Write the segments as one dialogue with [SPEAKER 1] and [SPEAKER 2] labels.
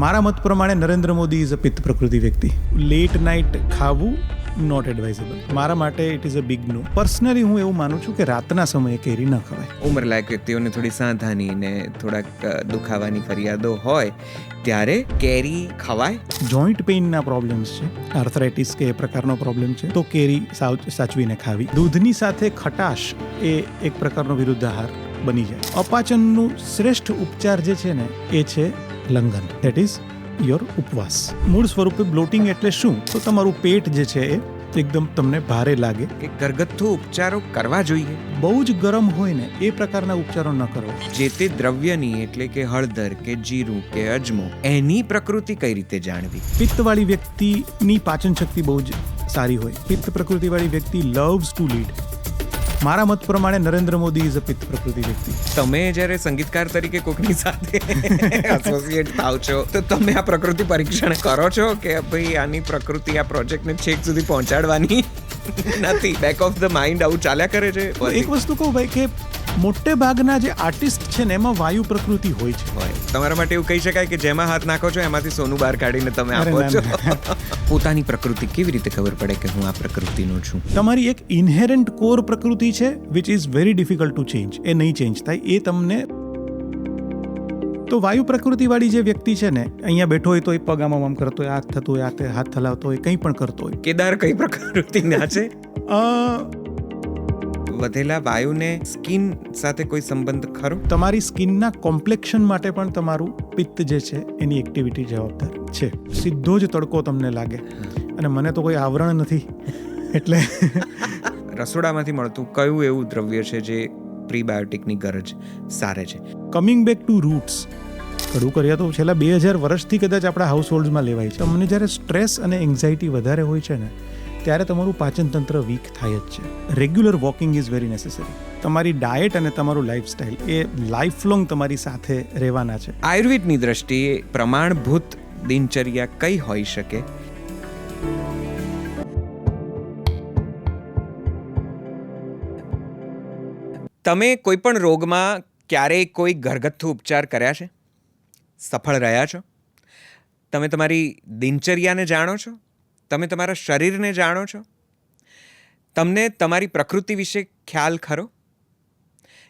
[SPEAKER 1] મારા મત પ્રમાણે નરેન્દ્ર મોદી ઇઝ અ પિત્ત પ્રકૃતિ વ્યક્તિ. લેટ નાઇટ ખાવું નોટ એડવાઇઝેબલ. મારા માટે it is a big no. Personally હું એવું માનું છું કે રાતના સમયે કેરી ન ખવાય.
[SPEAKER 2] ઉંમરલાયક વ્યક્તિઓને થોડી સાંધાની ને થોડાક દુખાવાની ફરિયાદો હોય ત્યારે કેરી ખવાય.
[SPEAKER 1] જોઈન્ટ પેઇનના પ્રોબ્લેમ્સ છે, આર્થરાઇટિસ કે એ પ્રકારનો પ્રોબ્લેમ છે, તો કેરી સાચવીને ખાવી. દૂધની સાથે ખટાશ એ એક પ્રકારનો વિરુદ્ધ આહાર બની જાય. અપાચનનું શ્રેષ્ઠ ઉપચાર જે છે ને એ છે લંઘન, ધેટ ઇઝ યોર ઉપવાસ. મૂળ સ્વરૂપે બ્લોટિંગ એટલે શું? તો તમારું પેટ જે છે એ એકદમ તમને ભારે લાગે.
[SPEAKER 2] કે ઘરગથ્થુ ઉપચારો કરવા જોઈએ.
[SPEAKER 1] બહુ જ ગરમ હોય ને એ પ્રકારના ઉપચારો ન કરવા.
[SPEAKER 2] જે તે દ્રવ્યની એટલે કે હળદર કે જીરું કે અજમો એની પ્રકૃતિ કઈ રીતે જાણવી.
[SPEAKER 1] પિત્તવાળી વ્યક્તિની પાચન શક્તિ બહુ જ સારી હોય. પિત્ત પ્રકૃતિવાળી વ્યક્તિ લવ્સ ટુ લીડ. મારા મત પ્રમાણે નરેન્દ્ર મોદી ઇઝ અ પિત્ત પ્રકૃતિ વ્યક્તિ.
[SPEAKER 2] તમે જ્યારે સંગીતકાર તરીકે કોકની સાથે એસોસિએટ થાવ છો તો તમે આ પ્રકૃતિ પરીક્ષણ કરો છો કે ભાઈ આની પ્રકૃતિ આ પ્રોજેક્ટને છેક સુધી પહોંચાડવાની નથી? બેક ઓફ ધ માઇન્ડ આવું ચાલ્યા કરે છે.
[SPEAKER 1] એક વસ્તુ કહું ભાઈ કે મોટે ભાગના જે આર્ટિસ્ટ છે ને એમાં વાયુ પ્રકૃતિ હોય છે.
[SPEAKER 2] તમારા માટે એવું કહી શકાય કે જેમાં હાથ નાખો છો એમાંથી સોનું બહાર કાઢીને તમે આપો છો. પોતાની પ્રકૃતિ કેવી રીતે ખબર પડે કે હું આ પ્રકૃતિનો છું?
[SPEAKER 1] તમારી એક ઇન્હેરન્ટ કોર પ્રકૃતિ છે which is very difficult to change. એ નહીં ચેન્જ થાય. એ તમને તો વાયુ પ્રકૃતિવાળી જે વ્યક્તિ છે ને, અહીંયા બેઠો હોય તો એ પગ આમ કરતો હોય, હાથ થતો હોય, હાથ હલાવતો હોય, કંઈ પણ કરતો હોય.
[SPEAKER 2] કેદાર કઈ પ્રકૃતિના છે? વધેલા વાયુને સ્કિન સાથે કોઈ સંબંધ ખરો?
[SPEAKER 1] તમારી સ્કિનના કોમ્પ્લેક્શન માટે પણ તમારું પિત્ત જે છે એની એક્ટિવિટી જવાબદાર છે. સીધો જ તડકો તમને લાગે અને મને તો કોઈ આવરણ નથી એટલે
[SPEAKER 2] રસોડામાંથી મળતું કયું એવું દ્રવ્ય છે જે પ્રીબાયોટિકની ગરજ સારે છે?
[SPEAKER 1] Coming back to roots. કડું કર્યા તો છેલ્લા 2000 વર્ષથી કદાચ આપણા હાઉસ હોલ્ડમાં લેવાય છે. અમને જ્યારે સ્ટ્રેસ અને એન્ઝાઇટી વધારે હોય છે ને ત્યારે તમારું પાચન તંત્ર વીક થાય જ છે. Regular walking is very necessary. તમારી ડાયટ અને તમારું લાઈફસ્ટાઈલ એ લાઈફ લોંગ તમારી સાથે રહેવાના છે.
[SPEAKER 2] આયુર્વેદની દ્રષ્ટિએ પ્રમાણભૂત દિનચર્યા કઈ હોઈ શકે? તમે કોઈ પણ રોગમાં ક્યારેય કોઈ ઘરગથ્થુ ઉપચાર કર્યા છે? સફળ રહ્યા છો? તમે તમારી દિનચર્યાને જાણો છો? તમે તમારા શરીરને જાણો છો? તમને તમારી પ્રકૃતિ વિશે ખ્યાલ ખરો?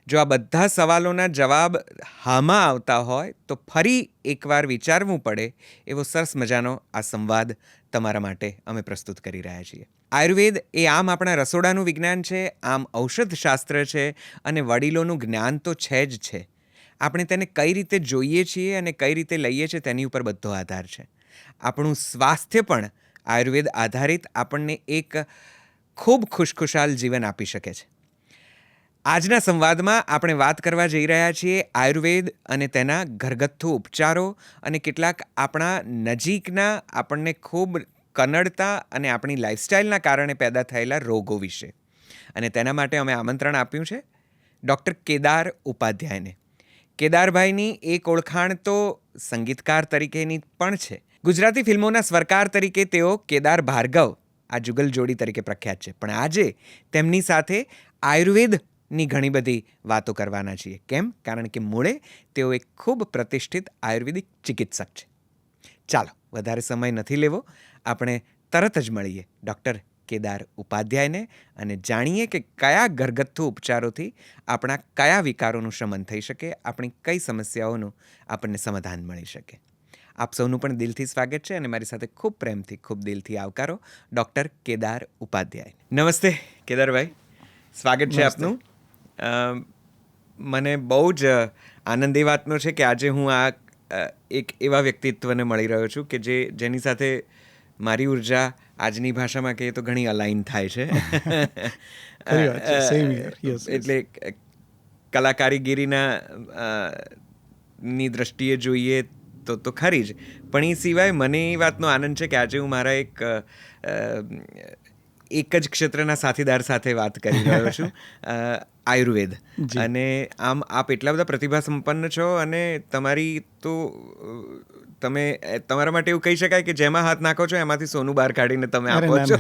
[SPEAKER 2] જો આ બધા સવાલોના જવાબ હામાં આવતા હોય તો ફરી એકવાર વિચારવું પડે એવો સરસ મજાનો આ સંવાદ તમારા માટે અમે પ્રસ્તુત કરી રહ્યા છીએ. આયુર્વેદ એ આમ આપણા રસોડાનું વિજ્ઞાન છે, આમ ઔષધશાસ્ત્ર છે અને વડીલોનું જ્ઞાન તો છે જ છે. આપણે તેને કઈ રીતે જોઈએ છીએ અને કઈ રીતે લઈએ છીએ તેની ઉપર બધો આધાર છે. આપણું સ્વાસ્થ્ય પણ આયુર્વેદ આધારિત આપણને એક ખૂબ ખુશખુશાલ જીવન આપી શકે છે. આજના સંવાદમાં આપણે વાત કરવા જઈ રહ્યા છીએ આયુર્વેદ અને તેના ઘરગથ્થુ ઉપચારો અને કેટલાક આપણા નજીકના આપણને ખૂબ કનડતા અને આપણી લાઈફસ્ટાઈલના કારણે પેદા થયેલા રોગો વિશે. અને તેના માટે અમે આમંત્રણ આપ્યું છે ડૉક્ટર કેદાર ઉપાધ્યાયને. કેદારભાઈની એક ઓળખાણ તો સંગીતકાર તરીકેની પણ છે. ગુજરાતી ફિલ્મોના સ્વરકાર તરીકે તેઓ કેદાર ભાર્ગવ આ જુગલ જોડી તરીકે પ્રખ્યાત છે. પણ આજે તેમની સાથે આયુર્વેદની ઘણી બધી વાતો કરવાના છીએ. કેમ? કારણ કે મૂળે તેઓ એક ખૂબ પ્રતિષ્ઠિત આયુર્વેદિક ચિકિત્સક છે. ચાલો વધારે સમય નથી લેવો, આપણે તરત જ મળીએ ડૉક્ટર કેદાર ઉપાધ્યાયને અને જાણીએ કે કયા ઘરગથ્થુ ઉપચારોથી આપણા કયા વિકારોનું શમન થઈ શકે, આપણી કઈ સમસ્યાઓનું આપણને સમાધાન મળી શકે. આપ સૌનું પણ દિલથી સ્વાગત છે અને મારી સાથે ખૂબ પ્રેમથી, ખૂબ દિલથી આવકારો ડૉક્ટર કેદાર ઉપાધ્યાય. નમસ્તે કેદારભાઈ, સ્વાગત છે આપનું. મને બહુ જ આનંદ એ વાતનો છે કે આજે હું આ એક એવા વ્યક્તિત્વને મળી રહ્યો છું કે જેની સાથે મારી ઉર્જા આજની ભાષામાં કહીએ તો ઘણી અલાઇન થાય છે. એટલે કલાકારીગીરીના ની દ્રષ્ટિએ જોઈએ તો ખરી જ, પણ એ સિવાય મને એ વાતનો આનંદ છે કે આજે હું મારા એક જ ક્ષેત્રના સાથીદાર સાથે વાત કરી રહ્યો છું, આયુર્વેદ. અને આમ આપ એટલા બધા પ્રતિભા સંપન્ન છો અને તમારા માટે એવું કહી શકાય કે જેમાં હાથ નાખો છો એમાંથી સોનું બહાર કાઢીને તમે આપો છો.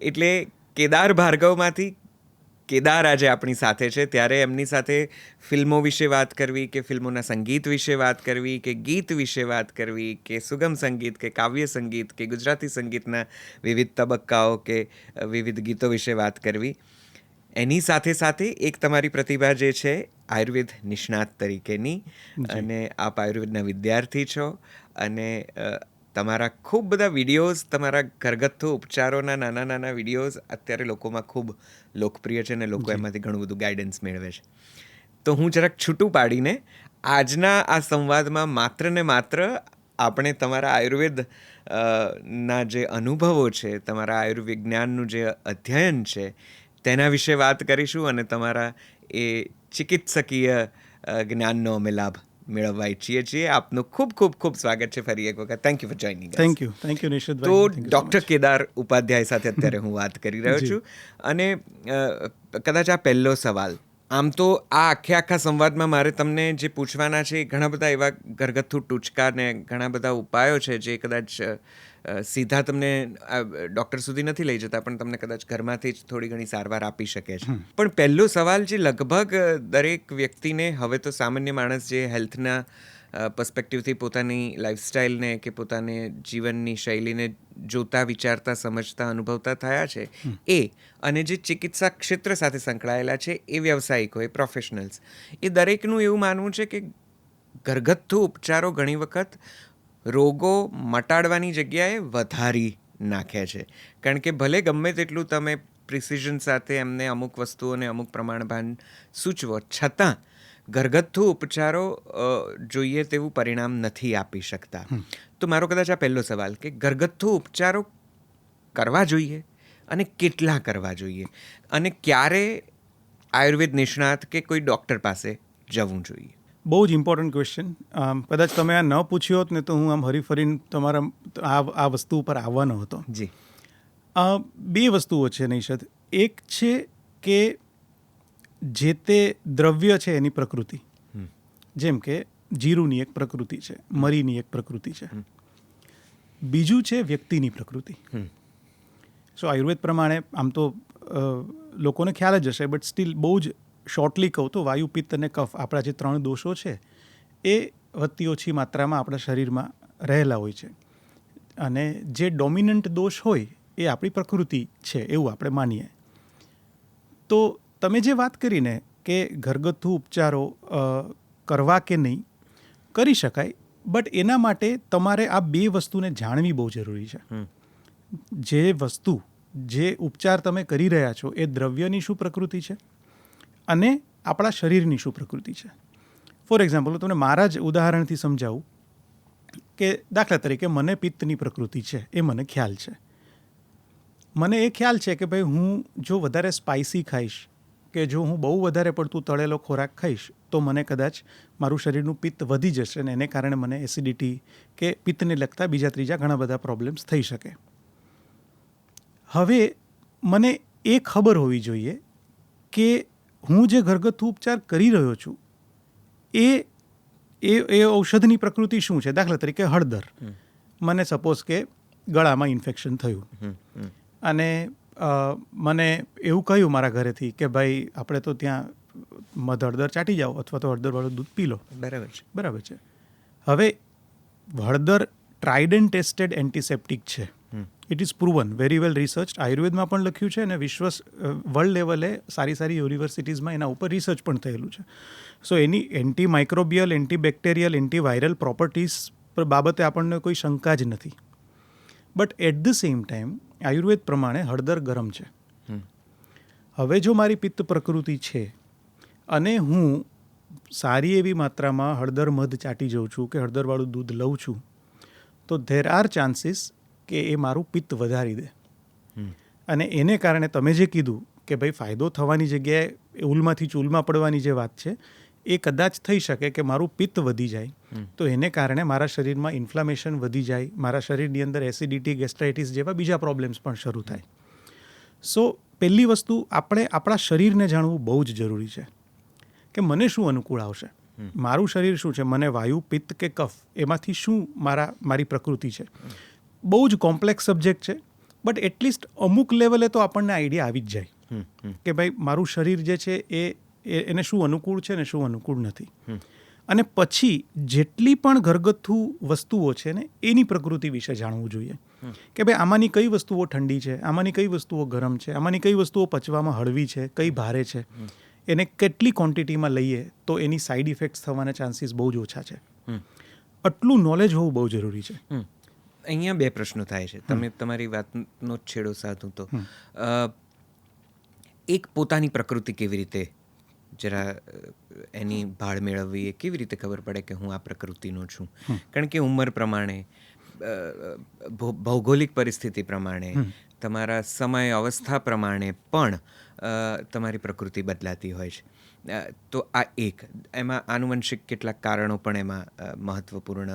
[SPEAKER 2] એટલે કેદાર ભાર્ગવમાંથી કેદાર આજે આપણી સાથે છે, ત્યારે એમની સાથે ફિલ્મો વિશે વાત કરવી કે ફિલ્મોના સંગીત વિશે વાત કરવી કે ગીત વિશે વાત કરવી કે સુગમ સંગીત કે કાવ્ય સંગીત કે ગુજરાતી સંગીતના વિવિધ તબક્કાઓ કે વિવિધ ગીતો વિશે વાત કરવી, એની સાથે સાથે એક તમારી પ્રતિભા જે છે આયુર્વેદ નિષ્ણાત તરીકેની, અને આપ આયુર્વેદના વિદ્યાર્થી છો, અને તમારા ખૂબ બધા વિડીયોઝ, તમારા ઘરગથ્થુ ઉપચારોના નાના નાના વિડીયોઝ અત્યારે લોકોમાં ખૂબ લોકપ્રિય છે અને લોકો એમાંથી ઘણું બધું ગાઈડન્સ મેળવે છે. તો હું જરાક છૂટું પાડીને આજના આ સંવાદમાં માત્ર ને માત્ર આપણે તમારા આયુર્વેદ ના જે અનુભવો છે, તમારા આયુર્વિજ્ઞાનનું જે અધ્યયન છે તેના વિશે વાત કરીશું, અને તમારા એ ચિકિત્સકીય જ્ઞાનનો અમે લાભ મેળવવા ઈચ્છીએ છીએ. આપનું ખૂબ ખૂબ ખૂબ સ્વાગત છે ફરી એક વખત. Thank you for joining.
[SPEAKER 1] Thank you નિશિતભાઈ.
[SPEAKER 2] તો ડૉક્ટર કેદાર ઉપાધ્યાય સાથે અત્યારે હું વાત કરી રહ્યો છું, અને કદાચ આ પહેલો સવાલ, આમ તો આ આખા સંવાદમાં મારે તમને જે પૂછવાના છે, ઘણા બધા એવા ઘરગથ્થુ ટૂચકા ને ઘણા બધા ઉપાયો છે જે કદાચ સીધા તમને ડૉક્ટર સુધી નથી લઈ જતા, પણ તમને કદાચ ઘરમાંથી જ થોડી ઘણી સારવાર આપી શકે છે. પણ પહેલો સવાલ જે લગભગ દરેક વ્યક્તિને, હવે તો સામાન્ય માણસ જે હેલ્થના પર્સ્પેક્ટિવથી પોતાની લાઈફસ્ટાઈલને કે પોતાની જીવનની શૈલીને જોતા, વિચારતા, સમજતા, અનુભવતા થયા છે, એ અને જે ચિકિત્સા ક્ષેત્ર સાથે સંકળાયેલા છે એ વ્યવસાયિકો, એ પ્રોફેશનલ્સ, એ દરેકનું એવું માનવું છે કે ઘરગથ્થુ ઉપચારો ઘણી વખત રોગો મટાડવાની જગ્યાએ વધારી નાખે છે. કારણ કે ભલે ગમે તેટલું તમે પ્રિસિઝન સાથે એમને અમુક વસ્તુઓને અમુક પ્રમાણભાન સૂચવો, છતાં ઘરગથ્થુ ઉપચારો જોઈએ તેવું પરિણામ નથી આપી શકતા. તો મારો કદાચ આ પહેલો સવાલ કે ઘરગથ્થુ ઉપચારો કરવા જોઈએ અને કેટલા કરવા જોઈએ, અને ક્યારે આયુર્વેદ નિષ્ણાત કે કોઈ ડૉક્ટર પાસે જવું જોઈએ?
[SPEAKER 1] બહુ જ ઇમ્પોર્ટન્ટ ક્વેશ્ચન. કદાચ તમે આ ન પૂછ્યો હોત ને તો હું આમ હરીફરીને તમારા આ વસ્તુ ઉપર આવવાનો હતો.
[SPEAKER 2] જી.
[SPEAKER 1] બે વસ્તુઓ છે નિશદ. એક છે કે જે તે દ્રવ્ય છે એની પ્રકૃતિ, જેમ કે જીરુંની એક પ્રકૃતિ છે, મરીની એક પ્રકૃતિ છે. બીજું છે વ્યક્તિની પ્રકૃતિ. સો આયુર્વેદ પ્રમાણે આમ તો લોકોને ખ્યાલ જ હશે, બટ સ્ટીલ બહુ જ શોર્ટલી કહું તો વાયુ, પિત્ત અને કફ, આપણા જે 3 દોષો છે એ વધતી ઓછી માત્રામાં આપણા શરીરમાં રહેલા હોય છે, અને જે ડોમિનન્ટ દોષ હોય એ આપણી પ્રકૃતિ છે એવું આપણે માનીએ. તો તમે જે વાત કરીને કે ઘરગથ્થુ ઉપચારો કરવા કે નહીં, કરી શકાય, બટ એના માટે તમારે આ બે વસ્તુને જાણવી બહુ જરૂરી છે. જે વસ્તુ, જે ઉપચાર તમે કરી રહ્યા છો એ દ્રવ્યની શું પ્રકૃતિ છે અને આપણા શરીરની શું પ્રકૃતિ છે. ફોર એક્ઝામ્પલ, તમને મારા જ ઉદાહરણથી સમજાવું કે દાખલા તરીકે મને પિત્તની પ્રકૃતિ છે, એ મને ખ્યાલ છે. મને એ ખ્યાલ છે કે ભાઈ હું જો વધારે સ્પાઇસી ખાઈશ કે જો હું બહુ વધારે પડતું તળેલો ખોરાક ખાઈશ તો મને કદાચ મારું શરીરનું પિત્ત વધી જશે, અને એને કારણે મને એસિડિટી કે પિત્તને લગતા બીજા ત્રીજા ઘણા બધા પ્રોબ્લેમ્સ થઈ શકે. હવે મને એ ખબર હોવી જોઈએ કે હું જે ઘરગથ્થુ ઉપચાર કરી રહ્યો છું એ ઔષધની પ્રકૃતિ શું છે. દાખલા તરીકે હળદર, મને સપોઝ કે ગળામાં ઇન્ફેક્શન થયું અને મને એવું કહ્યું મારા ઘરેથી કે ભાઈ આપણે તો ત્યાં હળદર ચાટી જાઓ અથવા તો હળદરવાળું દૂધ પી લો. બરાબર છે. હવે હળદર ટ્રાઇડ એન્ડ ટેસ્ટેડ એન્ટિસેપ્ટિક છે. It is proven, very well research. આયુર્વેદમાં પણ લખ્યું છે અને વર્લ્ડ લેવલે સારી યુનિવર્સિટીઝમાં એના ઉપર રિસર્ચ પણ થયેલું છે. So any antimicrobial, antibacterial, antiviral properties બાબતે આપણને કોઈ શંકા જ નથી. But at the same time Ayurveda પ્રમાણે હળદર ગરમ છે. હવે જો મારી પિત્ત પ્રકૃતિ છે અને હું સારી એવી માત્રામાં હળદર મધ ચાટી જાઉં છું કે હળદરવાળું દૂધ લઉં છું, તો ધેર આર ચાન્સીસ કે એ મારું પિત્ત વધારી દે. અને એને કારણે તમે જે કીધું કે ભાઈ ફાયદો થવાની જગ્યાએ ઉલમાંથી ચૂલમાં પડવાની જે વાત છે, એ કદાચ થઈ શકે કે મારું પિત્ત વધી જાય, તો એને કારણે મારા શરીરમાં ઇન્ફ્લામેશન વધી જાય, મારા શરીરની અંદર એસિડિટી, ગેસ્ટ્રાઇટિસ જેવા બીજા પ્રોબ્લેમ્સ પણ શરૂ થાય. સો પહેલી વસ્તુ, આપણે આપણા શરીરને જાણવું બહુ જ જરૂરી છે કે મને શું અનુકૂળ આવશે, મારું શરીર શું છે, મને વાયુ, પિત્ત કે કફ એમાંથી શું મારી પ્રકૃતિ છે. બહુ જ કોમ્પ્લેક્સ સબ્જેક્ટ છે, બટ એટલીસ્ટ અમુક લેવલે તો આપણને આઈડિયા આવી જ જાય. કે ભાઈ મારું શરીર જે છે એને શું અનુકૂળ છે ને શું અનુકૂળ નથી. અને પછી જેટલી પણ ઘરગથ્થુ વસ્તુઓ છે ને એની પ્રકૃતિ વિશે જાણવું જોઈએ કે ભાઈ આમાંની કઈ વસ્તુઓ ઠંડી છે, આમાંની કઈ વસ્તુઓ ગરમ છે, આમાંની કઈ વસ્તુઓ પચવામાં હળવી છે, કઈ ભારે છે, એને કેટલી ક્વોન્ટિટીમાં લઈએ તો એની સાઇડ ઇફેક્ટ્સ થવાના ચાન્સીસ બહુ જ ઓછા છે. આટલું નોલેજ હોવું બહુ જરૂરી છે.
[SPEAKER 2] અહીંયા બે પ્રશ્નો થાય છે. તમે તમારી વાતનો છેડો સાધું તો એક પોતાની પ્રકૃતિ કેવી રીતે જરા એની ભાળ મેળવવી, એ કેવી રીતે ખબર પડે કે હું આ પ્રકૃતિનો છું? કારણ કે ઉંમર પ્રમાણે, ભૌગોલિક પરિસ્થિતિ પ્રમાણે, તમારા સમય અવસ્થા પ્રમાણે પણ તમારી પ્રકૃતિ બદલાતી હોય છે. તો આ એક, એમાં આનુવંશિક કેટલાક કારણો પણ એમાં મહત્વપૂર્ણ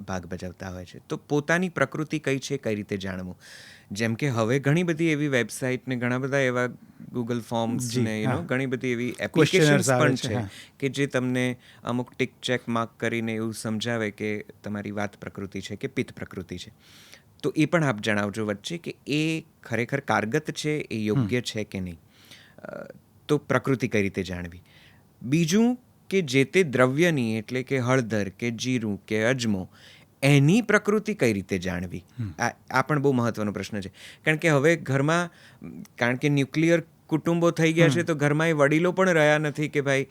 [SPEAKER 2] ભાગ ભજવતા હોય છે. તો પોતાની પ્રકૃતિ કઈ છે, કઈ રીતે જાણવું? જેમ કે હવે ઘણી બધી એવી વેબસાઇટ ને ઘણા બધા એવા ગૂગલ ફોર્મ્સ ને ઘણી બધી એવી એપ્લિકેશન્સ પણ છે કે જે તમને અમુક ટિક ચેક માર્ક કરીને એવું સમજાવે કે તમારી વાત પ્રકૃતિ છે કે પિત્ત પ્રકૃતિ છે. તો એ પણ આપ જણાવજો વચ્ચે કે એ ખરેખર કારગત છે, એ યોગ્ય છે કે નહીં. તો પ્રકૃતિ કઈ રીતે જાણવી? બીજું કે જે તે દ્રવ્યની, એટલે કે હળદર કે જીરું કે અજમો, એની પ્રકૃતિ કઈ રીતે જાણવી? આ પણ બહુ મહત્વનો પ્રશ્ન છે. કારણ કે હવે ઘરમાં, કારણ કે ન્યુક્લિયર કુટુંબો થઈ ગયા છે, તો ઘરમાં એ વડીલો પણ રહ્યા નથી કે ભાઈ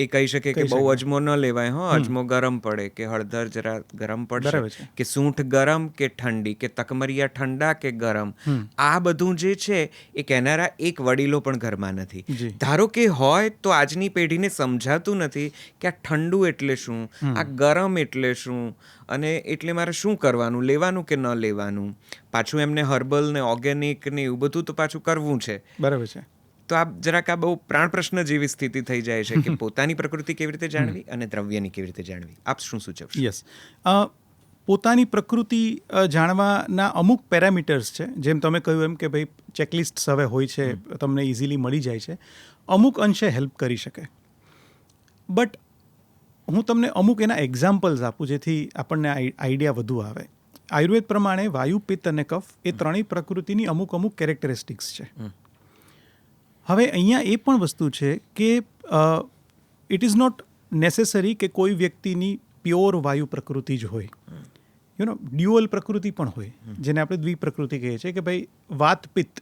[SPEAKER 2] એ કહી શકે કે બહુ અજમો ન લેવાય, અજમો ગરમ પડે, કે હળદર જરા ગરમ પડશે, કે સૂંઠ ગરમ કે ઠંડી, કે તકમરિયા ઠંડા કે ગરમ. આ બધું જે છે એ કહેનારા એક વડીલો પણ ઘરમાં નથી. ધારો કે હોય તો આજની પેઢીને સમજાતું નથી કે આ ઠંડુ એટલે શું, આ ગરમ એટલે શું, અને એટલે મારે શું કરવાનું, લેવાનું કે ન લેવાનું. પાછું એમને હર્બલ ને ઓર્ગેનિક ને એવું બધું તો પાછું કરવું છે.
[SPEAKER 1] બરાબર છે.
[SPEAKER 2] તો આ જરાક આ બહુ પ્રાણ પ્રશ્ન જેવી સ્થિતિ થઈ જાય છે કે પોતાની પ્રકૃતિ કેવી રીતે જાણવી અને દ્રવ્યની કેવી રીતે જાણવી. આપ શું સૂચવશો?
[SPEAKER 1] યસ, પોતાની પ્રકૃતિ જાણવાના અમુક પેરામીટર્સ છે. જેમ તમે કહ્યું એમ કે ભાઈ ચેકલિસ્ટ હવે હોય છે, તમને ઇઝીલી મળી જાય છે, અમુક અંશે હેલ્પ કરી શકે. બટ હું તમને અમુક એના એક્ઝામ્પલ્સ આપું જેથી આપણને આઈડિયા વધુ આવે. આયુર્વેદ પ્રમાણે વાયુ, પિત્ત અને કફ એ ત્રણેય પ્રકૃતિની અમુક કેરેક્ટરિસ્ટિક્સ છે. હવે અહીંયા એ પણ વસ્તુ છે કે ઇટ ઇઝ નોટ નેસેસરી કે કોઈ વ્યક્તિની પ્યોર વાયુ પ્રકૃતિ જ હોય. ડ્યુઅલ પ્રકૃતિ પણ હોય, જેને આપણે દ્વિપ્રકૃતિ કહીએ છીએ, કે ભાઈ વાત પિત્ત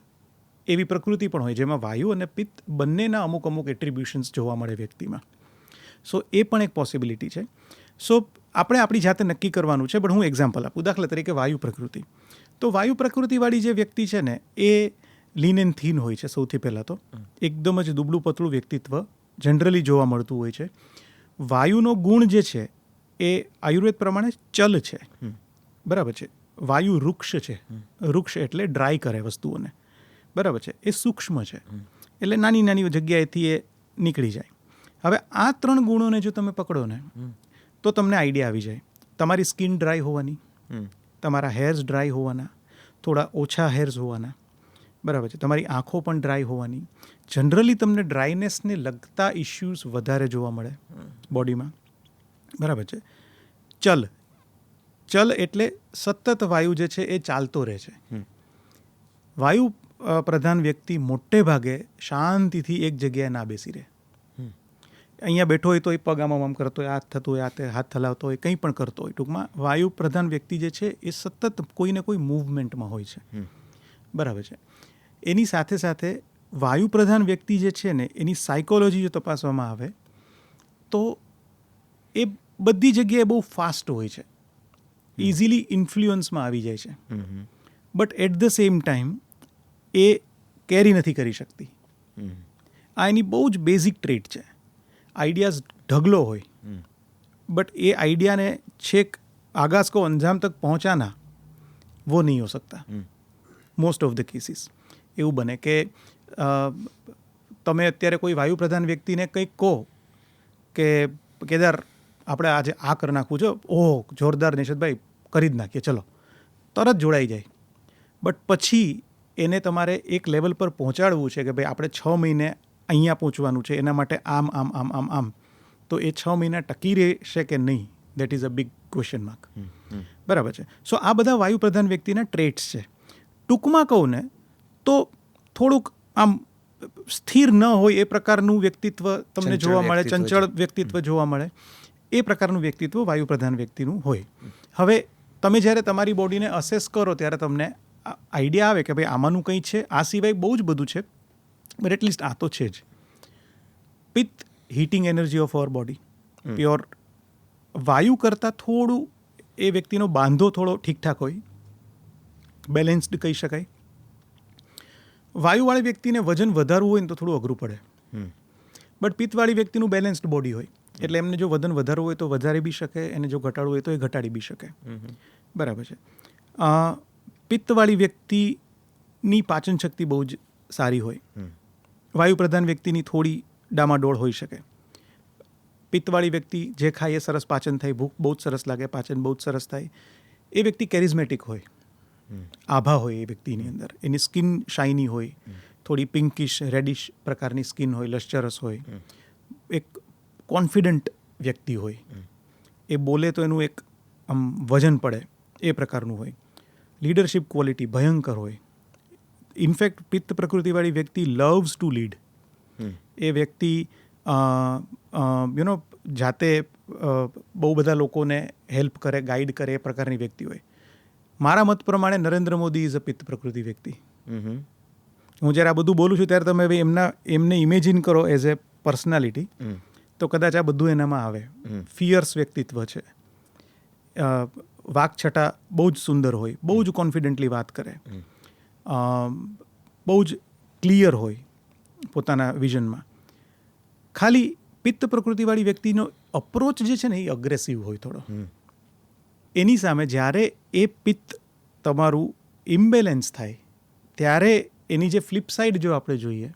[SPEAKER 1] એવી પ્રકૃતિ પણ હોય જેમાં વાયુ અને પિત્ત બંનેના અમુક એટ્રીબ્યુશન્સ જોવા મળે વ્યક્તિમાં. સો એ પણ એક પોસિબિલિટી છે. સો આપણે આપણી જાતે નક્કી કરવાનું છે. બટ હું એક્ઝામ્પલ આપું. દાખલા તરીકે વાયુ પ્રકૃતિ. તો વાયુ પ્રકૃતિવાળી જે વ્યક્તિ છે ને એ લીન એન્ડ થીન હોય છે. સૌથી પહેલાં તો એકદમ જ દુબળું પતળું વ્યક્તિત્વ જનરલી જોવા મળતું હોય છે. વાયુનો ગુણ જે છે એ આયુર્વેદ પ્રમાણે ચલ છે. બરાબર છે. વાયુ વૃક્ષ છે. વૃક્ષ એટલે ડ્રાય કરે વસ્તુઓને. બરાબર છે. એ સૂક્ષ્મ છે, એટલે નાની નાની જગ્યાએથી એ નીકળી જાય. હવે આ ત્રણ ગુણોને જો તમે પકડો ને તો તમને આઈડિયા આવી જાય. તમારી સ્કિન ડ્રાય હોવાની, તમારા હેર્સ ડ્રાય હોવાના, થોડા ઓછા હેર્સ હોવાના. બરાબર છે. તમારી આંખો પણ ડ્રાય હોવાની. જનરલી તમને ડ્રાયનેસને લગતા ઇશ્યુઝ વધારે જોવા મળે બોડીમાં. બરાબર છે. ચલ એટલે સતત વાયુ જે છે એ ચાલતો રહે છે. વાયુ પ્રધાન વ્યક્તિ મોટે ભાગે શાંતિથી એક જગ્યાએ ના બેસી રહે. અહીંયા બેઠો હોય તો એ પગ આમ કરતો હોય, હાથ થતો હોય, હાથ હલાવતો હોય, કંઈ પણ કરતો હોય. ટૂંકમાં વાયુ પ્રધાન વ્યક્તિ જે છે એ સતત કોઈને કોઈ મૂવમેન્ટમાં હોય છે. બરાબર છે. એની સાથે સાથે વાયુ પ્રધાન વ્યક્તિ જે છે ને એની સાયકોલોજી જો તપાસવામાં આવે તો એ બધી જગ્યાએ બહુ ફાસ્ટ હોય છે, ઇઝીલી ઇન્ફ્લુઅન્સમાં આવી જાય છે. But at the same time એ કેરી નથી કરી શકતી. આ એની બહુ જ બેઝિક ટ્રેટ છે. આઈડિયાઝ ઢગલો હોય, બટ એ આઈડિયાને છેક આગાઝ કો અંજામ તક પહોંચાના वो नहीं हो सकता મોસ્ટ ઓફ ધ કેસીસ. એવું બને કે તમે અત્યારે કોઈ વાયુ પ્રધાન વ્યક્તિને કંઈક કહો કે કેદાર આપણે આજે આ કરી નાખવું છે, ઓહ જોરદાર નિષદભાઈ કરી જ નાખીએ ચલો, તરત જોડાઈ જાય. બટ પછી એને તમારે એક લેવલ પર પહોંચાડવું છે કે ભાઈ આપણે 6 મહિને અહીંયા પહોંચવાનું છે, એના માટે આમ આમ આમ આમ આમ, તો એ 6 મહિના ટકી રહેશે કે નહીં, that is a big question mark. બરાબર છે. સો આ બધા વાયુ પ્રધાન વ્યક્તિના ટ્રેટ્સ છે. ટૂંકમાં કહું ને તો થોડુંક આમ સ્થિર ન હોય એ પ્રકારનું વ્યક્તિત્વ તમને
[SPEAKER 2] ચંચળ
[SPEAKER 1] જોવા મળે,
[SPEAKER 2] વ્યક્તિત્વ
[SPEAKER 1] ચંચળ વ્યક્તિત્વ જોવા મળે, એ પ્રકારનું વ્યક્તિત્વ વાયુ પ્રધાન વ્યક્તિનું હોય. હવે તમે જ્યારે તમારી બોડીને અસેસ કરો ત્યારે તમને આઈડિયા આવે કે ભાઈ આમાંનું કંઈ છે, આ સિવાય બહુ જ બધું છે, બટ એટલીસ્ટ આ તો છે જ. પિત્ત heating energy of our body, pure. વાયુ કરતાં થોડું એ વ્યક્તિનો બાંધો થોડો ઠીકઠાક હોય, બેલેન્સ્ડ કહી શકાય. વાયુવાળી વ્યક્તિને વજન વધારવું હોય ને તો થોડું અઘરું પડે, બટ પિત્તવાળી વ્યક્તિનું બેલેન્સ્ડ બોડી હોય એટલે એમને જો વજન વધારવું હોય તો વધારી બી શકે, એને જો ઘટાડવું હોય તો એ ઘટાડી બી શકે. બરાબર છે. પિત્તવાળી વ્યક્તિની પાચન શક્તિ બહુ જ સારી હોય, વાયુ પ્રધાન વ્યક્તિની થોડી ડામાડોળ હોઈ શકે. પિત્તવાળી વ્યક્તિ જે ખાય એ સરસ પાચન થાય, ભૂખ બહુ જ સરસ લાગે, પાચન બહુ જ સરસ થાય. એ વ્યક્તિ કેરિઝમેટિક હોય, આભા હોય એ વ્યક્તિની અંદર, એની સ્કિન શાઇની હોય, થોડી પિંકિશ રેડિશ પ્રકારની સ્કિન હોય, લશ્ચરસ હોય, એક કોન્ફિડન્ટ વ્યક્તિ હોય, એ બોલે તો એનું એક આમ વજન પડે એ પ્રકારનું હોય. લીડરશિપ ક્વોલિટી ભયંકર હોય. ઇનફેક્ટ પિત્ત પ્રકૃતિવાળી વ્યક્તિ લવ્સ ટુ લીડ. એ વ્યક્તિ જાતે બહુ બધા લોકોને હેલ્પ કરે, ગાઈડ કરે એ પ્રકારની વ્યક્તિ હોય. મારા મત પ્રમાણે નરેન્દ્ર મોદી ઇઝ અ પિત્ત પ્રકૃતિ વ્યક્તિ. હું જ્યારે આ બધું બોલું છું ત્યારે તમે એમને ઇમેજિન કરો એઝ એ પર્સનાલિટી, તો કદાચ આ બધું એનામાં આવે. ફિયર્સ વ્યક્તિત્વ છે, વાકછટા બહુ જ સુંદર હોય, બહુ જ કોન્ફિડન્ટલી વાત કરે, બહુ જ ક્લિયર હોય પોતાના વિઝનમાં. ખાલી પિત્ત પ્રકૃતિવાળી વ્યક્તિનો અપ્રોચ જે છે ને એ અગ્રેસિવ હોય થોડો. એની સામે જ્યારે એ પિત્ત તમારું ઇમ્બેલેન્સ થાય ત્યારે એની જે ફ્લિપ સાઇડ જો આપણે જોઈએ,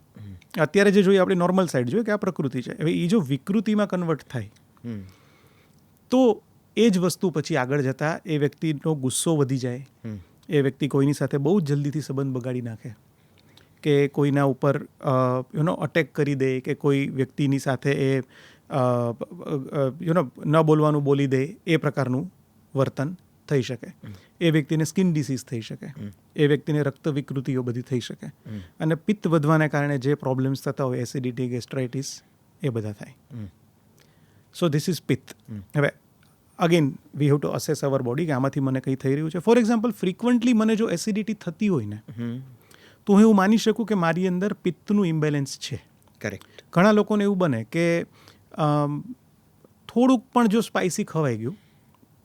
[SPEAKER 1] અત્યારે જે જોઈએ આપણે નોર્મલ સાઇડ જોઈએ કે આ પ્રકૃતિ છે, હવે એ જો વિકૃતિમાં કન્વર્ટ થાય તો એ જ વસ્તુ પછી આગળ જતાં એ વ્યક્તિનો ગુસ્સો વધી જાય, એ વ્યક્તિ કોઈની સાથે બહુ જ જલ્દીથી સંબંધ બગાડી નાખે, કે કોઈના ઉપર અટેક કરી દે, કે કોઈ વ્યક્તિની સાથે એ ન બોલવાનું બોલી દે, એ પ્રકારનું વર્તન થઈ શકે. એ વ્યક્તિને સ્કિન ડિસીઝ થઈ શકે, એ વ્યક્તિને રક્ત વિકૃતિઓ બધી થઈ શકે, અને પિત્ત વધવાને કારણે જે પ્રોબ્લેમ્સ થતા હોય, એસિડિટી, ગેસ્ટ્રાઇટિસ, એ બધા થાય. સો ધીસ ઇઝ પિત્ત. હવે again we have to assess hour body કે આમાંથી મને કંઈ થઈ રહ્યું છે. ફોર એક્ઝામ્પલ, ફ્રિકવન્ટલી મને જો એસિડિટી થતી હોય ને તો હું એવું માની શકું કે મારી અંદર પિત્તનું ઇમ્બેલેન્સ છે.
[SPEAKER 2] કરેક્ટ.
[SPEAKER 1] ઘણા લોકોને એવું બને કે થોડુંક પણ જો સ્પાઇસી ખવાઈ ગયું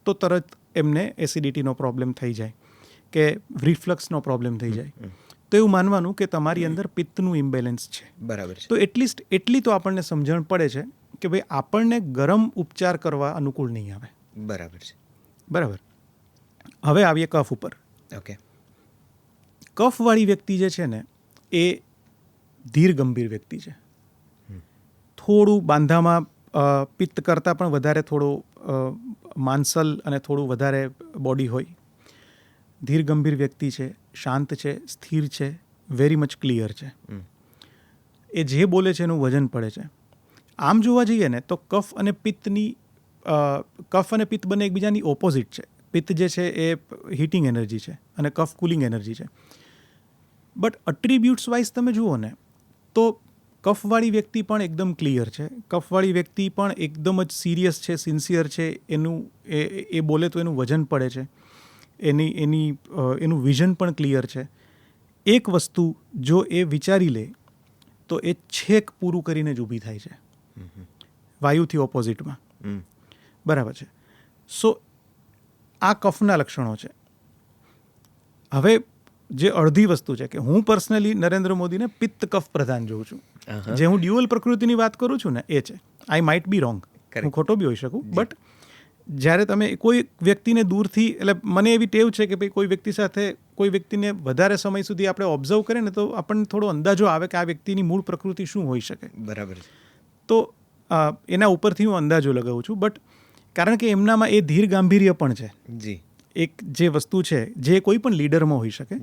[SPEAKER 1] તો તરત એમને એસિડિટીનો પ્રોબ્લેમ થઈ જાય, કે રિફ્લક્સનો પ્રોબ્લેમ થઈ જાય. તો એવું માનવાનું કે તમારી અંદર પિત્તનું ઇમ્બેલેન્સ છે.
[SPEAKER 2] બરાબર છે.
[SPEAKER 1] તો એટલીસ્ટ એટલી તો આપણને સમજણ પડે છે કે ભાઈ આપણને ગરમ ઉપચાર કરવા અનુકૂળ નહીં આવે.
[SPEAKER 2] બરાબર છે.
[SPEAKER 1] બરાબર. હવે આવીએ કફ ઉપર.
[SPEAKER 2] ઓકે.
[SPEAKER 1] કફવાળી વ્યક્તિ જે છે ને એ ધીર ગંભીર વ્યક્તિ છે. થોડું બાંધામાં પિત્ત કરતાં પણ વધારે થોડું માંસલ અને થોડું વધારે બોડી હોય. ધીર ગંભીર વ્યક્તિ છે, શાંત છે, સ્થિર છે, વેરી મચ ક્લિયર છે. એ જે બોલે છે એનું વજન પડે છે. આમ જોવા જઈએ ને તો કફ અને પિત્ત બંને એકબીજાની ઓપોઝિટ છે. પિત્ત જે છે એ હીટિંગ એનર્જી છે અને કફ કુલિંગ એનર્જી છે. બટ અટ્રીબ્યુટ્સ વાઇઝ તમે જુઓ ને તો કફવાળી વ્યક્તિ પણ એકદમ ક્લિયર છે, કફવાળી વ્યક્તિ પણ એકદમ જ સિરિયસ છે, સિન્સિયર છે. એ બોલે તો એનું વજન પડે છે, એનું વિઝન પણ ક્લિયર છે. એક વસ્તુ જો એ વિચારી લે તો એ છેક પૂરું કરીને જ ઊભી થાય છે, વાયુથી ઓપોઝિટમાં. બરાબર છે. સો આ કફના લક્ષણો છે. હવે જે અડધી વસ્તુ છે કે હું પર્સનલી નરેન્દ્ર મોદીને પિત્ત કફ પ્રધાન જોઉં છું. જે હું ડ્યુઅલ પ્રકૃતિની વાત કરું છું ને એ છે. આઈ માઇટ બી રોંગ, હું ખોટો બી હોઈ શકું, બટ જ્યારે તમે કોઈ વ્યક્તિને દૂરથી, એટલે મને એવી ટેવ છે કે ભાઈ કોઈ વ્યક્તિ સાથે કોઈ વ્યક્તિને વધારે સમય સુધી આપણે ઓબ્ઝર્વ કરીએ ને તો આપણને થોડો અંદાજો આવે કે આ વ્યક્તિની મૂળ પ્રકૃતિ શું હોઈ શકે.
[SPEAKER 2] બરાબર છે.
[SPEAKER 1] તો એના ઉપરથી હું અંદાજો લગાવું છું. બટ કારણ કે એમનામાં એ ધીર ગાંભીર્ય પણ છે.
[SPEAKER 2] જી.
[SPEAKER 1] એક જે વસ્તુ છે જે કોઈ પણ લીડરમાં હોઈ શકે,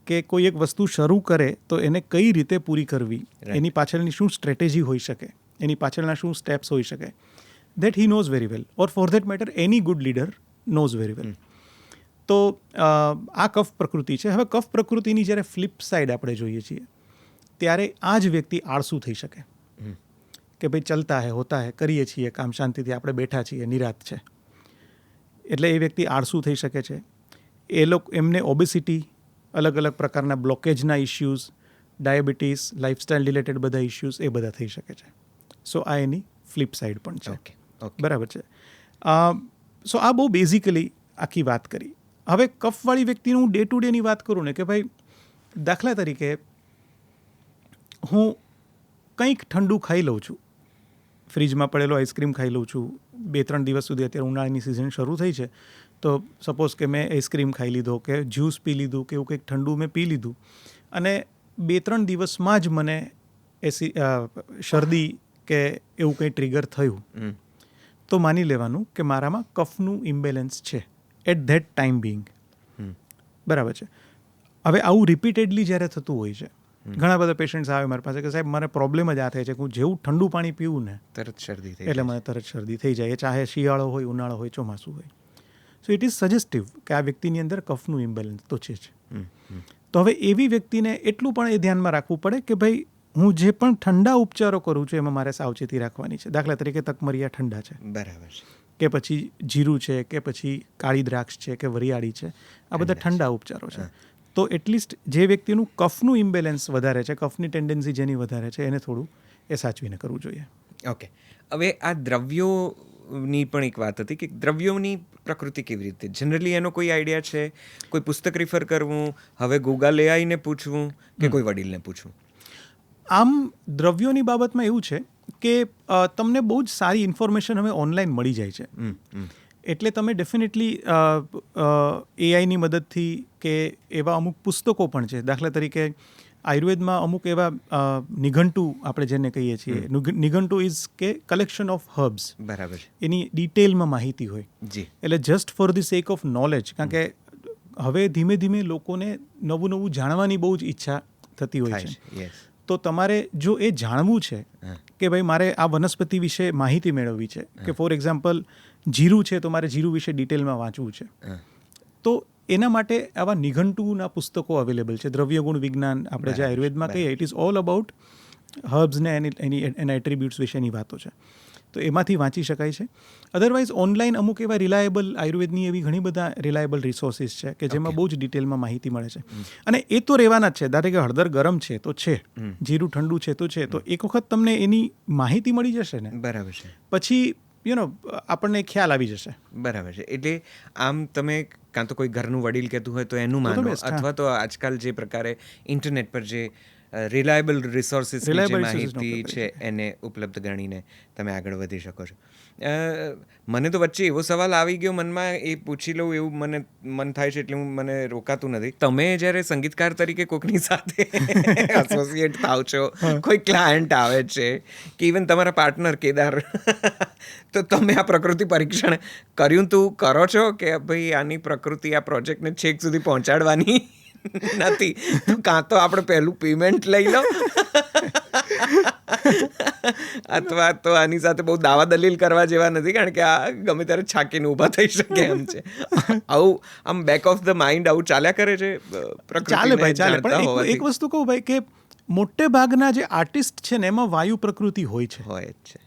[SPEAKER 1] કે કોઈ એક વસ્તુ શરૂ કરે તો એને કઈ રીતે પૂરી કરવી, એની પાછળની શું સ્ટ્રેટેજી હોઈ શકે, એની પાછળના શું સ્ટેપ્સ હોઈ શકે, that he knows very well, or for that matter any good leader knows very well. તો આ કફ પ્રકૃતિ છે. હવે કફ પ્રકૃતિની જ્યારે ફ્લિપ સાઇડ આપણે જોઈએ છીએ ત્યારે આ જ વ્યક્તિ આળસુ થઈ શકે કે ભાઈ ચલતા હે હોતા હે, કરીએ છીએ કામ શાંતિથી, આપણે બેઠા છીએ, નિરાત છે. એટલે એ વ્યક્તિ આળસુ થઈ શકે છે. એમને ઓબેસિટી, અલગ અલગ પ્રકારના બ્લોકેજના ઇશ્યુઝ, ડાયાબિટીસ, લાઇફસ્ટાઇલ રિલેટેડ બધા ઇશ્યુઝ એ બધા થઈ શકે છે. સો આ એની ફ્લિપ સાઇડ પણ છે.
[SPEAKER 2] ઓકે.
[SPEAKER 1] બરાબર છે. સો આ બહુ બેઝિકલી આખી વાત કરી. હવે કફવાળી વ્યક્તિનું હું ડે ટુ ડેની વાત કરું ને, કે ભાઈ દાખલા તરીકે હું કંઈક ઠંડુ ખાઈ લઉં છું, ફ્રીજમાં પડેલો આઈસ્ક્રીમ ખાઈ લઉં છું, 2-3 દિવસ સુધી, અત્યારે ઉનાળાની સિઝન શરૂ થઈ છે તો સપોઝ કે મેં આઈસ્ક્રીમ ખાઈ લીધો કે જ્યુસ પી લીધું કે એવું કંઈક ઠંડુ મેં પી લીધું, અને 2-3 દિવસમાં જ મને શરદી કે એવું કંઈ ટ્રિગર થયું, તો માની લેવાનું કે મારામાં કફનું ઇમ્બેલેન્સ છે એટ ધેટ ટાઈમ બિંગ. બરાબર છે. હવે આવું રિપીટેડલી જ્યારે થતું હોય છે, ઘણા બધા પેશન્ટ્સ આવે મારી પાસે કે સાહેબ મારે પ્રોબ્લેમ જ આ થાય છે કે હું જેવું ઠંડુ પાણી પીવું ને
[SPEAKER 2] તરત શરદી થઈ
[SPEAKER 1] એટલે મને તરત શરદી થઈ જાય, ચાહે શિયાળો હોય, ઉનાળો હોય, ચોમાસું હોય. સો ઇટ ઇઝ સજેસ્ટિવ કે આ વ્યક્તિની અંદર કફનું ઇમ્બેલેન્સ તો છે જ. તો હવે એવી વ્યક્તિને એટલું પણ એ ધ્યાનમાં રાખવું પડે કે ભાઈ હું જે પણ ઠંડા ઉપચારો કરું છું એમાં મારે સાવચેતી રાખવાની છે. દાખલા તરીકે તકમરિયા ઠંડા છે,
[SPEAKER 2] બરાબર છે,
[SPEAKER 1] કે પછી જીરું છે, કે પછી કાળી દ્રાક્ષ છે, કે વરિયાળી છે, આ બધા ઠંડા ઉપચારો છે. તો એટલીસ્ટ જે વ્યક્તિનું કફનું ઇમ્બેલેન્સ વધારે છે, કફની ટેન્ડન્સી જેની વધારે છે, એને થોડું એ સાચવીને કરવું જોઈએ.
[SPEAKER 2] ઓકે. હવે આ દ્રવ્યોની પણ એક વાત હતી કે દ્રવ્યોની પ્રકૃતિ કેવી રીતે, જનરલી એનો કોઈ આઈડિયા છે? કોઈ પુસ્તક રિફર કરવું, હવે ગૂગલ એઆઈને પૂછવું, કે કોઈ વડીલને પૂછવું?
[SPEAKER 1] આમ દ્રવ્યોની બાબતમાં એવું છે કે તમને બહુ જ સારી ઇન્ફોર્મેશન હવે ઓનલાઈન મળી જાય છે. એટલે તમે ડેફિનેટલી એઆઈની મદદથી, કે એવા અમુક પુસ્તકો પણ છે. દાખલા તરીકે આયુર્વેદમાં અમુક એવા નિઘંટુ આપણે જેને કહીએ છીએ, નિઘંટુ ઇઝ કે કલેક્શન ઓફ હર્બ્સ.
[SPEAKER 2] બરાબર.
[SPEAKER 1] એની ડિટેલમાં માહિતી હોય.
[SPEAKER 2] જી.
[SPEAKER 1] એટલે just for the sec of knowledge, કારણ કે હવે ધીમે ધીમે લોકોને નવું નવું જાણવાની બહુ જ ઈચ્છા થતી હોય છે. તો તમારે જો એ જાણવું છે કે ભાઈ મારે આ વનસ્પતિ વિશે માહિતી મેળવવી છે, કે ફોર એક્ઝામ્પલ જીરું છે તો મારે જીરું વિશે ડિટેલમાં વાંચવું છે, તો એના માટે આવા નિઘંટુના પુસ્તકો અવેલેબલ છે. દ્રવ્યગુણ વિજ્ઞાન આપણે જે આયુર્વેદમાં કહીએ, ઇટ ઇઝ ઓલ અબાઉટ હર્બ્સને એના એટ્રીબ્યુટ્સ વિશેની વાતો છે. તો એમાંથી વાંચી શકાય છે. અધરવાઇઝ ઓનલાઈન અમુક એવા રિલાયેબલ, આયુર્વેદની એવી ઘણી બધા રિલાયેબલ રિસોર્સિસ છે કે જેમાં બહુ જ ડિટેલમાં માહિતી મળે છે. અને એ તો રહેવાના જ છે. ધારો કે હળદર ગરમ છે તો છે, જીરું ઠંડુ છે તો છે, તો એક વખત તમને એની માહિતી મળી જશે ને,
[SPEAKER 2] બરાબર છે,
[SPEAKER 1] પછી આપણને ખ્યાલ આવી જશે.
[SPEAKER 2] બરાબર છે. એટલે આમ તમે કાં તો કોઈ ઘરનું વડીલ કહેતું હોય તો એનું માનો, અથવા તો આજકાલ જે પ્રકારે ઇન્ટરનેટ પર જે રિલાયેબલ રિસોર્સિસ માહિતી છે એને ઉપલબ્ધ ગણીને તમે આગળ વધી શકો છો. મને તો વચ્ચે એવો સવાલ આવી ગયો મનમાં, એ પૂછી લઉં એવું મને મન થાય છે, એટલે મને રોકાતું નથી. તમે જ્યારે સંગીતકાર તરીકે કોઈકની સાથે એસોસિએટ થાવ છો, કોઈ ક્લાયન્ટ આવે છે, કે ઇવન તમારા પાર્ટનર કેદાર, તો તમે આ પ્રકૃતિ પરીક્ષણ કર્યું તું કરો છો કે ભાઈ આની પ્રકૃતિ આ પ્રોજેક્ટને છેક સુધી પહોંચાડવાની નથી, તો કાં તો આપણે પહેલું પેમેન્ટ લઈ લો, અથવા તો આની સાથે બહુ દાવા દલીલ કરવા જેવા નથી, કારણ કે આ ગમે ત્યારે છાકીને ઊભા થઈ શકે એમ છે. આવું આમ બેક ઓફ ધ માઇન્ડ આવું ચાલ્યા કરે છે.
[SPEAKER 1] ચાલે ભાઈ, ચાલે. પણ એક વસ્તુ કહું ભાઈ, કે મોટે ભાગના જે આર્ટિસ્ટ છે ને એમાં વાયુ પ્રકૃતિ હોય છે.
[SPEAKER 2] હોય જ છે,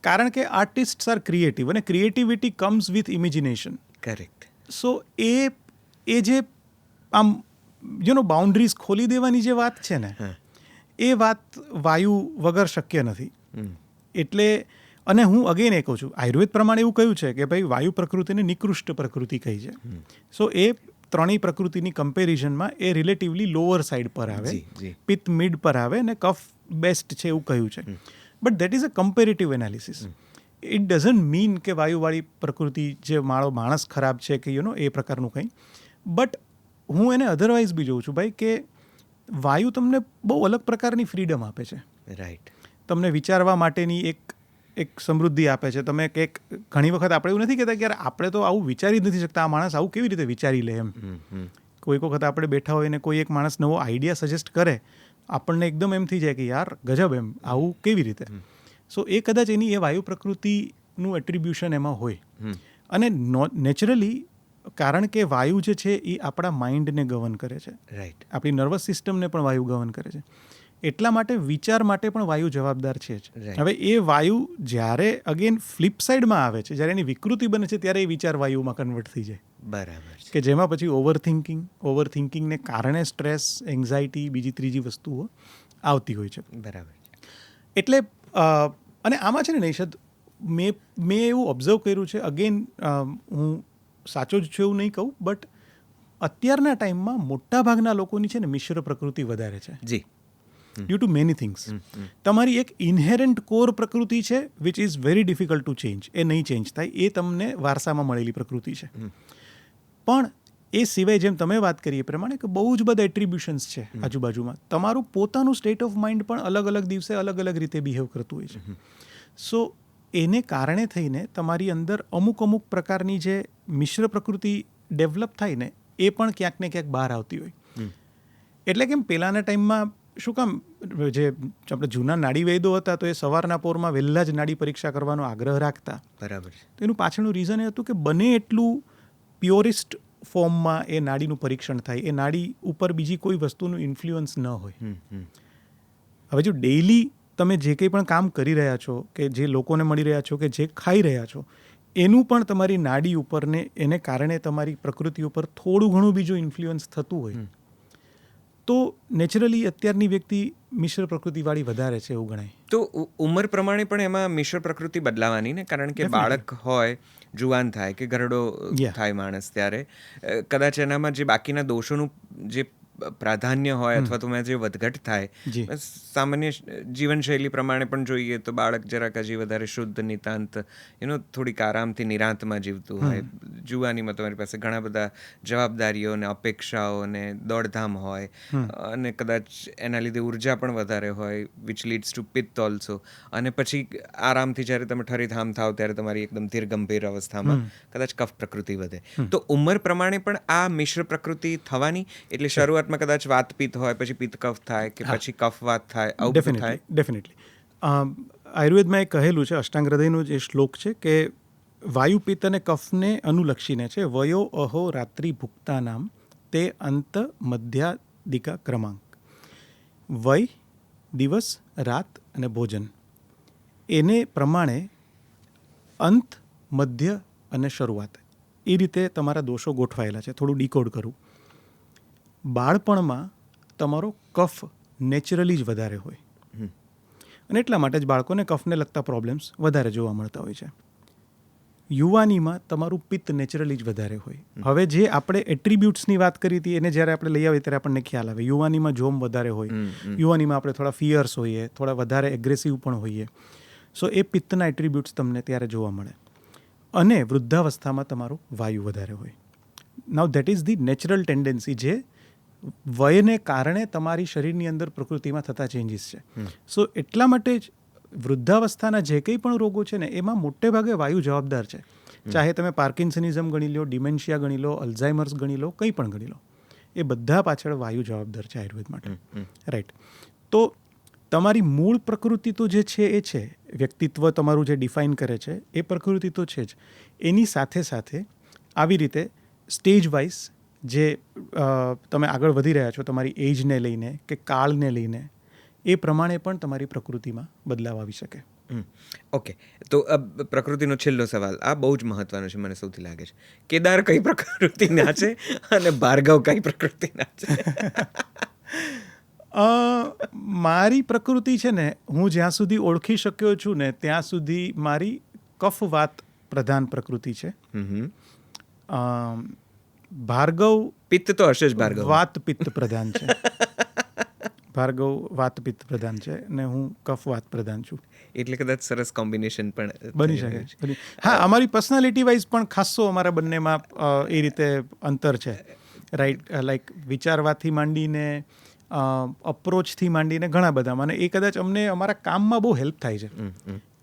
[SPEAKER 1] કારણ કે આર્ટિસ્ટ્સ આર ક્રિએટિવ, અને creativity comes with imagination.
[SPEAKER 2] Correct.
[SPEAKER 1] So એ જે આમ બાઉન્ડ્રીઝ ખોલી દેવાની જે વાત છે ને, એ વાત વાયુ વગર શક્ય નથી. એટલે, અને હું અગેન એ કહું છું, આયુર્વેદ પ્રમાણે એવું કહ્યું છે કે ભાઈ વાયુ પ્રકૃતિને નિકૃષ્ટ પ્રકૃતિ કહી છે. સો એ ત્રણેય પ્રકૃતિની કમ્પેરિઝનમાં એ રિલેટિવલી લોઅર સાઈડ પર આવે, પિત્ત મિડ પર આવે, અને કફ બેસ્ટ છે એવું કહ્યું છે. But that is a comparative analysis. It doesn't mean કે વાયુવાળી પ્રકૃતિ જે માણસ ખરાબ છે કે એ પ્રકારનું કંઈ. બટ હું એને અધરવાઇઝ બી જોઉં છું ભાઈ, કે વાયુ તમને બહુ અલગ પ્રકારની ફ્રીડમ આપે છે.
[SPEAKER 2] રાઈટ.
[SPEAKER 1] તમને વિચારવા માટેની એક સમૃદ્ધિ આપે છે. તમે કંઈક, ઘણી વખત આપણે એવું નથી કહેતા કે યાર આપણે તો આવું વિચારી જ નથી શકતા, આ માણસ આવું કેવી રીતે વિચારી લે એમ. કોઈક વખત આપણે બેઠા હોય ને કોઈ એક માણસ નવો આઈડિયા સજેસ્ટ કરે, આપણને એકદમ એમ થઈ જાય કે યાર ગજબ, એમ આવું કેવી રીતે. સો એ કદાચ એની એ વાયુ પ્રકૃતિનું એટ્રીબ્યુશન એમાં હોય. અને નેચરલી, કારણ કે વાયુ જે છે એ આપણા માઇન્ડને ગવર્ન કરે છે.
[SPEAKER 2] રાઈટ.
[SPEAKER 1] આપણી નર્વસ સિસ્ટમને પણ વાયુ ગવર્ન કરે છે. એટલા માટે વિચાર માટે પણ વાયુ જવાબદાર છે જ.
[SPEAKER 2] Right.
[SPEAKER 1] હવે એ વાયુ જ્યારે અગેન ફ્લિપ સાઇડમાં આવે છે, જ્યારે એની વિકૃતિ બને છે, ત્યારે એ વિચાર વાયુમાં કન્વર્ટ થઈ જાય,
[SPEAKER 2] બરાબર છે.
[SPEAKER 1] કે જેમાં પછી ઓવરથિંકિંગને કારણે સ્ટ્રેસ, એન્ઝાયટી, બીજી ત્રીજી વસ્તુઓ આવતી હોય છે.
[SPEAKER 2] બરાબર છે.
[SPEAKER 1] એટલે અને આમાં છે ને નૈષદ, મેં એવું ઓબ્ઝર્વ કર્યું છે, અગેન હું સાચો જ છું એવું નહીં કહું, બટ અત્યારના ટાઈમમાં મોટાભાગના લોકોની છે ને મિશ્ર પ્રકૃતિ વધારે છે,
[SPEAKER 2] જી.
[SPEAKER 1] Due to many things. તમારી એક ઇન્હેરન્ટ કોર પ્રકૃતિ છે which is very difficult to change, એ નહીં ચેન્જ થાય, એ તમને વારસામાં મળેલી પ્રકૃતિ છે. પણ એ સિવાય જેમ તમે વાત કરી એ પ્રમાણે કે બહુ જ બધા એટ્રીબ્યુશન્સ છે આજુબાજુમાં. તમારું પોતાનું સ્ટેટ ઓફ માઇન્ડ પણ અલગ અલગ દિવસે અલગ અલગ રીતે બિહેવ કરતું હોય છે. સો એને કારણે થઈને તમારી અંદર અમુક પ્રકારની જે મિશ્ર પ્રકૃતિ ડેવલપ થાય ને, એ પણ ક્યાંક ને ક્યાંક બહાર આવતી હોય. એટલે કેમ પહેલાંના ટાઈમમાં શું કામ જે આપણે જૂના નાડી વૈદો હતા, તો એ સવારના પોરમાં વહેલા જ નાડી પરીક્ષા કરવાનો આગ્રહ રાખતા.
[SPEAKER 2] બરાબર છે.
[SPEAKER 1] તો એનું પાછળનું રીઝન એ હતું કે બને એટલું પ્યોરિસ્ટ ફોર્મમાં એ નાડીનું પરીક્ષણ થાય, એ નાડી ઉપર બીજી કોઈ વસ્તુનું ઇન્ફ્લુઅન્સ ન હોય. હવે જો ડેઇલી તમે જે કંઈ પણ કામ કરી રહ્યા છો, કે જે લોકોને મળી રહ્યા છો, કે જે ખાઈ રહ્યા છો, એનું પણ તમારી નાડી ઉપર ને એને કારણે તમારી પ્રકૃતિ ઉપર થોડું ઘણું બીજું ઇન્ફ્લુઅન્સ થતું હોય, તો નેચરલી અત્યારની વ્યક્તિ મિશ્ર પ્રકૃતિવાળી વધારે છે એવું ગણાય.
[SPEAKER 2] તો ઉંમર પ્રમાણે પણ એમાં મિશ્ર પ્રકૃતિ બદલાવાની ને, કારણ કે બાળક હોય, જુવાન થાય કે ઘરડો થાય માણસ, ત્યારે કદાચ એનામાં જે બાકીના દોષોનું જે પ્રાધાન્ય હોય અથવા તો જે વધઘટ થાય, સામાન્ય જીવનશૈલી પ્રમાણે પણ જોઈએ તો બાળક જરાક હજી વધારે શુદ્ધ, નિતાંત, થોડીક આરામથી નિરાંતમાં જીવતું હોય. જુવાનીમાં તમારી પાસે ઘણા બધા જવાબદારીઓ ને અપેક્ષાઓ ને દોડધામ હોય, અને કદાચ એના લીધે ઉર્જા પણ વધારે હોય, વિચ લીડ્સ ટુ પિત્ત ઓલ્સો. અને પછી આરામથી જ્યારે તમે ઠરીધામ થાવ ત્યારે તમારી એકદમ ધીર ગંભીર અવસ્થામાં કદાચ કફ પ્રકૃતિ વધે. તો ઉંમર પ્રમાણે પણ આ મિશ્ર પ્રકૃતિ થવાની, એટલે શરૂઆતમાં કદાચ વાત પિત્ત હોય, પછી પિત્ત કફ થાય, કે પછી કફ વાત થાય, આવું બધું થાય.
[SPEAKER 1] ડેફિનેટલી. આયુર્વેદમાં એક કહેલું છે, અષ્ટાંગ હૃદયનું જે શ્લોક છે, કે વાયુ, પિત્ત અને કફને અનુલક્ષીને છે, વયો અહો રાત્રિ ભુક્તા નામ તે અંત મધ્યાદિકા ક્રમાંક. વય, દિવસ, રાત અને ભોજન, એને પ્રમાણે અંત, મધ્ય અને શરૂઆત, એ રીતે તમારા દોષો ગોઠવાયેલા છે. થોડું ડીકોડ કરું. બાળપણમાં તમારો કફ નેચરલી જ વધારે હોય, અને એટલા માટે જ બાળકોને કફને લગતા પ્રોબ્લેમ્સ વધારે જોવા મળતા હોય છે. યુવાનીમાં તમારું પિત્ત નેચરલી જ વધારે હોય. હવે જે આપણે એટ્રીબ્યુટ્સની વાત કરી હતી, એને જ્યારે આપણે લઈ આવીએ ત્યારે આપણને ખ્યાલ આવે, યુવાનીમાં જોમ વધારે હોય, યુવાનીમાં આપણે થોડા ફિયર્સ હોઈએ, થોડા વધારે એગ્રેસિવ પણ હોઈએ. સો એ પિત્તના એટ્રીબ્યુટ્સ તમને ત્યારે જોવા મળે. અને વૃદ્ધાવસ્થામાં તમારું વાયુ વધારે હોય. Now that is the natural tendency, જે વયને કારણે તમારી શરીરની અંદર પ્રકૃતિમાં થતા ચેન્જીસ છે. સો એટલા માટે જ વૃદ્ધાવસ્થાના જે કંઈ પણ રોગો છે ને, એમાં મોટે ભાગે વાયુ જવાબદાર છે. ચાહે તમે પાર્કિન્સનિઝમ ગણી લો, ડિમેન્શિયા ગણી લો, અલ્ઝાઇમર્સ ગણી લો, કંઈ પણ ગણી લો, એ બધા પાછળ વાયુ જવાબદાર છે આયુર્વેદ માટે. રાઈટ. તો તમારી મૂળ પ્રકૃતિ તો જે છે એ છે, વ્યક્તિત્વ તમારું જે ડિફાઇન કરે છે એ પ્રકૃતિ તો છે જ. એની સાથે સાથે આવી રીતે સ્ટેજ વાઇઝ જે તમે આગળ વધી રહ્યા છો તમારી એજને લઈને કે કાળને લઈને, એ પ્રમાણે પણ તમારી પ્રકૃતિમાં બદલાવ આવી શકે.
[SPEAKER 2] ઓકે, તો પ્રકૃતિનો છેલ્લો સવાલ, આ બહુ જ મહત્વનો છે, મને સૌથી લાગે છે. કેદાર કઈ પ્રકૃતિના છે અને ભાર્ગવ કઈ પ્રકૃતિના છે?
[SPEAKER 1] મારી પ્રકૃતિ છે ને, હું જ્યાં સુધી ઓળખી શક્યો છું ને ત્યાં સુધી મારી કફવાત પ્રધાન પ્રકૃતિ છે. ભાર્ગવ
[SPEAKER 2] પિત્ત તો હશે જ. ભાર્ગવ
[SPEAKER 1] વાત પિત્ત પ્રધાન છે. ભાર્ગવ વાત પિત્ત પ્રધાન છે અને હું કફવાત પ્રધાન છું.
[SPEAKER 2] એટલે કદાચ સરસ કોમ્બિનેશન પણ
[SPEAKER 1] બની શકે. હા, અમારી પર્સનાલિટી વાઇઝ પણ ખાસો અમારા બંનેમાં એ રીતે અંતર છે. રાઈટ, લાઈક વિચારવાથી માંડીને અપ્રોચથી માંડીને ઘણા બધા. અને એ કદાચ અમને અમારા કામમાં બહુ હેલ્પ થાય છે,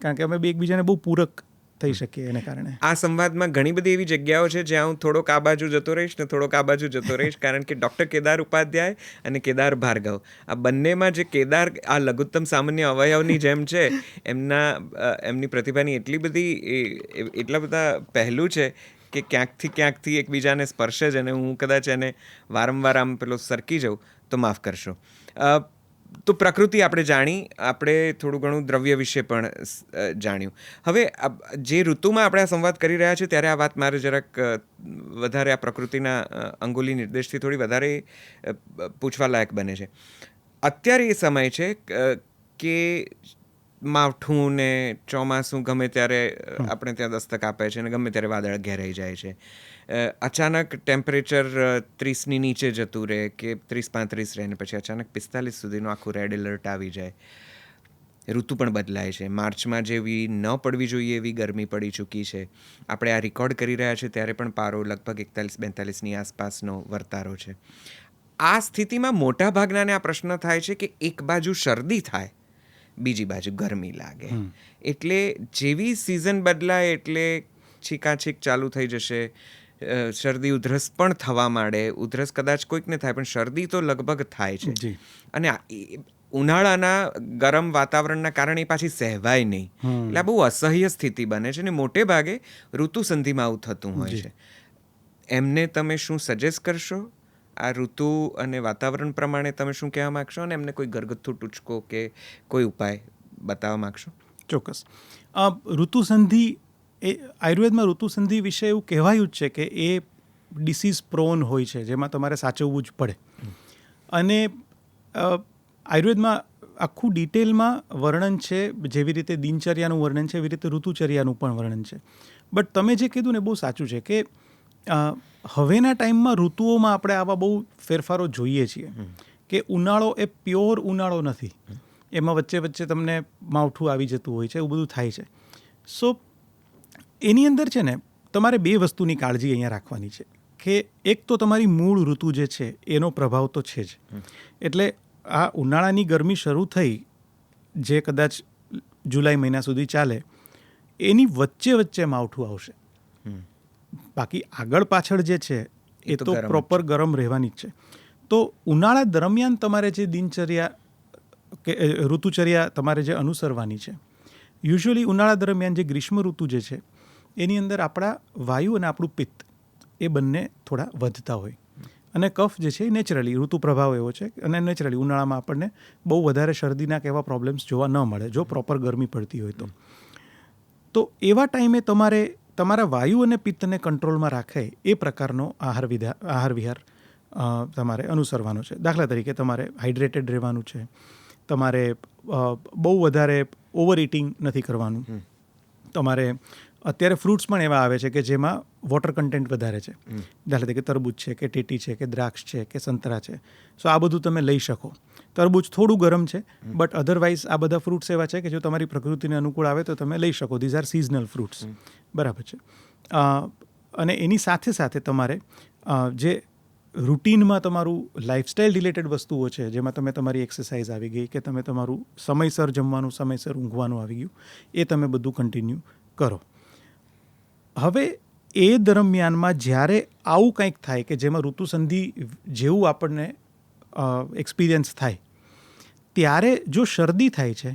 [SPEAKER 1] કારણ કે અમે એકબીજાને બહુ પૂરક થઈ શકીએ એને કારણે.
[SPEAKER 2] આ સંવાદમાં ઘણી બધી એવી જગ્યાઓ છે જ્યાં હું થોડોક આ બાજુ જતો રહીશ ને થોડોક આ બાજુ જતો રહીશ, કારણ કે ડૉક્ટર કેદાર ઉપાધ્યાય અને કેદાર ભાર્ગવ, આ બંનેમાં જે કેદાર આ લઘુત્તમ સામાન્ય અવયવની જેમ છે, એમની પ્રતિભાની એટલા બધા પહેલું છે કે ક્યાંકથી એકબીજાને સ્પર્શે જ, અને હું કદાચ એને વારંવાર આમ પેલો સરકી જાઉં તો માફ કરશો. તો પ્રકૃતિ આપણે જાણી, આપણે થોડું ઘણું દ્રવ્ય વિશે પણ જાણ્યું. હવે જે ઋતુમાં આપણે આ સંવાદ કરી રહ્યા છીએ ત્યારે આ વાત મારે જરાક વધારે આ પ્રકૃતિના અંગુલી નિર્દેશથી થોડી વધારે પૂછવા લાયક બને છે. અત્યારે એ સમય છે કે માવઠું ને ચોમાસું ગમે ત્યારે આપણે ત્યાં દસ્તક આપે છે અને ગમે ત્યારે વાદળ ઘેરાઈ જાય છે. અચાનક ટેમ્પરેચર 30ની નીચે જતું રહે કે 30-35 રહે ને પછી અચાનક 45 સુધીનું આખું રેડ એલર્ટ આવી જાય. ઋતુ પણ બદલાય છે. માર્ચમાં જેવી ન પડવી જોઈએ એવી ગરમી પડી ચૂકી છે. આપણે આ રેકોર્ડ કરી રહ્યા છીએ ત્યારે પણ પારો લગભગ 41-42ની આસપાસનો વર્તારો છે. આ સ્થિતિમાં મોટાભાગનાને આ પ્રશ્ન થાય છે કે એક બાજુ શરદી થાય, બીજી બાજુ ગરમી લાગે. એટલે જેવી સિઝન બદલાય એટલે છીકાછીક ચાલુ થઈ જશે. શરદી ઉધરસ પણ થવા માંડે. ઉધરસ કદાચ કોઈકને થાય પણ શરદી તો લગભગ થાય છે. અને ઉનાળાના ગરમ વાતાવરણના કારણે પાછી સહેવાય નહીં. એટલે આ બહુ અસહ્ય સ્થિતિ બને છે અને મોટે ભાગે ઋતુ સંધિમાં આવું થતું હોય છે. એમને તમે શું સજેસ્ટ કરશો? આ ઋતુ અને વાતાવરણ પ્રમાણે તમે શું કહેવા માગશો અને એમને કોઈ ઘરગથ્થુ ટૂચકો કે કોઈ ઉપાય બતાવવા માગશો?
[SPEAKER 1] ચોક્કસ. ઋતુસંધિ એ આયુર્વેદમાં ઋતુસંધિ વિશે એવું કહેવાયું જ છે કે એ ડિસીઝ પ્રોન હોય છે, જેમાં તમારે સાચવવું જ પડે. અને આયુર્વેદમાં આખું ડિટેલમાં વર્ણન છે. જેવી રીતે દિનચર્યાનું વર્ણન છે એવી રીતે ઋતુચર્યાનું પણ વર્ણન છે. બટ તમે જે કીધું ને બહુ સાચું છે કે હવેના ટાઈમમાં ઋતુઓમાં આપણે આવા બહુ ફેરફારો જોઈએ છીએ કે ઉનાળો એ પ્યોર ઉનાળો નથી. એમાં વચ્ચે વચ્ચે તમને માવઠું આવી જતું હોય છે, એવું બધું થાય છે. સો એની અંદર છે ને તમારે બે વસ્તુની કાળજી અહીંયા રાખવાની છે કે એક તો તમારી મૂળ ઋતુ જે છે એનો પ્રભાવ તો છે જ. એટલે આ ઉનાળાની ગરમી શરૂ થઈ જે કદાચ જુલાઈ મહિના સુધી ચાલે, એની વચ્ચે વચ્ચે માવઠું આવશે. બાકી આગળ પાછળ જે છે એ તો પ્રોપર ગરમ રહેવાની જ છે. તો ઉનાળા દરમિયાન તમારે જે દિનચર્યા કે ઋતુચર્યા તમારે જે અનુસરવાની છે, યુઝ્યુઅલી ઉનાળા દરમિયાન જે ગ્રીષ્મ ઋતુ જે છે એની અંદર આપણા વાયુ અને આપણું પિત્ત એ બંને થોડા વધતા હોય. અને કફ જે છે એ નેચરલી ઋતુ પ્રભાવ એવો છે અને નેચરલી ઉનાળામાં આપણને બહુ વધારે શરદીના કે એવા પ્રોબ્લેમ્સ જોવા ન મળે જો પ્રોપર ગરમી પડતી હોય તો. તો એવા ટાઈમે તમારે તમારા વાયુ અને પિત્તને કંટ્રોલમાં રાખે એ પ્રકારનો આહાર વિહાર તમારે અનુસરવાનો છે. દાખલા તરીકે તમારે હાઇડ્રેટેડ રહેવાનું છે. તમારે બહુ વધારે ઓવર ઇટિંગ નથી કરવાનું. તમારે અત્યારે ફ્રૂટ્સ પણ એવા આવે છે કે જેમાં વોટર કન્ટેન્ટ વધારે છે. દાખલા તરીકે તરબૂચ છે કે ટેટી છે કે દ્રાક્ષ છે કે સંતરા છે. સો આ બધું તમે લઈ શકો. તરબૂચ થોડું ગરમ છે બટ અધરવાઇઝ આ બધા ફ્રૂટ્સ એવા છે કે જો તમારી પ્રકૃતિને અનુકૂળ આવે તો તમે લઈ શકો. These are seasonal fruits. બરાબર છે. અને એની સાથે સાથે તમારે જે રૂટીનમાં તમારું લાઇફસ્ટાઇલ રિલેટેડ વસ્તુઓ છે, જેમાં તમે તમારી એક્સરસાઇઝ આવી ગઈ કે તમે તમારું સમયસર જમવાનું, સમયસર ઊંઘવાનું આવી ગયું, એ તમે બધું કન્ટિન્યુ કરો. હવે એ દરમિયાનમાં જ્યારે આવું કંઈક થાય કે જેમાં ઋતુસંધિ જેવું આપણને એક્સપિરિયન્સ થાય, ત્યારે જો શરદી થાય છે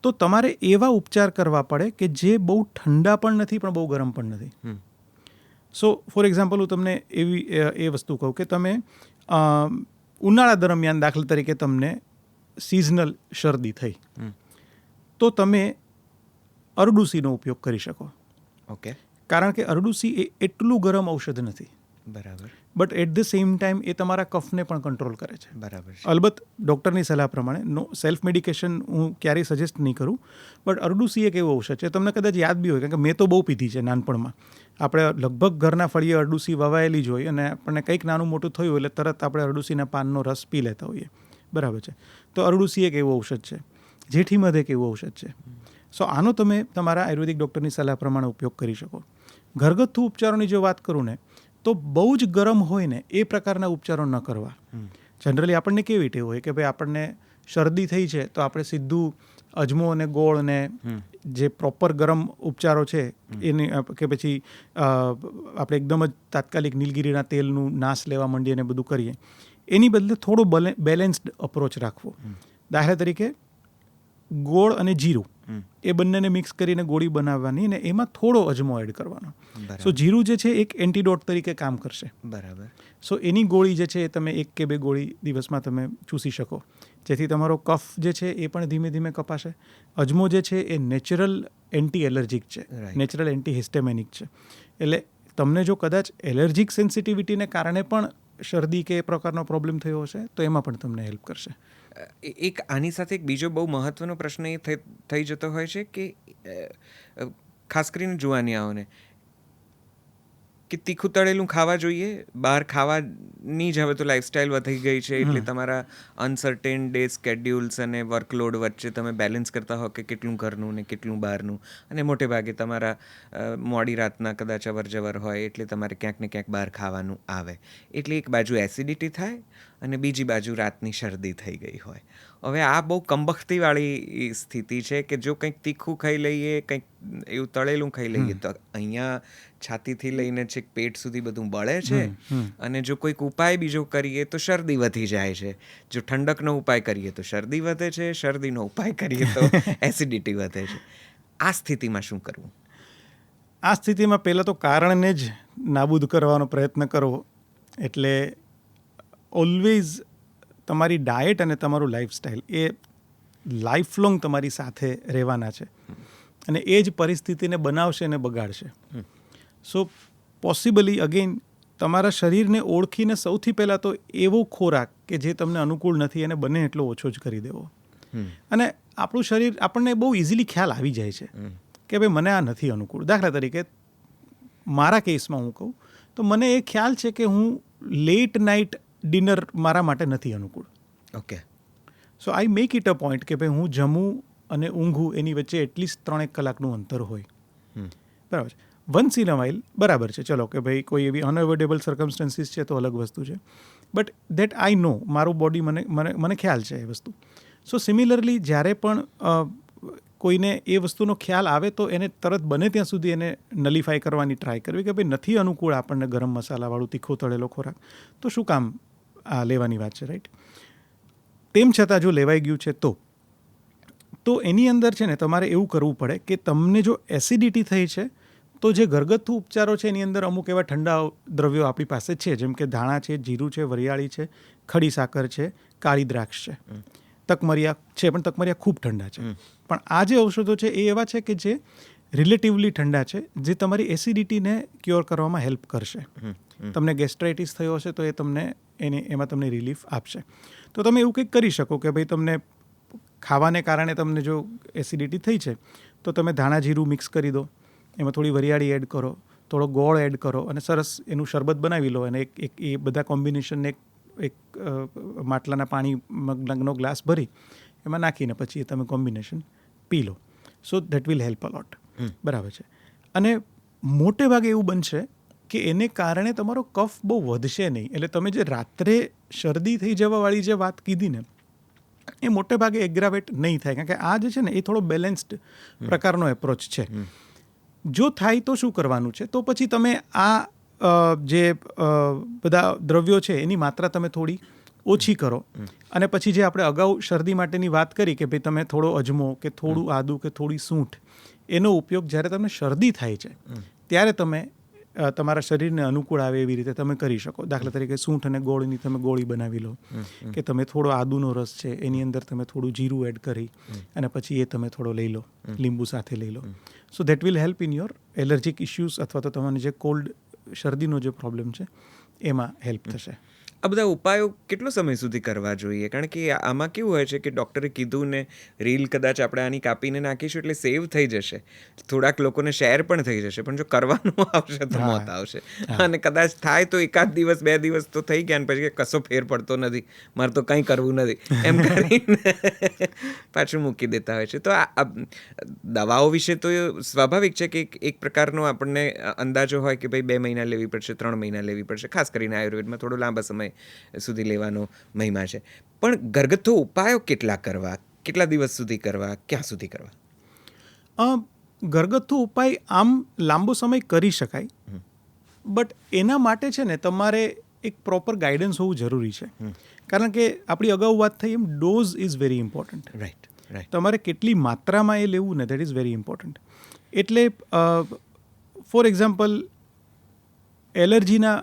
[SPEAKER 1] તો તમારે એવા ઉપચાર કરવા પડે કે જે બહુ ઠંડા પણ નથી પણ બહુ ગરમ પણ નથી. સો ફોર એક્ઝામ્પલ હું તમને એ વસ્તુ કહું કે તમે ઉનાળા દરમિયાન દાખલા તરીકે તમને સિઝનલ શરદી થઈ તો તમે અરડુસીનો ઉપયોગ કરી શકો.
[SPEAKER 2] ઓકે.
[SPEAKER 1] કારણ કે અરડુસી એ એટલું ગરમ ઔષધ નથી.
[SPEAKER 2] બરાબર.
[SPEAKER 1] But at the same time એ તમારા કફને પણ કંટ્રોલ કરે છે.
[SPEAKER 2] બરાબર.
[SPEAKER 1] અલબત્ત ડૉક્ટરની સલાહ પ્રમાણે નો સેલ્ફ મેડિકેશન હું ક્યારેય સજેસ્ટ નહીં કરું. બટ અરડુસી એક એવું ઔષધ છે, તમને કદાચ યાદ બી હોય કારણ કે મેં તો બહુ પીધી છે નાનપણમાં. આપણે લગભગ ઘરના ફળીએ અરડુસી વવાયેલી જ હોય અને આપણને કંઈક નાનું મોટું થયું એટલે તરત આપણે અરડુસીના પાનનો રસ પી લેતા હોઈએ. બરાબર છે. તો અરડુસી એક એવું ઔષધ છે. જેઠીમધ એક એવું ઔષધ છે. સો આનો તમે તમારા આયુર્વેદિક ડૉક્ટરની સલાહ પ્રમાણે ઉપયોગ કરી શકો. ઘરગથ્થુ ઉપચારોની જો વાત કરું ને તો બહુ જ ગરમ હોય ને એ પ્રકારના ઉપચારો ન કરવા. જનરલી આપણને કેવી ટેવ હોય કે ભાઈ આપણને શરદી થઈ છે તો આપણે સીધું અજમો અને ગોળ ને જે પ્રોપર ગરમ ઉપચારો છે એની કે પછી આપણે એકદમ જ તાત્કાલિક નીલગિરીના તેલનું નાશ લેવા માંડીએ અને બધું કરીએ. એની બદલે થોડો બેલેન્સ્ડ અપ્રોચ રાખવો. દાખલા તરીકે ગોળ અને જીરું એ બંનેને મિક્સ કરીને ગોળી બનાવવાની અને એમાં થોડો અજમો એડ કરવાનો. સો જીરું જે છે એક એન્ટીડોટ તરીકે કામ કરશે.
[SPEAKER 2] બરાબર.
[SPEAKER 1] સો એની ગોળી જે છે એ તમે 1 કે 2 ગોળી દિવસમાં તમે ચૂસી શકો. જેથી તમારો કફ જે છે એ પણ ધીમે ધીમે કપાશે. અજમો જે છે એ નેચરલ એન્ટી એલર્જીક છે,
[SPEAKER 2] Right.
[SPEAKER 1] નેચરલ એન્ટી હિસ્ટેમેનિક છે. એટલે તમને જો કદાચ એલર્જીક સેન્સિટિવિટીને કારણે પણ શરદી કે એ પ્રકારનો પ્રોબ્લેમ થયો હશે તો એમાં પણ તમને હેલ્પ કરશે.
[SPEAKER 2] એક આની સાથે એક બીજો બહુ મહત્વનો પ્રશ્ન એ થઈ જતો હોય છે કે ખાસ કરીને જુવાનિયાઓને કે તીખું તળેલું ખાવા જોઈએ. બહાર ખાવાની જ હવે તો લાઈફસ્ટાઈલ વધી ગઈ છે, એટલે તમારા અનસર્ટેન ડે સ્કેડ્યુલ્સ અને વર્કલોડ વચ્ચે તમે બેલેન્સ કરતા હો કે કેટલું ઘરનું ને કેટલું બહારનું, અને મોટે ભાગે તમારા મોડી રાતના કદાચ અવર જવર હોય એટલે તમારે ક્યાંક ને ક્યાંક બહાર ખાવાનું આવે. એટલે એક બાજુ એસિડિટી થાય અને બીજી બાજુ રાતની શરદી થઈ ગઈ હોય. હવે આ બહુ કમબખ્તીવાળી સ્થિતિ છે કે જો કંઈક તીખું ખાઈ લઈએ, કંઈક એવું તળેલું ખાઈ લઈએ તો અહીંયા છાતીથી લઈને છેક પેટ સુધી બધું બળે છે. અને જો કોઈક ઉપાય બીજો કરીએ તો શરદી વધી જાય છે. જો ઠંડકનો ઉપાય કરીએ તો શરદી વધે છે, શરદીનો ઉપાય કરીએ તો એસિડિટી વધે છે. આ સ્થિતિમાં શું કરવું?
[SPEAKER 1] આ સ્થિતિમાં પહેલાં તો કારણને જ નાબૂદ કરવાનો પ્રયત્ન કરવો. એટલે ઓલવેઝ તમારી ડાયટ અને તમારું લાઈફસ્ટાઈલ એ લાઈફ લોંગ તમારી સાથે રહેવાના છે અને એ જ પરિસ્થિતિને બનાવશે અને બગાડશે. સો પોસિબલી અગેન તમારા શરીરને ઓળખીને સૌથી પહેલાં તો એવો ખોરાક કે જે તમને અનુકૂળ નથી એને બને એટલો ઓછો જ કરી દેવો. અને આપણું શરીર આપણને બહુ ઇઝીલી ખ્યાલ આવી જાય છે કે ભાઈ મને આ નથી અનુકૂળ. દાખલા તરીકે મારા કેસમાં હું કહું તો મને એ ખ્યાલ છે કે હું લેટ નાઇટ ડિનર મારા માટે નથી અનુકૂળ.
[SPEAKER 2] Okay.
[SPEAKER 1] So I make it a point કે ભાઈ હું જમું અને ઊંઘું એની વચ્ચે એટલીસ્ટ 3-1 કલાકનું અંતર હોય. બરાબર છે. વન્સ ઇન અ વાઇલ બરાબર છે, ચલો કે ભાઈ કોઈ એવી અનએવોઇડેબલ સર્કમસ્ટન્સીસ છે તો અલગ વસ્તુ છે. બટ દેટ આઈ નો, મારું બોડી મને ખ્યાલ છે એ વસ્તુ. સો સિમિલરલી જ્યારે પણ કોઈને એ વસ્તુનો ખ્યાલ આવે તો એને તરત બને ત્યાં સુધી એને નલિફાઈ કરવાની ટ્રાય કરવી કે ભાઈ નથી અનુકૂળ આપણને ગરમ મસાલાવાળું તીખો તળેલો ખોરાક, તો શું કામ આ લેવાની વાત છે, રાઈટ? તેમ છતાં જો લેવાઈ ગયું છે તો એની અંદર છે ને તમારે એવું કરવું પડે કે તમને જો એસિડિટી થઈ છે તો જે ઘરગથ્થુ ઉપચારો છે એની અંદર અમુક એવા ઠંડા દ્રવ્યો આપણી પાસે છે, જેમ કે ધાણા છે, જીરું છે, વરિયાળી છે, ખડી સાકર છે, કાળી દ્રાક્ષ છે, તકમરિયા છે, પણ તકમરિયા ખૂબ ઠંડા છે. પણ આ જે ઔષધો છે એ એવા છે કે જે રિલેટિવલી ઠંડા છે, જે તમારી એસિડિટીને ક્યોર કરવામાં હેલ્પ કરશે. તમને ગેસ્ટ્રાઇટિસ થયો હશે તો એ તમને એમાં તમને રિલીફ આપશે. તો તમે એવું કંઈક કરી શકો કે ભાઈ તમને ખાવાને કારણે તમને જો એસિડિટી થઈ છે તો તમે ધાણા જીરું મિક્સ કરી દો, એમાં થોડી વરિયાળી એડ કરો, થોડો ગોળ એડ કરો અને સરસ એનું શરબત બનાવી લો. અને એક એ બધા કોમ્બિનેશનને એક માટલાના પાણીનો ગ્લાસ ભરી એમાં નાખીને પછી એ તમે કોમ્બિનેશન પી લો. So that will help a lot. બરાબર છે. અને મોટે ભાગે એવું બનશે કે એને કારણે તમારો કફ બહુ વધશે નહીં. એટલે તમે જે રાત્રે શરદી થઈ જવાવાળી જે વાત કીધી ને એ મોટે ભાગે એગ્રાવેટ નહીં થાય, કારણ કે આ જે છે ને એ થોડો બેલેન્સ્ડ પ્રકારનો એપ્રોચ છે. જો થાય તો શું કરવાનું છે, તો પછી તમે આ જે બધા દ્રવ્યો છે એની માત્રા તમે થોડી ઓછી કરો. અને પછી જે આપણે અગાઉ શરદી માટેની વાત કરી કે ભાઈ તમે થોડો અજમો કે થોડું આદું કે થોડી સૂંઠ એનો ઉપયોગ જ્યારે તમને શરદી થાય છે ત્યારે તમે તમારા શરીરને અનુકૂળ આવે એવી રીતે તમે કરી શકો. દાખલા તરીકે સૂંઠ અને ગોળની તમે ગોળી બનાવી લો, કે તમે થોડો આદુનો રસ છે એની અંદર તમે થોડું જીરું એડ કરી અને પછી એ તમે થોડો લઈ લો, લીંબુ સાથે લઈ લો. So that will help in your allergic issues અથવા તો તમને જે કોલ્ડ શરદીનો જે પ્રોબ્લેમ છે એમાં હેલ્પ થશે.
[SPEAKER 2] આ બધા ઉપાયો કેટલો સમય સુધી કરવા જોઈએ? કારણ કે આમાં કેવું હોય છે કે ડૉક્ટરે કીધું ને રીલ કદાચ આપણે આની કાપીને નાખીશું એટલે સેવ થઈ જશે, થોડાક લોકોને શેર પણ થઈ જશે, પણ જો કરવાનું આવશે તો મોત આવશે. અને કદાચ થાય તો 1 દિવસ 2 દિવસ તો થઈ ગયા ને પછી કશો ફેર પડતો નથી, મારે તો કંઈ કરવું નથી એમ કરીને પાછું મૂકી દેતા હોય છે. તો આ દવાઓ વિશે તો સ્વાભાવિક છે કે એક પ્રકારનો આપણને અંદાજો હોય કે ભાઈ 2 મહિના લેવી પડશે, 3 મહિના લેવી પડશે. ખાસ કરીને આયુર્વેદમાં થોડો લાંબા સમય સુધી લેવાનો મહિમા છે. પણ ઘરગથ્થુ ઉપાયો કેટલા કરવા, કેટલા દિવસ સુધી કરવા, ક્યાં સુધી કરવા?
[SPEAKER 1] ઘરગથ્થુ ઉપાય આમ લાંબો સમય કરી શકાય, બટ એના માટે છે ને તમારે એક પ્રોપર ગાઈડન્સ હોવું જરૂરી છે. કારણ કે આપણી અગાઉ વાત થઈ એમ dose is very important.
[SPEAKER 2] Right.
[SPEAKER 1] તમારે કેટલી માત્રામાં એ લેવું ને દેટ ઇઝ વેરી ઇમ્પોર્ટન્ટ. એટલે ફોર એક્ઝામ્પલ એલર્જીના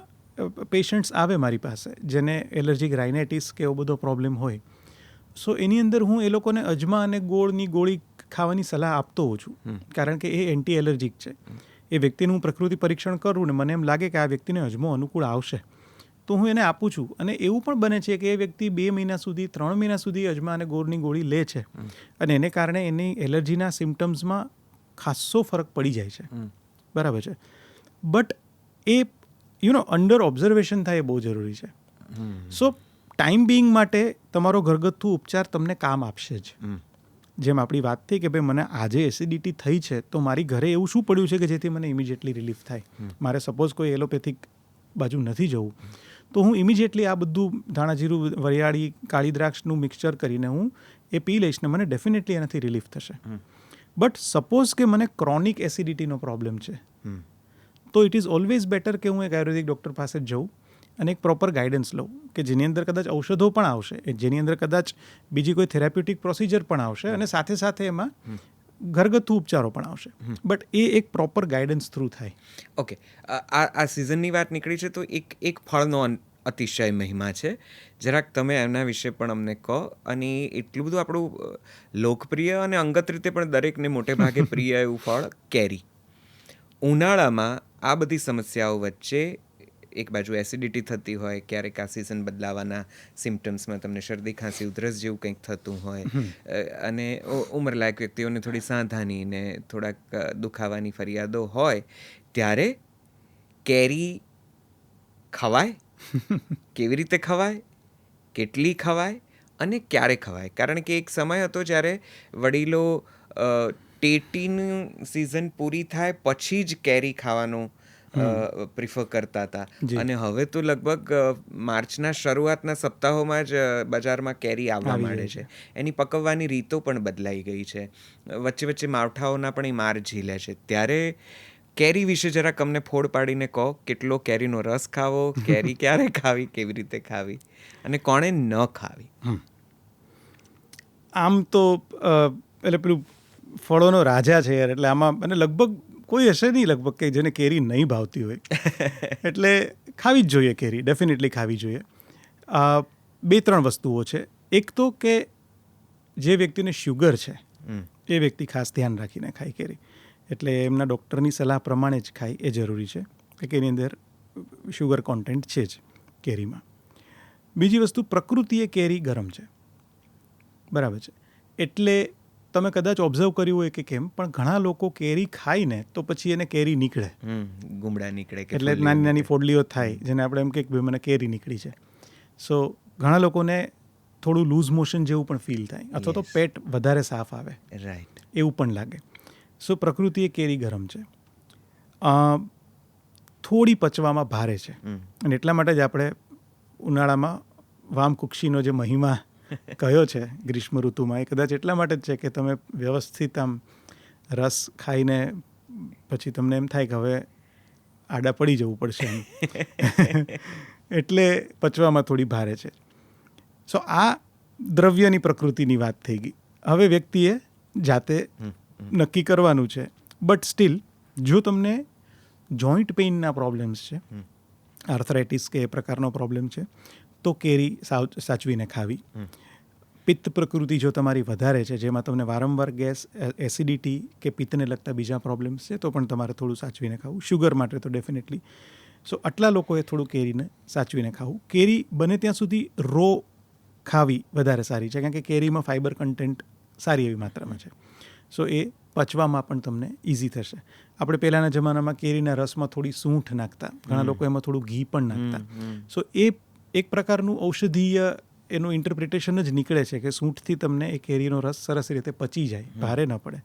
[SPEAKER 1] પેશન્ટ્સ આવે મારી પાસે જેને એલર્જીક રાઇનાઇટિસ કે એવો બધો પ્રોબ્લેમ હોય, સો એની અંદર હું એ લોકોને અજમા અને ગોળની ગોળી ખાવાની સલાહ આપતો હોઉં છું, કારણ કે એ એન્ટી એલર્જીક છે. એ વ્યક્તિનું હું પ્રકૃતિ પરીક્ષણ કરું ને મને એમ લાગે કે આ વ્યક્તિને અજમો અનુકૂળ આવશે તો હું એને આપું છું. અને એવું પણ બને છે કે એ વ્યક્તિ 2 મહિના સુધી 3 મહિના સુધી અજમા અને ગોળની ગોળી લે છે અને એને કારણે એની એલર્જીના સિમ્ટમ્સમાં ખાસ્સો ફરક પડી જાય છે. બરાબર છે. બટ એ અંડર ઓબ્ઝર્વેશન થાય એ બહુ જરૂરી છે. સો ટાઈમ બિંગ માટે તમારો ઘરગથ્થુ ઉપચાર તમને કામ આપશે જ. જેમ આપણી વાત થઈ કે ભાઈ મને આજે એસિડિટી થઈ છે તો મારી ઘરે એવું શું પડ્યું છે કે જેથી મને ઇમિડિયેટલી રિલીફ થાય. મારે સપોઝ કોઈ એલોપેથિક બાજુ નથી જવું તો હું ઇમિડિયેટલી આ બધું ધાણા જીરું વરિયાળી કાળી દ્રાક્ષનું મિક્સચર કરીને હું એ પી લઈશ ને મને ડેફિનેટલી એનાથી રિલીફ થશે. બટ સપોઝ કે મને ક્રોનિક એસિડિટીનો પ્રોબ્લેમ છે તો ઇટ ઇઝ ઓલવેઝ બેટર કે હું એક આયુર્વેદિક ડૉક્ટર પાસે જઉં અને એક પ્રોપર ગાઈડન્સ લઉં કે જેની અંદર કદાચ ઔષધો પણ આવશે, જેની અંદર કદાચ બીજી કોઈ થેરાપ્યુટિક પ્રોસિજર પણ આવશે અને સાથે સાથે એમાં ઘરગથ્થુ ઉપચારો પણ આવશે. બટ એ એક પ્રોપર ગાઈડન્સ થ્રુ થાય.
[SPEAKER 2] ઓકે, આ સિઝનની વાત નીકળી છે તો એક ફળનો અતિશય મહિમા છે. જરાક તમે એના વિશે પણ અમને કહો. અને એટલું બધું આપણું લોકપ્રિય અને અંગત રીતે પણ દરેકને મોટે ભાગે પ્રિય એવું ફળ કેરી. ઉનાળામાં આ બધી સમસ્યાઓ વચ્ચે એક બાજુ એસિડિટી થતી હોય, ક્યારેક આ સિઝન બદલાવાના સિમ્ટમ્સમાં તમને શરદી ખાંસી ઉધરસ જેવું કંઈક થતું હોય અને ઉંમરલાયક વ્યક્તિઓને થોડી સાંધાની ને થોડાક દુખાવાની ફરિયાદો હોય ત્યારે કેરી ખવાય? કેવી રીતે ખવાય? કેટલી ખવાય? અને ક્યારે ખવાય? કારણ કે એક સમય હતો જ્યારે વડીલો ટેટીની સિઝન પૂરી થાય પછી જ કેરી ખાવાનું પ્રિફર કરતા હતા. અને હવે તો લગભગ માર્ચના શરૂઆતના સપ્તાહોમાં જ બજારમાં કેરી આવવા માંડે છે. એની પકવવાની રીતો પણ બદલાઈ ગઈ છે. વચ્ચે વચ્ચે માવઠાઓના પણ એ માર ઝીલે છે. ત્યારે કેરી વિશે જરાક અમને ફોડ પાડીને કહો. કેટલો કેરીનો રસ ખાવો, કેરી ક્યારે ખાવી, કેવી રીતે ખાવી અને કોણે ન ખાવી?
[SPEAKER 1] આમ તો એટલે પેલું ફળોનો રાજા છે યાર, એટલે આમાં અને લગભગ કોઈ હશે નહીં લગભગ કે જેને કેરી નહીં ભાવતી હોય. એટલે ખાવી જ જોઈએ કેરી, ડેફિનેટલી ખાવી જોઈએ. 2-3 વસ્તુઓ છે. એક તો કે જે વ્યક્તિને શુગર છે એ વ્યક્તિ ખાસ ધ્યાન રાખીને ખાય કેરી. એટલે એમના ડૉક્ટરની સલાહ પ્રમાણે જ ખાય એ જરૂરી છે કે એની અંદર શુગર કોન્ટેન્ટ છે જ કેરીમાં. બીજી વસ્તુ, પ્રકૃતિએ કેરી ગરમ છે. બરાબર છે. એટલે તમે કદાચ ઓબ્ઝર્વ કર્યું હોય કે કેમ, પણ ઘણા લોકો કેરી ખાઈને તો પછી એને કેરી નીકળે,
[SPEAKER 2] ગુમડા નીકળે,
[SPEAKER 1] એટલે નાની નાની ફોડલીઓ થાય જેને આપણે એમ કે ભાઈ મને કેરી નીકળી છે. સો ઘણા લોકોને થોડું લૂઝ મોશન જેવું પણ ફીલ થાય અથવા તો પેટ વધારે સાફ આવે,
[SPEAKER 2] રાઈટ,
[SPEAKER 1] એવું પણ લાગે. સો પ્રકૃતિએ કેરી ગરમ છે, થોડી પચવામાં ભારે છે અને એટલા માટે જ આપણે ઉનાળામાં વામકુક્ષીનો જે મહિમા કયો છે ગ્રીષ્મ ઋતુમાં, એ કદાચ એટલા માટે જ છે કે તમે વ્યવસ્થિત આમ રસ ખાઈને પછી તમને એમ થાય કે હવે આડા પડી જવું પડશે એમ. એટલે પચવામાં થોડી ભારે છે. સો આ દ્રવ્યની પ્રકૃતિની વાત થઈ ગઈ. હવે વ્યક્તિએ જાતે નક્કી કરવાનું છે. બટ સ્ટીલ જો તમને જોઈન્ટ પેઇનના પ્રોબ્લેમ્સ છે, આર્થરાઇટિસ કે એ પ્રકારનો પ્રોબ્લેમ છે, તો કેરી સાચવીને ખાવી. પિત્ત પ્રકૃતિ જો તમારી વધારે છે, જેમાં તમને વારંવાર ગેસ, એસિડિટી કે પિત્તને લગતા બીજા પ્રોબ્લેમ્સ છે, તો પણ તમારે થોડું સાચવીને ખાવું. શુગર માટે તો ડેફિનેટલી. સો આટલા લોકોએ થોડું કેરીને સાચવીને ખાવું. કેરી બને ત્યાં સુધી રો ખાવી વધારે સારી છે, કારણ કે કેરીમાં ફાઇબર કન્ટેન્ટ સારી એવી માત્રામાં છે. સો એ પચવામાં પણ તમને ઇઝી થશે. આપણે પહેલાંના જમાનામાં કેરીના રસમાં થોડી સૂંઠ નાખતા, ઘણા લોકો એમાં થોડું ઘી પણ નાખતા. સો એ એક પ્રકારનું ઔષધીય એનું ઇન્ટરપ્રિટેશન જ નીકળે છે કે સૂંઠથી તમને એ કેરીનો રસ સરસ રીતે પચી જાય, ભારે ન પડે.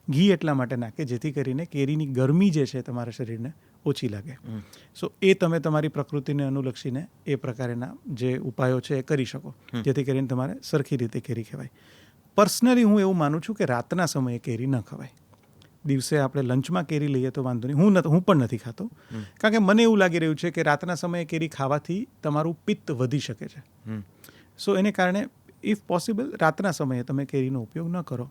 [SPEAKER 1] ઘી એટલા માટે નાખે જેથી કરીને કેરીની ગરમી જે છે તમારા શરીરને ઓછી લાગે. સો એ તમે તમારી પ્રકૃતિને અનુલક્ષીને એ પ્રકારના જે ઉપાયો છે એ કરી શકો, જેથી કરીને તમારે સરખી રીતે કેરી ખવાય. પર્સનલી હું એવું માનું છું કે રાતના સમયે કેરી ન ખવાય. દિવસે આપણે લંચમાં કેરી લઈએ તો વાંધો નહીં. હું પણ નથી ખાતો, કારણ કે મને એવું લાગી રહ્યું છે કે રાતના સમયે કેરી ખાવાથી તમારું પિત્ત વધી શકે છે. સો એને કારણે ઇફ પોસિબલ રાતના સમયે તમે કેરીનો ઉપયોગ ન કરો.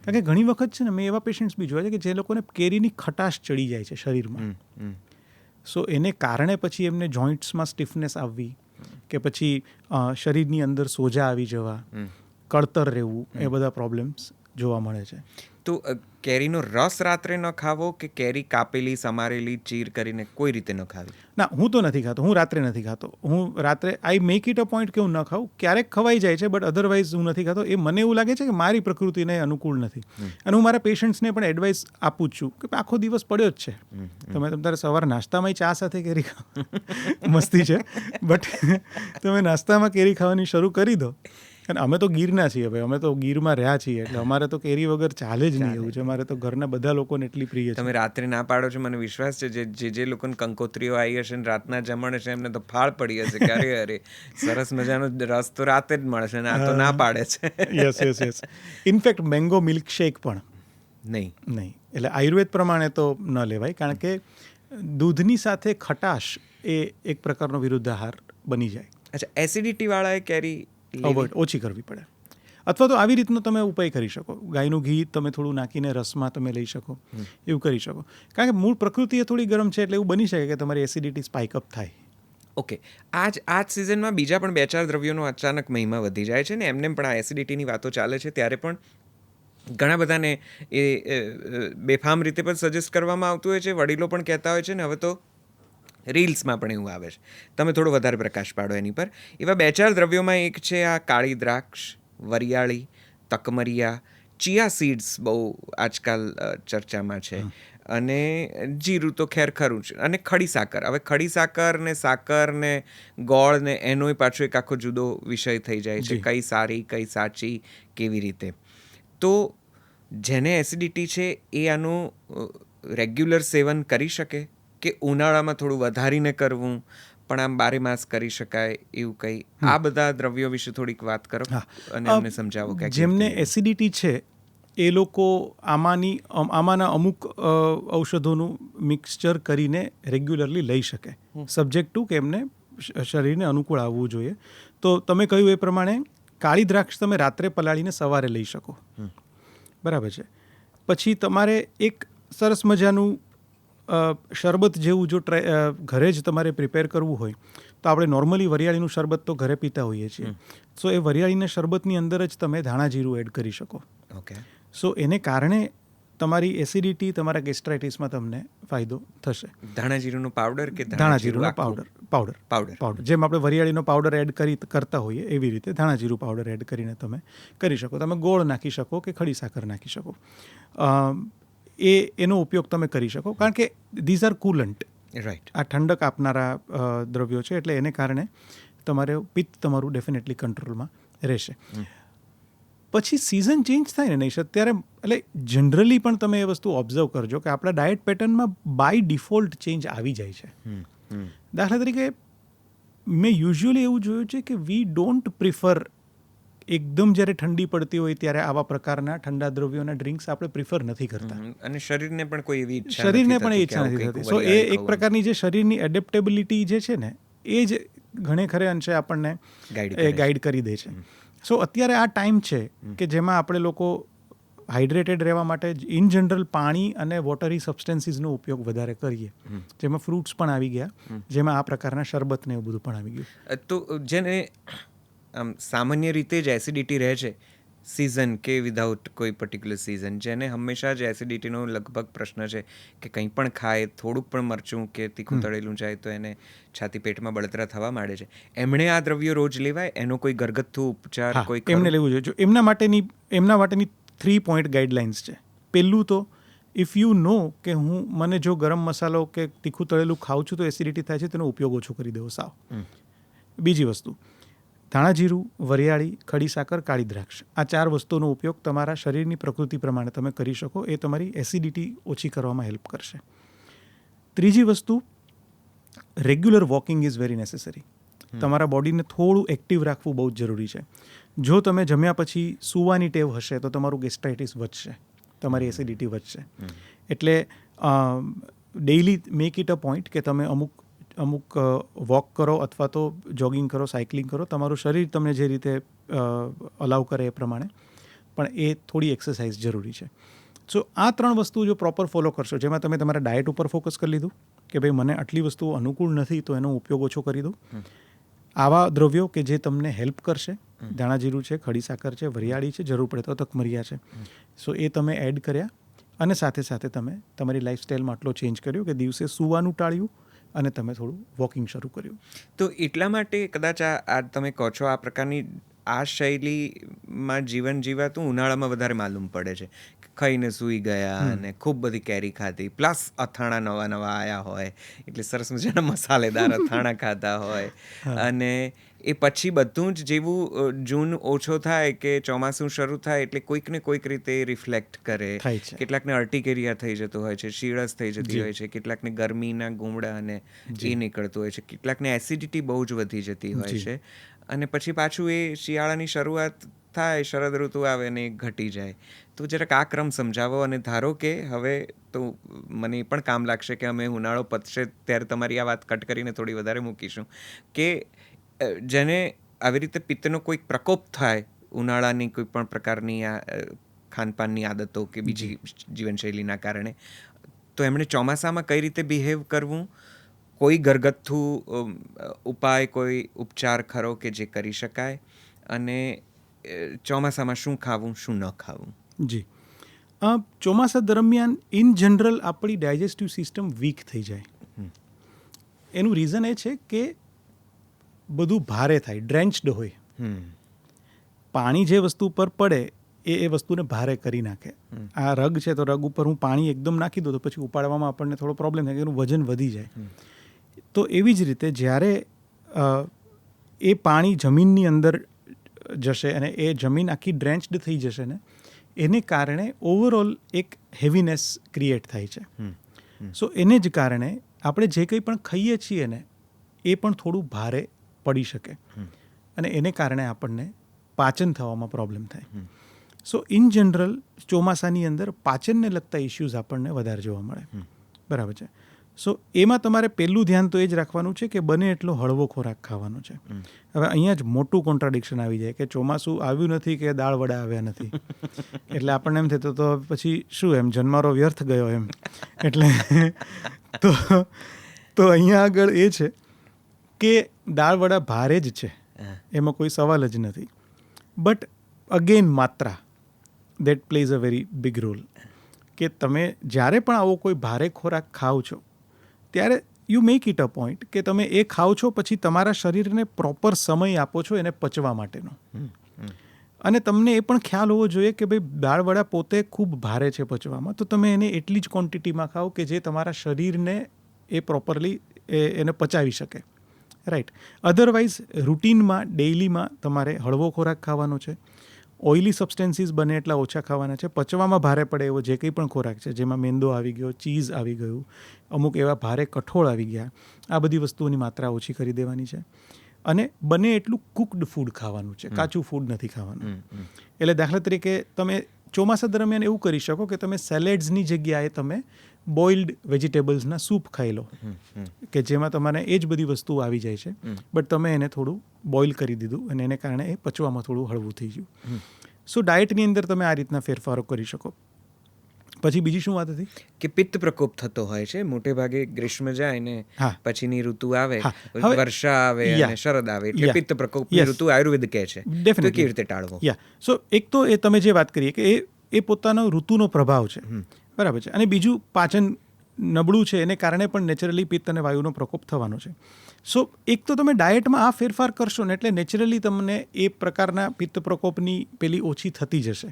[SPEAKER 1] કારણ કે ઘણી વખત છે ને, મેં એવા પેશન્ટ્સ બી જોયા છે કે જે લોકોને કેરીની ખટાશ ચડી જાય છે શરીરમાં. સો એને કારણે પછી એમને જોઈન્ટ્સમાં સ્ટીફનેસ આવવી કે પછી શરીરની અંદર સોજા આવી જવા કળતર રહેવું, એ બધા પ્રોબ્લેમ્સ જોવા મળે છે.
[SPEAKER 2] તો કેરીનો રસ રાત્રે ન ખાવો કે કેરી કાપેલી સમારેલી ચીર કરીને કોઈ રીતે ન ખાવી?
[SPEAKER 1] ના, હું તો નથી ખાતો. હું રાત્રે નથી ખાતો. હું રાત્રે I make it a point કે હું ન ખાઉં. ક્યારેક ખવાઈ જાય છે, બટ અધરવાઇઝ હું નથી ખાતો. એ મને એવું લાગે છે કે મારી પ્રકૃતિને અનુકૂળ નથી. અને હું મારા પેશન્ટ્સને પણ એડવાઇસ આપું જ છું કે આખો દિવસ પડ્યો જ છે, તમે તમારે સવારે નાસ્તામાં ચા સાથે કેરી ખાઓ, મસ્તી છે, બટ તમે નાસ્તામાં કેરી ખાવાની શરૂ કરી દો. અને અમે તો ગીરના છીએ ભાઈ, અમે તો ગીરમાં રહ્યા છીએ, એટલે અમારે તો કેરી વગર ચાલે જ નહીં એવું છે. અમારે તો ઘરના બધા લોકોને એટલી પ્રિય છે.
[SPEAKER 2] તમે રાત્રે ના પાડો છો, મને વિશ્વાસ છે. જે લોકોને કંકોત્રીઓ આવી હશે ને રાતના જમણ છે, એમને તો ફાળ પડી હશે કે અરે સરસ મજાનો રસ તો રાતે જ મળશે ને આ તો ના પાડે છે.
[SPEAKER 1] યસ. ઇનફેક્ટ મેંગો મિલ્કશેક પણ નહીં. એટલે આયુર્વેદ પ્રમાણે તો ન લેવાય, કારણ કે દૂધની સાથે ખટાશ એ એક પ્રકારનો વિરુદ્ધ આહાર બની જાય.
[SPEAKER 2] અચ્છા, એસિડિટી વાળાએ કેરી
[SPEAKER 1] અવોઇડ ઓછી કરવી પડે. અથવા તો આવી રીતનો તમે ઉપાય કરી શકો. ગાયનું ઘી તમે થોડું નાખીને રસમાં તમે લઈ શકો, એવું કરી શકો. કારણ કે મૂળ પ્રકૃતિ એ થોડી ગરમ છે, એટલે એવું બની શકે કે તમારી એસિડિટી સ્પાઇક અપ થાય.
[SPEAKER 2] ઓકે, આ જ સિઝનમાં બીજા પણ 2-4 દ્રવ્યોનો અચાનક મહિમા વધી જાય છે ને એમને પણ આ એસિડિટીની વાતો ચાલે છે, ત્યારે પણ ઘણા બધાને એ બેફામ રીતે પણ સજેસ્ટ કરવામાં આવતું હોય છે. વડીલો પણ કહેતા હોય છે ને હવે તો રીલ્સમાં પણ એવું આવે છે. તમે થોડો વધારે પ્રકાશ પાડો એની પર. એવા 2-4 દ્રવ્યોમાં એક છે આ કાળી દ્રાક્ષ, વરિયાળી, તકમરિયા, ચિયા સીડ્સ બહુ આજકાલ ચર્ચામાં છે, અને જીરું તો ખેર ખરું છે, અને ખડી સાકર. હવે ખડી સાકર ને ગોળ ને એનોય પાછો એક આખો જુદો વિષય થઈ જાય છે, કઈ સારી કઈ સાચી કેવી રીતે. તો જેને એસિડિટી છે એ આનું રેગ્યુલર સેવન કરી શકે કે ઉનાળામાં થોડું વધારીને કરવું પણ આમ 12 માસ કરી શકાય એવું કંઈ? આ બધા દ્રવ્યો વિશે થોડીક વાત કરો અને અમને સમજાવો કે
[SPEAKER 1] જેમને એસિડિટી છે એ લોકો આમાંના અમુક ઔષધોનું મિક્સચર કરીને રેગ્યુલરલી લઈ શકે, સબ્જેક્ટ ટુ કે એમને શરીરને અનુકૂળ આવવું જોઈએ. તો તમે કહ્યું એ પ્રમાણે કાળી દ્રાક્ષ તમે રાત્રે પલાળીને સવારે લઈ શકો, બરાબર છે. પછી તમારે એક સરસ મજાનું શરબત જેવું જો ઘરે જ તમારે પ્રિપેર કરવું હોય તો આપણે નોર્મલી વરિયાળીનું શરબત તો ઘરે પીતા હોઈએ છીએ. સો એ વરિયાળીના શરબતની અંદર જ તમે ધાણા જીરું એડ કરી શકો.
[SPEAKER 2] ઓકે.
[SPEAKER 1] સો એને કારણે તમારી એસિડિટી, તમારા ગેસ્ટ્રાઇટિસમાં તમને ફાયદો થશે.
[SPEAKER 2] ધાણા જીરુંનો પાવડર કે
[SPEAKER 1] ધાણા જીરુંનો પાવડર જેમ આપણે વરિયાળીનો પાવડર એડ કરતા હોઈએ એવી રીતે ધાણા જીરું પાવડર એડ કરીને તમે કરી શકો. તમે ગોળ નાખી શકો કે ખડી સાકર નાખી શકો. એનો ઉપયોગ તમે કરી શકો, કારણ કે ધીઝ આર કુલન્ટ.
[SPEAKER 2] રાઈટ.
[SPEAKER 1] આ ઠંડક આપનારા દ્રવ્યો છે, એટલે એને કારણે તમારે પિત્ત તમારું ડેફિનેટલી કંટ્રોલમાં રહેશે. પછી સિઝન ચેન્જ થાય ને નહીં ત્યારે, એટલે જનરલી પણ તમે એ વસ્તુ ઓબ્ઝર્વ કરજો કે આપણા ડાયટ પેટર્નમાં બાય ડિફોલ્ટ ચેન્જ આવી જાય છે. દાખલા તરીકે મેં યુઝ્યુઅલી એવું જોયું છે કે વી ડોન્ટ પ્રિફર એકદમ જ્યારે ઠંડી પડતી હોય ત્યારે આવા પ્રકારના ઠંડા દ્રવ્યોના ડ્રિંક્સ આપણે પ્રિફર નથી કરતા,
[SPEAKER 2] અને શરીરને પણ કોઈ એવી
[SPEAKER 1] શરીરને પણ એ ઈચ્છા નથી થતી. સો એ એક પ્રકારની જે શરીરની એડેપ્ટેબિલિટી જે છે ને એ જ ઘણે ખરે અંશે આપણને ગાઈડ કરી દે છે. સો અત્યારે આ ટાઈમ છે કે જેમાં આપણે લોકો હાઇડ્રેટેડ રહેવા માટે ઇન જનરલ પાણી અને વોટરી સબસ્ટન્સીસનો ઉપયોગ વધારે કરીએ, જેમાં ફ્રૂટ્સ પણ આવી ગયા, જેમાં આ પ્રકારના શરબત ને એવું બધું પણ આવી ગયું.
[SPEAKER 2] તો જેને આમ સામાન્ય રીતે જ એસિડિટી રહે છે, સિઝન કે વિધાઉટ કોઈ પર્ટિક્યુલર સિઝન, જેને હંમેશા જ એસિડિટીનો લગભગ પ્રશ્ન છે કે કંઈ પણ ખાય, થોડુંક પણ મરચું કે તીખું તળેલું જાય તો એને છાતી પેટમાં બળતરા થવા માંડે છે, એમણે આ દ્રવ્યો રોજ લેવાય? એનો કોઈ ઘરગથ્થુ ઉપચાર કોઈ
[SPEAKER 1] એમને લેવું જોઈએ? એમના માટેની 3 પોઈન્ટ ગાઈડલાઇન્સ છે. પહેલું તો ઇફ યુ નો કે મને જો ગરમ મસાલો કે તીખું તળેલું ખાઉં છું તો એસિડિટી થાય છે, તેનો ઉપયોગ ઓછો કરી દેવો સાવ. બીજી વસ્તુ, ધાણા જીરું, વરિયાળી, ખડી સાકર, કાળી દ્રાક્ષ, આ 4 વસ્તુનો ઉપયોગ તમારા શરીરની પ્રકૃતિ પ્રમાણે તમે કરી શકો. એ તમારી એસિડિટી ઓછી કરવામાં હેલ્પ કરશે. ત્રીજી વસ્તુ, regular walking is very necessary. તમારા બોડીને થોડું એક્ટિવ રાખવું બહુ જ જરૂરી છે. જો તમે જમ્યા પછી સૂવાની ટેવ હશે તો તમારું ગેસ્ટ્રાઇટિસ વધશે, તમારી એસિડિટી વધશે. એટલે daily make it a point કે તમે અમુક વોક કરો અથવા તો જોગિંગ કરો, સાયકલિંગ કરો, તમારું શરીર તમને જે રીતે અલાઉ કરે એ પ્રમાણે, પણ એ થોડી એક્સરસાઇઝ જરૂરી છે. સો આ 3 વસ્તુ જો પ્રોપર ફોલો કરશો, જેમાં તમે તમારા ડાયટ ઉપર ફોકસ કરી લીધું કે ભાઈ મને આટલી વસ્તુઓ અનુકૂળ નથી તો એનો ઉપયોગ ઓછો કરી દઉં, આવા દ્રવ્યો કે જે તમને હેલ્પ કરશે, ધાણા જીરું છે, ખડી સાકર છે, વરિયાળી છે, જરૂર પડે તો તકમરિયા છે, સો એ તમે એડ કર્યા અને સાથે સાથે તમે તમારી લાઈફસ્ટાઈલમાં આટલો ચેન્જ કર્યો કે દિવસે સૂવાનું ટાળ્યું અને તમે થોડું વોકિંગ શરૂ કર્યું.
[SPEAKER 2] તો એટલા માટે કદાચ આ તમે કહો છો આ પ્રકારની આ શૈલીમાં જીવન જીવાતું ઉનાળામાં વધારે માલુમ પડે છે. ખાઈને સૂઈ ગયા અને ખૂબ બધી કેરી ખાધી, પ્લસ અથાણા નવા નવા આવ્યા હોય એટલે સરસ મજાના મસાલેદાર અથાણા ખાધા હોય અને એ પછી બધું જ જેવું જૂન ઓછો થાય કે ચોમાસું શરૂ થાય એટલે કોઈક ને કોઈક રીતે રિફ્લેક્ટ કરે.
[SPEAKER 1] થાય છે.
[SPEAKER 2] કેટલાકને અર્ટિકેરિયા થઈ જતું હોય છે, શીળસ થઈ જતી હોય છે, કેટલાકને ગરમીના ગુમડા અને એ નીકળતું હોય છે, કેટલાકને એસિડિટી બહુ જ વધી જતી હોય છે અને પછી પાછું એ શિયાળાની શરૂઆત થાય, શરદ ઋતુ આવે ને એ ઘટી જાય. તો જરાક આ ક્રમ સમજાવો અને ધારો કે હવે તો મને એ પણ કામ લાગશે કે અમે ઉનાળો પતશે ત્યારે તમારી આ વાત કટ કરીને થોડી વધારે મૂકીશું કે જેને આવી રીતે પિત્તનો કોઈક પ્રકોપ થાય ઉનાળાની કોઈ પણ પ્રકારની આ ખાનપાનની આદતો કે બીજી જીવનશૈલીના કારણે, તો એમણે ચોમાસામાં કઈ રીતે બિહેવ કરવું, કોઈ ઘરગથ્થુ ઉપાય, કોઈ ઉપચાર ખરો કે જે કરી શકાય અને ચોમાસામાં શું ખાવું શું ન ખાવું?
[SPEAKER 1] જી, ચોમાસા દરમિયાન ઇન જનરલ આપણી ડાયજેસ્ટિવ સિસ્ટમ વીક થઈ જાય. એનું રીઝન એ છે કે બધું ભારે થાય, ડ્રેન્ચ્ડ હોય. પાણી જે વસ્તુ પર પડે એ વસ્તુને ભારે કરી નાખે. આ રગ છે તો રગ ઉપર હું પાણી એકદમ નાખી દઉં તો પછી ઉપાડવામાં આપણને થોડો પ્રોબ્લેમ થાય કે એનું વજન વધી જાય. તો એવી જ રીતે જ્યારે એ પાણી જમીનની અંદર જશે અને એ જમીન આખી ડ્રેન્ચ્ડ થઈ જશે ને, એને કારણે ઓવરઓલ એક હેવીનેસ ક્રિએટ થાય છે. સો એને જ કારણે આપણે જે કંઈ પણ ખાઈએ છીએ ને એ પણ થોડું ભારે પડી શકે અને એને કારણે આપણને પાચન થવામાં પ્રોબ્લેમ થાય. સો ઇન જનરલ ચોમાસાની અંદર પાચનને લગતા ઇશ્યુઝ આપણને વધારે જોવા મળે. બરાબર છે. સો એમાં તમારે પહેલું ધ્યાન તો એ જ રાખવાનું છે કે બને એટલો હળવો ખોરાક ખાવાનો છે. હવે અહીંયા જ મોટું કોન્ટ્રાડિક્શન આવી જાય કે ચોમાસું આવ્યું નથી કે દાળ વડા આવ્યા નથી. એટલે આપણને એમ થતું તો પછી શું એમ જન્મારો વ્યર્થ ગયો એમ. એટલે તો અહીંયા આગળ એ છે કે દાળ વડા ભારે જ છે, એમાં કોઈ સવાલ જ નથી. બટ અગેન માત્રા that plays a very big role. કે તમે જ્યારે પણ આવો કોઈ ભારે ખોરાક ખાઓ છો ત્યારે you make it a point કે તમે એ ખાઓ છો પછી તમારા શરીરને પ્રોપર સમય આપો છો એને પચવા માટેનો. અને તમને એ પણ ખ્યાલ હોવો જોઈએ કે ભાઈ દાળ વડા પોતે ખૂબ ભારે છે પચવામાં, તો તમે એને એટલી જ ક્વોન્ટિટીમાં ખાઓ કે જે તમારા શરીરને એ પ્રોપરલી એને પચાવી શકે. રાઈટ. અધરવાઇઝ રૂટીનમાં ડેઇલીમાં તમારે હળવો ખોરાક ખાવાનો છે, ઓઇલી સબસ્ટેન્સીસ બને એટલા ઓછા ખાવાના છે, પચવામાં ભારે પડે એવો જે કંઈ પણ ખોરાક છે જેમાં મેંદો આવી ગયો, ચીઝ આવી ગયું, અમુક એવા ભારે કઠોળ આવી ગયા, આ બધી વસ્તુઓની માત્રા ઓછી કરી દેવાની છે. અને બને એટલું કુકડ ફૂડ ખાવાનું છે, કાચું ફૂડ નથી ખાવાનું. એટલે દાખલા તરીકે તમે ચોમાસા દરમિયાન એવું કરી શકો કે તમે સેલેડ્સની જગ્યાએ તમે બોઇલ્ડ વેજીટેબલ્સના સૂપ ખાઈ લો કે જેમાં તમારે એ જ બધી વસ્તુઓ આવી જાય છે, બટ તમે એને થોડું બોઇલ કરી દીધું અને એને કારણે એ પચવામાં થોડું હળવું થઈ ગયું. સો ડાયટની અંદર તમે આ રીતના ફેરફારો કરી શકો. પછી બીજી શું વાત હતી
[SPEAKER 2] કે પિત્ત પ્રકોપ થતો હોય છે મોટે ભાગે ગ્રીષ્મ જાય ને પછીની ઋતુ આવે, વર્ષા આવે અને શરદ આવે એટલે પિત્ત પ્રકોપની ઋતુ આયુર્વેદ કહે છે. તો કેવી રીતે ટાળવો?
[SPEAKER 1] સો એક તો એ તમે જે વાત કરીએ કે એ પોતાનો ઋતુનો પ્રભાવ છે, બરાબર છે. અને બીજું પાચન નબળું છે એને કારણે પણ નેચરલી પિત્ત અને વાયુનો પ્રકોપ થવાનો છે. સો એક તો તમે ડાયટમાં આ ફેરફાર કરશો ને એટલે નેચરલી તમને એ પ્રકારના પિત્ત પ્રકોપની પેલી ઓછી થતી જશે.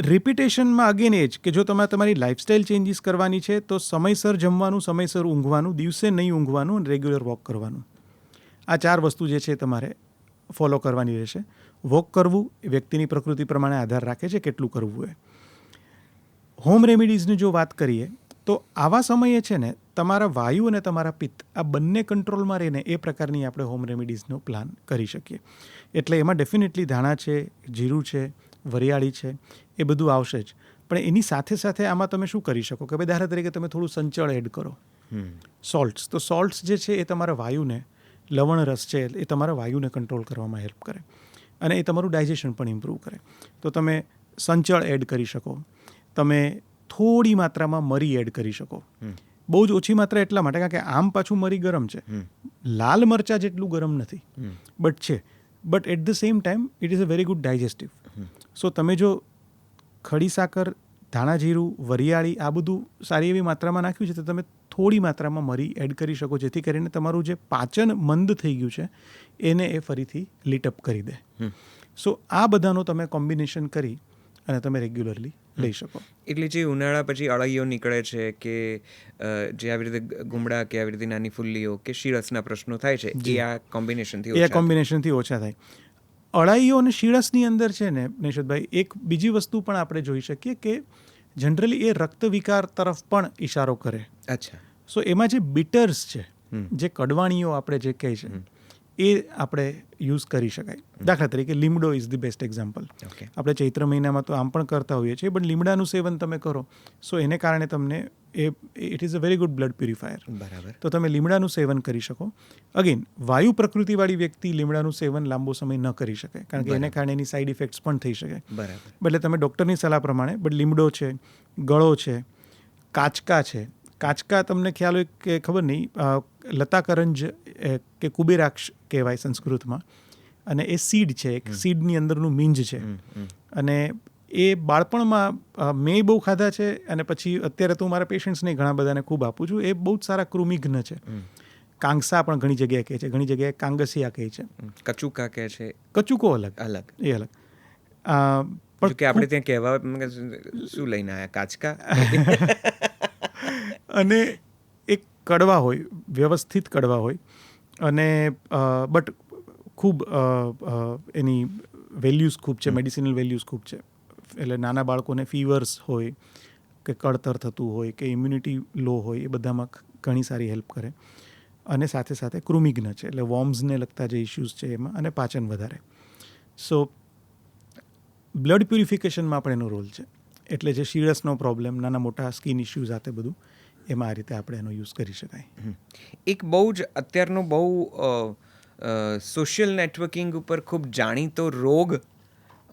[SPEAKER 1] રિપીટેશનમાં અગેન એ જ કે જો તમે તમારી લાઇફસ્ટાઇલ ચેન્જીસ કરવાની છે તો સમયસર જમવાનું, સમયસર ઊંઘવાનું, દિવસે નહીં ઊંઘવાનું અને રેગ્યુલર વોક કરવાનું. આ 4 વસ્તુ જે છે તમારે ફોલો કરવાની રહેશે. વોક કરવું એ વ્યક્તિની પ્રકૃતિ પ્રમાણે આધાર રાખે છે કેટલું કરવું એ. હોમ રેમેડીઝની જો વાત કરીએ તો આવા સમયે છે ને તમારા વાયુ અને તમારા પિત્ત આ બંને કંટ્રોલમાં રહીને એ પ્રકારની આપણે હોમ રેમેડીઝનો પ્લાન કરી શકીએ. એટલે એમાં ડેફિનેટલી ધાણા છે, જીરું છે, વરિયાળી છે, એ બધું આવશે જ. પણ એની સાથે સાથે આમાં તમે શું કરી શકો કે ભાઈ દાખલા તરીકે તમે થોડું સંચળ એડ કરો, સોલ્ટ્સ. તો સોલ્ટ્સ જે છે એ તમારા વાયુને, લવણ રસ છે એ તમારા વાયુને કંટ્રોલ કરવામાં હેલ્પ કરે અને એ તમારું ડાયજેશન પણ ઇમ્પ્રૂવ કરે. તો તમે સંચળ એડ કરી શકો, તમે થોડી માત્રામાં મરી એડ કરી શકો. બહુ જ ઓછી માત્રા એટલા માટે કારણ કે આમ પાછું મરી ગરમ છે, લાલ મરચાં જેટલું ગરમ નથી, બટ છે. But at the same time it is a very good digestive. So તમે જો ખડી સાકર, ધાણા જીરું, વરિયાળી આ બધું સારી એવી માત્રામાં નાખ્યું છે તો તમે થોડી માત્રામાં મરી એડ કરી શકો, જેથી કરીને તમારું જે પાચન મંદ થઈ ગયું છે એને એ ફરીથી લીટઅપ કરી દે. સો આ બધાનો તમે કોમ્બિનેશન કરી અને તમે રેગ્યુલરલી લઈ શકો.
[SPEAKER 2] એટલે જે ઉનાળા પછી અળૈયો નીકળે છે કે જે આવી રીતે ગુમડા કે આવી રીતે નાની ફુલ્લીઓ કે શીળસના પ્રશ્નો થાય છે એ આ કોમ્બિનેશનથી
[SPEAKER 1] ઓછા થાય. અળાઈઓ અને શીળસની અંદર છે ને નિશદભાઈ, એક બીજી વસ્તુ પણ આપણે જોઈ શકીએ કે જનરલી એ રક્ત વિકાર તરફ પણ ઇશારો કરે.
[SPEAKER 2] અચ્છા.
[SPEAKER 1] સો એમાં જે બિટર્સ છે, જે કડવાણીઓ આપણે જે કહે છે એ આપણે યુઝ કરી શકાય. દાખલા તરીકે લીમડો ઇઝ ધી બેસ્ટ એક્ઝામ્પલ. આપણે ચૈત્ર મહિનામાં તો આમ પણ કરતા હોઈએ છીએ, પણ લીમડાનું સેવન તમે કરો સો એને કારણે તમને it is a very good blood purifier.
[SPEAKER 2] બરાબર.
[SPEAKER 1] તો તમે લીમડાનું સેવન કરી શકો. અગેન વાયુ પ્રકૃતિવાળી વ્યક્તિ લીમડાનું સેવન લાંબો સમય ન કરી શકે, કારણ કે એને કારણે એની સાઇડ ઇફેક્ટ્સ પણ થઈ શકે.
[SPEAKER 2] બરાબર.
[SPEAKER 1] એટલે તમે ડૉક્ટરની સલાહ પ્રમાણે, બટ લીમડો છે, ગળો છે, કાચકા છે. કાચકા તમને ખ્યાલ હોય કે ખબર નહીં, લતાકરંજ કે કુબેરાક્ષ કહેવાય સંસ્કૃતમાં, અને એ સીડ છે, એક સીડની અંદરનું મીંજ છે. અને એ બાળપણમાં મેં બહુ ખાધા છે અને પછી અત્યારે તો હું મારા પેશન્ટ્સને ઘણા બધાને ખૂબ આપું છું. એ બહુ જ સારા કૃમિઘ્ન છે. કાંગસા પણ ઘણી જગ્યાએ કહે છે, ઘણી જગ્યાએ કાંગસિયા કહે છે,
[SPEAKER 2] કચુકા કહે છે.
[SPEAKER 1] કચુકો અલગ એ અલગ.
[SPEAKER 2] પણ કે આપણે ત્યાં કહેવા શું લઈને આવ્યા, કાચકા.
[SPEAKER 1] અને એક કડવા હોય, વ્યવસ્થિત કડવા હોય, અને બટ ખૂબ એની વેલ્યુઝ ખૂબ છે, મેડિસિનલ વેલ્યુઝ ખૂબ છે. એટલે નાના બાળકોને ફીવર્સ હોય કે કળતર થતું હોય કે ઇમ્યુનિટી લો હોય, એ બધામાં ઘણી સારી હેલ્પ કરે. અને સાથે સાથે કૃમિઘ્ન છે, એટલે વોર્મ્સને લગતા જે ઇશ્યુઝ છે એમાં, અને પાચન વધારે. સો બ્લડ પ્યુરિફિકેશનમાં પણ એનો રોલ છે. એટલે જે શીળસનો પ્રોબ્લેમ, નાના મોટા સ્કિન ઇશ્યુઝ આ તે બધું, એમાં આ રીતે આપણે એનો યુઝ કરી શકાય.
[SPEAKER 2] એક બહુ જ અત્યારનો બહુ સોશિયલ નેટવર્કિંગ ઉપર ખૂબ જાણીતો રોગ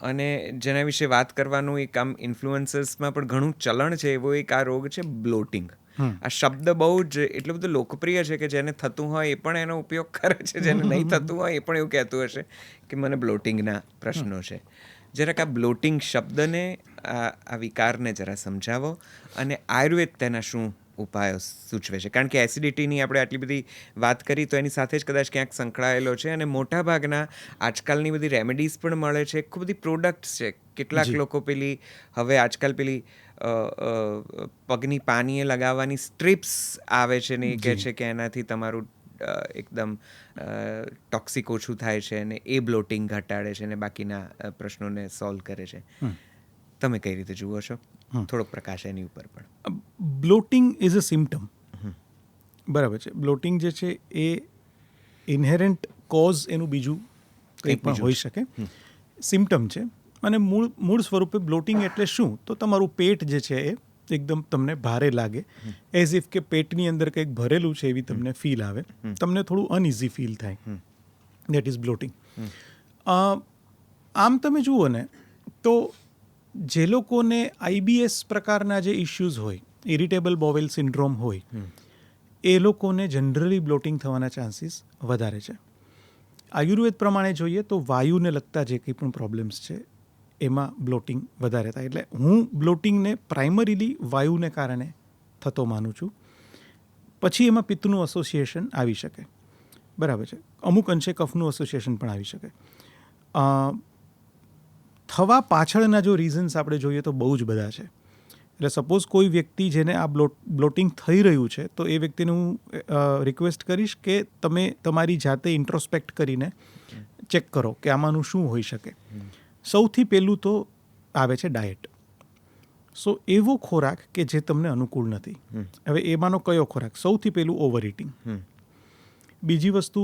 [SPEAKER 2] અને જેના વિશે વાત કરવાનું એક આમ ઇન્ફ્લુઅન્સર્સમાં પણ ઘણું ચલણ છે, એવો એક આ રોગ છે બ્લોટિંગ. આ શબ્દ બહુ જ એટલો બધો લોકપ્રિય છે કે જેને થતું હોય એ પણ એનો ઉપયોગ કરે છે, જેને નહીં થતું હોય એ પણ એવું કહેતું હશે કે મને બ્લોટિંગના પ્રશ્નો છે. જરાક આ બ્લોટિંગ શબ્દને, આ વિકારને જરા સમજાવો, અને આયુર્વેદ તેના શું ઉપાયો સૂચવે છે. કારણ કે એસિડિટીની આપણે આટલી બધી વાત કરી તો એની સાથે જ કદાચ ક્યાંક સંકળાયેલો છે, અને મોટાભાગના આજકાલની બધી રેમેડીઝ પણ મળે છે, ખૂબ બધી પ્રોડક્ટ્સ છે. કેટલાક લોકો પેલી હવે આજકાલ પેલી પગની પાનીએ લગાવવાની સ્ટ્રીપ્સ આવે છે ને એ કહે છે કે એનાથી તમારું એકદમ ટોક્સિક ઓછું થાય છે અને એ બ્લોટિંગ ઘટાડે છે અને બાકીના પ્રશ્નોને સોલ્વ કરે છે. તમે કઈ રીતે જુઓ છો? થોડોક પ્રકાશ એની ઉપર પણ.
[SPEAKER 1] Bloating is a symptom. બરાબર છે. બ્લોટિંગ જે છે એ ઇન્હેરન્ટ કોઝ એનું બીજું કંઈ પણ હોઈ શકે, સિમ્ટમ છે. અને મૂળ સ્વરૂપે બ્લોટિંગ એટલે શું? તો તમારું પેટ જે છે એ એકદમ તમને ભારે લાગે, એઝ ઇફ કે પેટની અંદર કંઈક ભરેલું છે એવી તમને ફીલ આવે, તમને થોડું અનઇઝી ફીલ થાય, દેટ ઇઝ બ્લોટિંગ. આમ તમે જુઓ ને તો જે લોકોને આઈબીએસ પ્રકારના જે ઇશ્યુઝ હોય, ઇરિટેબલ બોવેલ સિન્ડ્રોમ હોય, એ લોકોને જનરલી બ્લોટિંગ થવાના ચાન્સીસ વધારે છે. આયુર્વેદ પ્રમાણે જોઈએ તો વાયુને લગતા જે કંઈ પણ પ્રોબ્લેમ્સ છે એમાં બ્લોટિંગ વધારે થાય. એટલે હું બ્લોટિંગને પ્રાઇમરીલી વાયુને કારણે થતો માનું છું. પછી એમાં પિત્તનું એસોસિએશન આવી શકે, બરાબર છે. અમુક અંશે કફનું એસોસિએશન પણ આવી શકે. થવા પાછળના જો રીઝન્સ આપણે જોઈએ તો બહુ જ બધા છે. એટલે સપોઝ કોઈ વ્યક્તિ જેને આ બ્લોટિંગ થઈ રહ્યું છે તો એ વ્યક્તિને હું રિક્વેસ્ટ કરીશ કે તમે તમારી જાતે ઇન્ટ્રોસ્પેક્ટ કરીને ચેક કરો કે આમાંનું શું હોઈ શકે. સૌથી પહેલું તો આવે છે ડાયટ. સો એવો ખોરાક કે જે તમને અનુકૂળ નથી. હવે એમાંનો કયો ખોરાક? સૌથી પહેલું ઓવર ઇટિંગ. બીજી વસ્તુ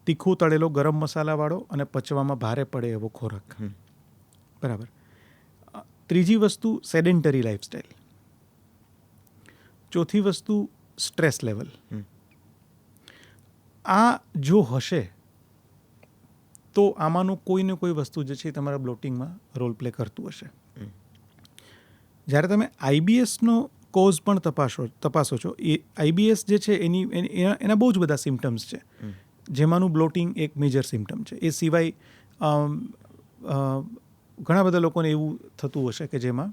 [SPEAKER 1] તીખું તળેલો ગરમ મસાલાવાળો અને પચવામાં ભારે પડે એવો ખોરાક, બરાબર. ત્રીજી વસ્તુ સેડેન્ટરી લાઈફસ્ટાઈલ. ચોથી વસ્તુ સ્ટ્રેસ લેવલ. આ જો હશે તો આમાંનું કોઈને કોઈ વસ્તુ જે છે તમારા બ્લોટિંગમાં રોલ પ્લે કરતું હશે. જ્યારે તમે આઈબીએસનો કોઝ પણ તપાસો છો. એ આઈબીએસ જે છે એના બહુ જ બધા સિમ્ટમ્સ છે, જેમાંનું બ્લોટિંગ એક મેજર સિમ્ટમ છે. એ સિવાય ઘણા બધા લોકોને એવું થતું હશે કે જેમાં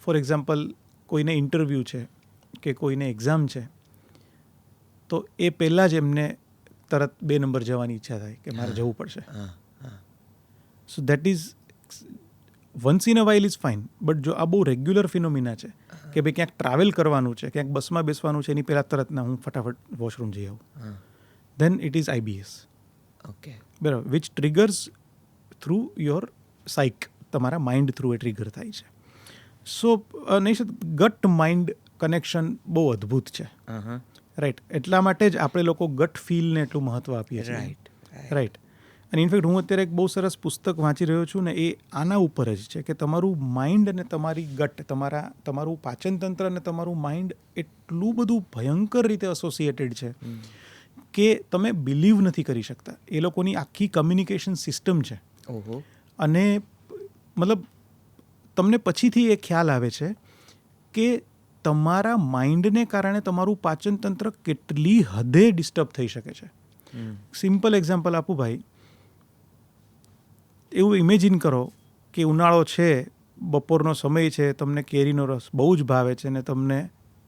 [SPEAKER 1] ફોર એક્ઝામ્પલ કોઈને ઇન્ટરવ્યૂ છે કે કોઈને એક્ઝામ છે, તો એ પહેલાં જ એમને તરત 2 નંબર જવાની ઈચ્છા થાય કે મારે જવું પડશે. સો that is once in a while is fine, but જો આ બહુ રેગ્યુલર ફિનોમિના છે કે ભાઈ ક્યાંક ટ્રાવેલ કરવાનું છે, ક્યાંક બસમાં બેસવાનું છે, એની પહેલાં તરત ના હું ફટાફટ વોશરૂમ જઈ આવું, then it is IBS.
[SPEAKER 2] Okay.
[SPEAKER 1] બરાબર, વિચ ટ્રિગર્સ થ્રુ યોર સાઇક, તમારા માઇન્ડ થ્રુ એ ટ્રિગર થાય છે. સો નહીં, ગટ માઇન્ડ કનેક્શન બહુ અદ્ભુત છે, રાઈટ. એટલા માટે જ આપણે લોકો ગટ ફીલને એટલું મહત્ત્વ આપીએ છીએ, રાઈટ. અને ઇનફેક્ટ હું અત્યારે એક બહુ સરસ પુસ્તક વાંચી રહ્યો છું ને, એ આના ઉપર જ છે કે તમારું માઇન્ડ અને તમારી ગટ, તમારું પાચનતંત્ર અને તમારું માઇન્ડ એટલું બધું ભયંકર રીતે એસોસિએટેડ છે કે તમે બિલીવ નથી કરી શકતા. એ લોકોની આખી કમ્યુનિકેશન સિસ્ટમ છે. અને મતલબ તમને પછીથી એ ખ્યાલ આવે છે કે તમારા માઇન્ડને કારણે તમારું પાચનતંત્ર કેટલી હદે ડિસ્ટર્બ થઈ શકે છે. સિમ્પલ એક્ઝામ્પલ આપું ભાઈ, એવું ઇમેજિન કરો કે ઉનાળો છે, બપોરનો સમય છે, તમને કેરીનો રસ બહુ જ ભાવે છે ને તમને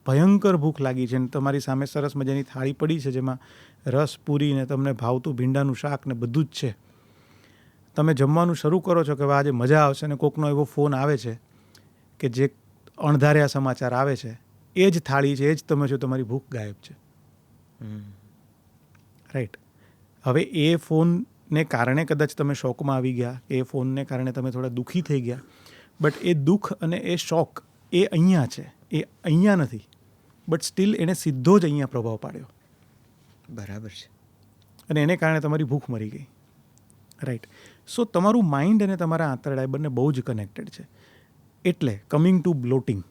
[SPEAKER 1] ભયંકર ભૂખ લાગી છે, ને તમારી સામે સરસ મજાની થાળી પડી છે જેમાં રસ પૂરી ને તમને ભાવતું ભીંડાનું શાક ને બધું જ છે. તમે જમવાનું શરૂ કરો છો કે આજે મજા આવશે, ને કોકનો એવો ફોન આવે છે કે જે અણધાર્યા સમાચાર આવે છે, એ જ થાળી છે, એ જ તમે છો, તમારી ભૂખ ગાયબ છે, રાઈટ. હવે એ ફોનને કારણે કદાચ તમે શોકમાં આવી ગયા, એ ફોનને કારણે તમે થોડા દુઃખી થઈ ગયા, બટ એ દુઃખ અને એ શોક એ અહીંયા છે, એ અહીંયા નથી, બટ સ્ટીલ એણે સીધો જ અહીંયા પ્રભાવ પાડ્યો.
[SPEAKER 2] બરાબર છે.
[SPEAKER 1] અને એને કારણે તમારી ભૂખ મરી ગઈ, રાઈટ. સો તમારું માઇન્ડ અને તમારા આંતરડા બંને બહુ જ કનેક્ટેડ છે. એટલે કમિંગ ટુ બ્લોટિંગ,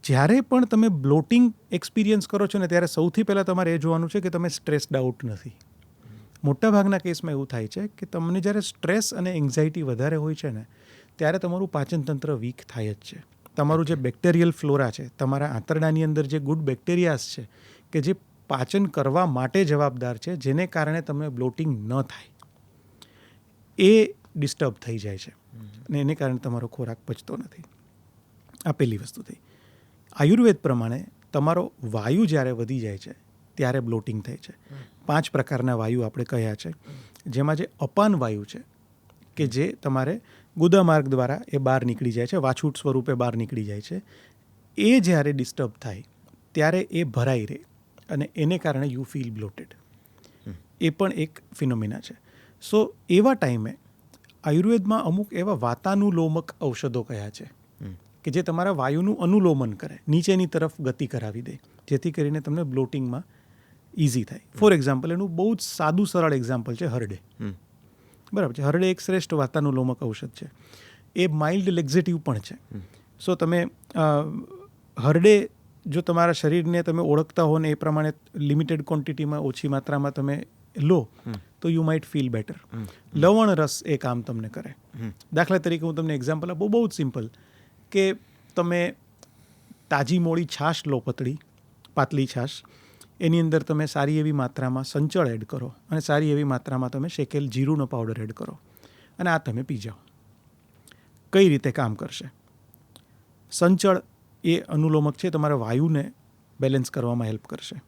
[SPEAKER 1] જ્યારે પણ તમે બ્લોટિંગ એક્સપિરિયન્સ કરો છો ને, ત્યારે સૌથી પહેલાં તમારે એ જોવાનું છે કે તમે સ્ટ્રેસ્ડ આઉટ નથી. મોટાભાગના કેસમાં એવું થાય છે કે તમને જ્યારે સ્ટ્રેસ અને એન્ઝાયટી વધારે હોય છે ને, ત્યારે તમારું પાચનતંત્ર વીક થાય જ છે. તમારું જે બેક્ટેરિયલ ફ્લોરા છે, તમારા આંતરડાની અંદર જે ગુડ બેક્ટેરિયાસ છે કે જે પાચન કરવા માટે જવાબદાર છે, જેને કારણે તમને બ્લોટિંગ ન થાય, એ ડિસ્ટર્બ થઈ જાય છે અને એને કારણે તમારો ખોરાક પચતો નથી. આ પહેલી વસ્તુ થઈ. આયુર્વેદ પ્રમાણે તમારો વાયુ જ્યારે વધી જાય છે ત્યારે બ્લોટિંગ થાય છે. 5 પ્રકારના વાયુ આપણે કહ્યા છે, જેમાં જે અપાન વાયુ છે કે જે તમારે ગુદામાર્ગ દ્વારા એ બહાર નીકળી જાય છે, વાછૂટ સ્વરૂપે બહાર નીકળી જાય છે, એ જ્યારે ડિસ્ટર્બ થાય ત્યારે એ ભરાઈ રહે અને એને કારણે યુ ફીલ બ્લોટેડ. એ પણ એક ફિનોમિના છે. સો એવા ટાઈમે આયુર્વેદમાં અમુક એવા વાતાનુલોમક ઔષધો કયા છે કે જે તમારા વાયુનું અનુલોમન કરે, નીચેની તરફ ગતિ કરાવી દે, જેથી કરીને તમને બ્લોટિંગમાં ઇઝી થાય. ફોર એક્ઝામ્પલ, એનું બહુ જ સાદું સરળ એક્ઝામ્પલ છે હરડે. બરાબર છે. હરડે એક શ્રેષ્ઠ વાતાનુલોમક ઔષધ છે. એ માઇલ્ડ લેક્ઝેટિવ પણ છે. સો તમે હરડે જો તમારા શરીરને તમે ઓળખતા હો ને એ પ્રમાણે લિમિટેડ ક્વોન્ટિટીમાં, ઓછી માત્રામાં તમે લો તો યુ માઇટ ફીલ બેટર. લવણ રસ એ કામ તમને કરે. દાખલા તરીકે હું તમને એક્ઝામ્પલ આપું, બહુ જ સિમ્પલ, કે તમે તાજી મોળી છાશ લો, પાતળી છાશ, એની અંદર તમે સારી એવી માત્રામાં સંચળ એડ કરો અને સારી એવી માત્રામાં તમે શેકેલ જીરુંનો પાવડર એડ કરો અને આ તમે પી જાઓ. કઈ રીતે કામ કરશે? સંચળ એ અનુલોમક છે, તમારા વાયુને બેલેન્સ કરવામાં હેલ્પ કરશે.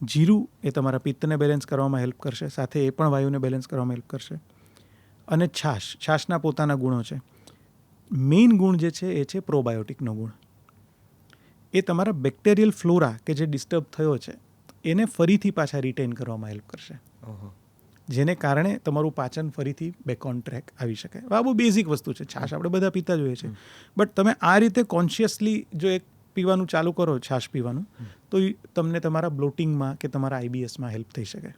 [SPEAKER 1] જીરું એ તમારા પિત્તને બેલેન્સ કરવામાં હેલ્પ કરશે, સાથે એ પણ વાયુને બેલેન્સ કરવામાં હેલ્પ કરશે. અને છાશના પોતાના ગુણો છે. મેઇન ગુણ જે છે એ છે પ્રોબાયોટિકનો ગુણ. એ તમારા બેક્ટેરિયલ ફ્લોરા કે જે ડિસ્ટર્બ થયો છે એને ફરીથી પાછા રિટેન કરવામાં હેલ્પ કરશે, જેને કારણે તમારું પાચન ફરીથી બેક ઓન ટ્રેક આવી શકે. આ બહુ બેઝિક વસ્તુ છે. છાશ આપણે બધા પીતા જોઈએ છે, બટ તમે આ રીતે કોન્શિયસલી જો એક પીવાનું ચાલુ કરો, છાશ પીવાનું, તો તમને તમારા બ્લોટિંગમાં કે તમારા આઈબીએસમાં હેલ્પ થઈ શકે.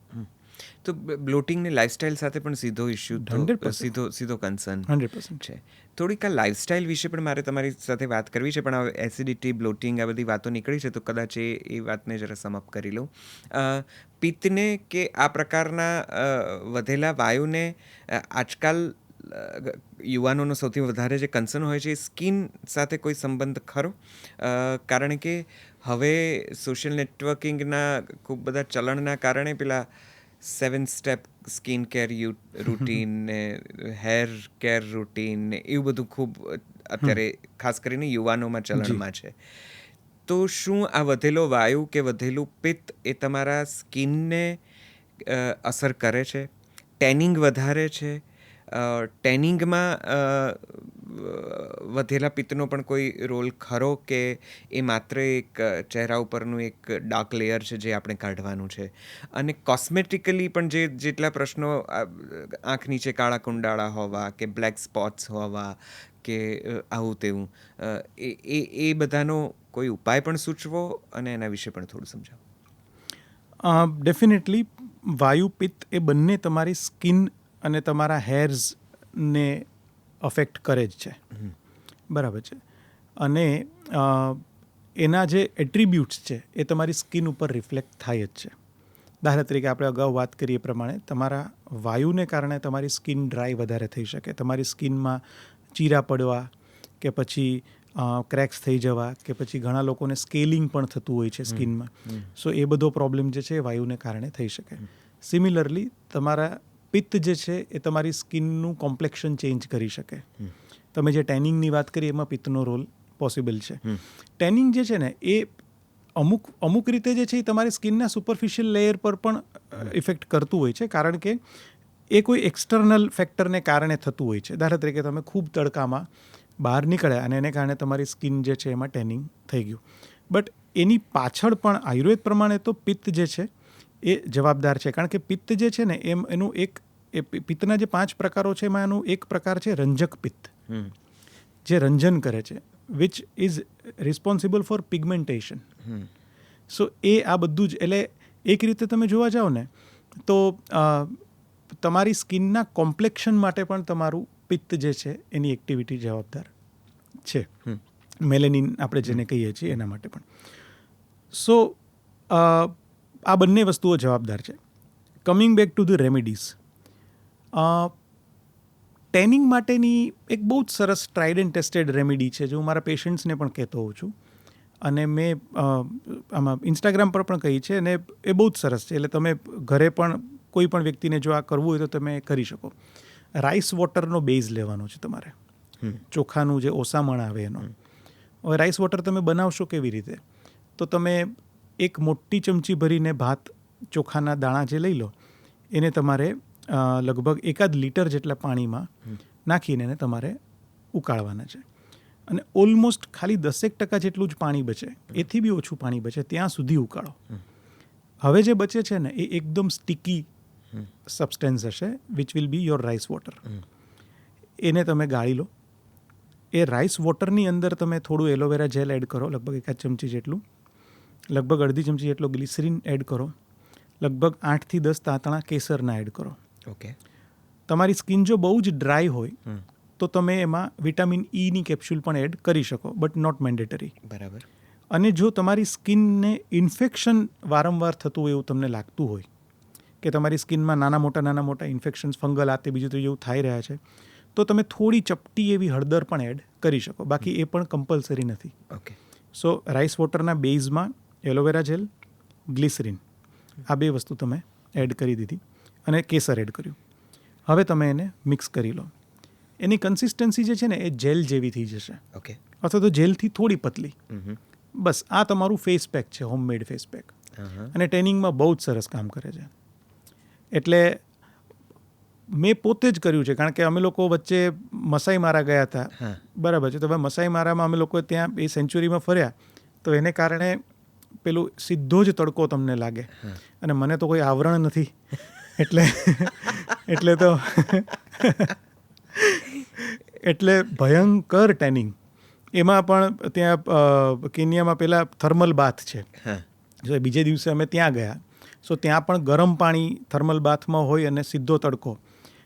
[SPEAKER 2] તો બ્લોટિંગને લાઇફસ્ટાઇલ સાથે પણ સીધો ઇશ્યુ,
[SPEAKER 1] 100%
[SPEAKER 2] સીધો કન્સર્ન
[SPEAKER 1] 100%
[SPEAKER 2] છે. થોડીક આ લાઇફસ્ટાઇલ વિશે પણ મારે તમારી સાથે વાત કરવી છે, પણ હવે એસિડિટી, બ્લોટિંગ, આ બધી વાતો નીકળી છે, તો કદાચ એ વાતને જરા સમઅપ કરી લઉં. પિત્તને કે આ પ્રકારના વધેલા વાયુને આજકાલ યુવાનોનો સૌથી વધારે જે કન્સર્ન હોય છે એ સ્કિન સાથે કોઈ સંબંધ ખરો? કારણ કે હવે સોશિયલ નેટવર્કિંગના ખૂબ બધા ચલણના કારણે પેલા 7 સ્ટેપ સ્કિન કેર રૂટીન ને હેર કેર રૂટીન ને એવું બધું ખૂબ અત્યારે ખાસ કરીને યુવાનોમાં ચલણમાં છે. તો શું આ વધેલો વાયુ કે વધેલું પિત્ત એ તમારા સ્કિનને અસર કરે છે? ટેનિંગ વધારે છે? ટેનિંગમાં વધેલા પિત્તનો પણ કોઈ રોલ ખરો કે એ માત્ર એક ચહેરા ઉપરનું એક ડાર્ક લેયર છે જે આપણે કાઢવાનું છે? અને કોસ્મેટિકલી પણ જેટલા પ્રશ્નો આંખ નીચે કાળા કુંડાળા હોવા કે બ્લેક સ્પોટ્સ હોવા કે આવું તેવું, એ બધાનો કોઈ ઉપાય પણ સૂચવો અને એના વિશે પણ થોડું સમજાવો.
[SPEAKER 1] ડેફિનેટલી વાયુ પિત્ત એ બંને તમારી સ્કિન અને તમારા હેર્સને અફેક્ટ કરે જ છે, બરાબર છે. અને એના જે એટ્રીબ્યુટ્સ છે એ તમારી સ્કિન ઉપર રિફ્લેક્ટ થાય જ છે. દાખલા તરીકે આપણે અગાઉ વાત કરીએ એ પ્રમાણે તમારા વાયુને કારણે તમારી સ્કિન ડ્રાય વધારે થઈ શકે, તમારી સ્કિનમાં ચીરા પડવા કે પછી ક્રેક્સ થઈ જવા કે પછી ઘણા લોકોને સ્કેલિંગ પણ થતું હોય છે સ્કિનમાં. સો એ બધો પ્રોબ્લેમ જે છે એ વાયુને કારણે થઈ શકે. સિમિલરલી તમારા પિત્ત જે છે એ તમારી સ્કિનનું કોમ્પ્લેક્શન ચેન્જ કરી શકે. તમે જે ટેનિંગની વાત કરી એમાં પિત્તનો રોલ પોસિબલ છે. ટેનિંગ જે છે ને એ અમુક રીતે જે છે એ તમારી સ્કિનના સુપરફિશિયલ લેયર પર પણ ઇફેક્ટ કરતું હોય છે, કારણ કે એ કોઈ એક્સટર્નલ ફેક્ટરને કારણે થતું હોય છે. દાખલા તરીકે તમે ખૂબ તડકામાં બહાર નીકળ્યા અને એને કારણે તમારી સ્કિન જે છે એમાં ટેનિંગ થઈ ગયું. બટ એની પાછળ પણ આયુર્વેદ પ્રમાણે તો પિત્ત જે છે એ જવાબદાર છે, કારણ કે પિત્ત જે છે ને એનું એ પિત્તના જે 5 પ્રકારો છે એમાં એનું એક પ્રકાર છે રંજક પિત્ત, જે રંજન કરે છે, which is responsible for pigmentation. So એ આ બધું જ, એટલે એક રીતે તમે જોવા જાઓ ને તો તમારી સ્કિનના કોમ્પ્લેક્શન માટે પણ તમારું પિત્ત જે છે એની એક્ટિવિટી જવાબદાર છે. મેલેનિન આપણે જેને કહીએ છીએ એના માટે પણ. સો આ બંને વસ્તુઓ જવાબદાર છે. Coming back to the remedies, tanning માટેની એક બહુ જ સરસ ટ્રાઇડ એન્ડ ટેસ્ટેડ રેમેડી છે, જે હું મારા પેશન્ટ્સને પણ કહેતો હોઉં છું, અને મેં આમાં ઇન્સ્ટાગ્રામ પર પણ કહી છે, અને એ બહુ જ સરસ છે. એટલે તમે ઘરે પણ કોઈ પણ વ્યક્તિને જો આ કરવું હોય તો તમે કરી શકો. રાઈસ વોટરનો બેઝ લેવાનો છે તમારે, ચોખાનું જે ઓસામણ આવે એનો. હવે રાઈસ વોટર તમે બનાવશો કેવી રીતે? તો તમે એક મોટી ચમચી ભરીને ભાત ચોખાના દાણા જે લઈ લો, એને તમારે લગભગ 1 લીટર જેટલા પાણીમાં નાખીને એને તમારે ઉકાળવાના છે. અને ઓલમોસ્ટ ખાલી 10% જેટલું જ પાણી બચે, એથી બી ઓછું પાણી બચે ત્યાં સુધી ઉકાળો. હવે જે બચે છે ને એ એકદમ સ્ટીકી સબસ્ટેન્સ હશે, which will be your rice water. એને તમે ગાળી લો. એ રાઈસ વોટરની અંદર તમે થોડું એલોવેરા જેલ એડ કરો, લગભગ 1 ચમચી જેટલું, લગભગ 1/2 ચમચી જેટલો ગ્લિસરીન એડ કરો, લગભગ 8 થી 10 તાંતણા કેસરના એડ કરો.
[SPEAKER 2] ઓકે.
[SPEAKER 1] તમારી સ્કિન જો બહુ જ ડ્રાય હોય તો તમે એમાં વિટામિન ઈની કેપ્સ્યુલ પણ એડ કરી શકો, બટ નોટ મેન્ડેટરી.
[SPEAKER 2] બરાબર.
[SPEAKER 1] અને જો તમારી સ્કિનને ઇન્ફેક્શન વારંવાર થતું હોય એવું તમને લાગતું હોય, કે તમારી સ્કિનમાં નાના મોટા ઇન્ફેક્શન્સ, ફંગલ, આ તે બીજું ત્રીજું થઈ રહ્યા છે, તો તમે થોડી ચપટી એવી હળદર પણ એડ કરી શકો. બાકી એ પણ કમ્પલસરી નથી.
[SPEAKER 2] ઓકે.
[SPEAKER 1] સો રાઈસ વોટરના બેઝમાં એલોવેરા જેલ, ગ્લિસરીન, આ 2 વસ્તુ તમે એડ કરી દીધી અને કેસર એડ કર્યું. હવે તમે એને મિક્સ કરી લો. એની કન્સિસ્ટન્સી જે છે ને એ જેલ જેવી થઈ જશે,
[SPEAKER 2] ઓકે.
[SPEAKER 1] અથવા તો જેલથી થોડી પતલી. બસ આ તમારું ફેસ પેક છે, હોમમેડ ફેસ પેક. અને ટેનિંગમાં બહુ જ સરસ કામ કરે છે. એટલે મેં પોતે જ કર્યું છે, કારણ કે અમે લોકો વચ્ચે મસાઈ મારા ગયા હતા, બરાબર છે. તો હવે મસાઈ મારામાં અમે લોકો ત્યાં એ સેન્ચુરીમાં ફર્યા, તો એને કારણે પેલું સીધો જ તડકો તમને લાગે, અને મને તો કોઈ આવરણ નથી, એટલે તો એટલે ભયંકર ટેનિંગ. એમાં પણ ત્યાં કેન્યામાં પેલા થર્મલ બાથ છે. જો બીજે દિવસે અમે ત્યાં ગયા, સો ત્યાં પણ ગરમ પાણી થર્મલ બાથમાં હોય અને સીધો તડકો.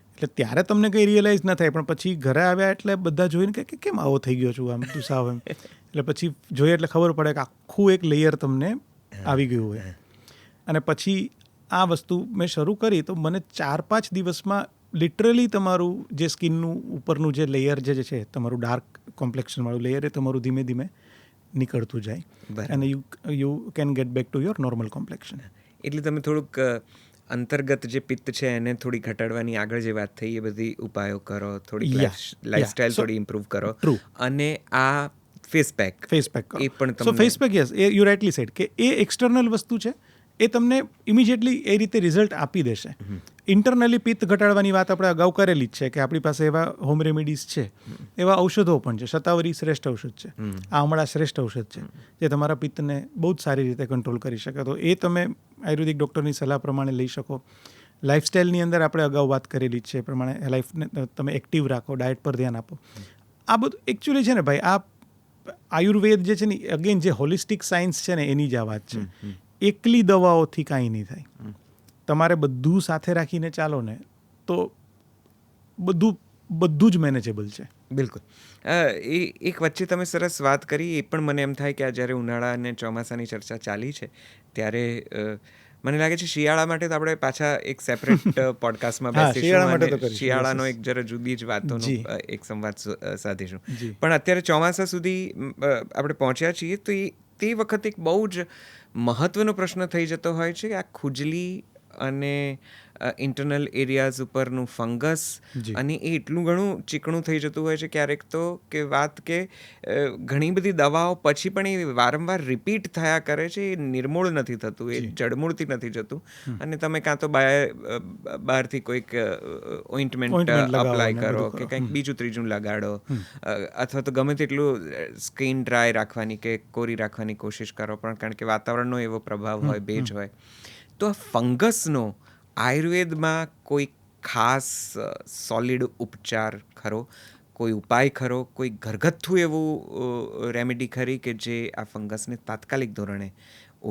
[SPEAKER 1] એટલે ત્યારે તમને કંઈ રિયલાઇઝ ન થાય, પણ પછી ઘરે આવ્યા એટલે બધા જોઈને કે કેમ આવો થઈ ગયો છું, આમ તું સાવ એમ. એટલે પછી જોઈએ એટલે ખબર પડે કે આખું એક લેયર તમને આવી ગયું હોય. અને પછી આ વસ્તુ મેં શરૂ કરી તો મને 4-5 દિવસમાં લિટરલી તમારું જે સ્કિનનું ઉપરનું જે લેયર જે છે તમારું ડાર્ક કોમ્પ્લેક્શનવાળું લેયર એ તમારું ધીમે ધીમે નીકળતું જાય અને you can get back to your normal complexion.
[SPEAKER 2] એટલે તમે થોડુંક અંતર્ગત જે પિત્ત છે એને થોડી ઘટાડવાની આગળ જે વાત થઈ એ બધી ઉપાયો કરો, થોડી લાઈફસ્ટાઈલ થોડી ઇમ્પ્રૂવ કરો. અને આ ફેસ પેક
[SPEAKER 1] કરો.
[SPEAKER 2] એ પણ
[SPEAKER 1] સો ફેસ પેક યસ, એ યુ રાઇટલી સેડ કે એ એક્સટર્નલ વસ્તુ છે, એ તમને ઇમિડિયેટલી એ રીતે રિઝલ્ટ આપી દેશે. ઇન્ટરનલી પિત્ત ઘટાડવાની વાત આપણે અગાઉ કરેલી જ છે કે આપણી પાસે એવા હોમ રેમેડીઝ છે, એવા ઔષધો પણ છે. શતાવરી શ્રેષ્ઠ ઔષધ છે, આમળા શ્રેષ્ઠ ઔષધ છે, જે તમારા પિત્તને બહુ જ સારી રીતે કંટ્રોલ કરી શકે. તો એ તમે આયુર્વેદિક ડૉક્ટરની સલાહ પ્રમાણે લઈ શકો. લાઇફસ્ટાઈલની અંદર આપણે અગાઉ વાત કરેલી જ છે એ પ્રમાણે લાઈફને તમે એક્ટિવ રાખો, ડાયટ પર ધ્યાન આપો. આ બધું એકચ્યુઅલી છે ને ભાઈ, આ આયુર્વેદ જે છે ને, અગેન જે હોલિસ્ટિક સાયન્સ છે ને એની જ આ વાત છે. એકલી દવાઓથી કાંઈ નહીં થાય. તમારે બધું સાથે રાખીને ચાલો ને તો બધું જ મેનેજેબલ છે.
[SPEAKER 2] બિલકુલ. એક વચ્ચે તમે સરસ વાત કરી, એ પણ મને એમ થાય કે આ જ્યારે ઉનાળા અને ચોમાસાની ચર્ચા ચાલી છે ત્યારે મને લાગે છે શિયાળા માટે તો આપણે પાછા એક સેપરેટ પોડકાસ્ટમાં બેસીશું અને શિયાળાનો એક જરા જુદી જ વાતોનો એક સંવાદ સાધીશું. પણ અત્યારે ચોમાસા સુધી આપણે પહોંચ્યા છીએ તો તે વખતે એક બહુ જ મહત્વનો પ્રશ્ન થઈ જતો હોય છે કે આ ખુજલી અને ઇન્ટરનલ એરિયાઝ ઉપરનું ફંગસ, અને એ એટલું ઘણું ચીકણું થઈ જતું હોય છે ક્યારેક તો કે વાત કે ઘણી બધી દવાઓ પછી પણ એ વારંવાર રિપીટ થયા કરે છે, એ નિર્મૂળ નથી થતું, એ જડમૂળથી નથી જતું. અને તમે કાં તો બહારથી કોઈક ઓઇન્ટમેન્ટ અપ્લાય કરો કે કંઈક બીજું ત્રીજું લગાડો, અથવા તો ગમે તેટલું સ્કિન ડ્રાય રાખવાની કે કોરી રાખવાની કોશિશ કરો, પણ કારણ કે વાતાવરણનો એવો પ્રભાવ હોય, ભેજ હોય. તો આ ફંગસનો આયુર્વેદમાં કોઈ ખાસ સોલિડ ઉપચાર ખરો, કોઈ ઉપાય ખરો, કોઈ ઘરગથ્થુ એવું રેમેડી ખરી કે જે આ ફંગસને તાત્કાલિક ધોરણે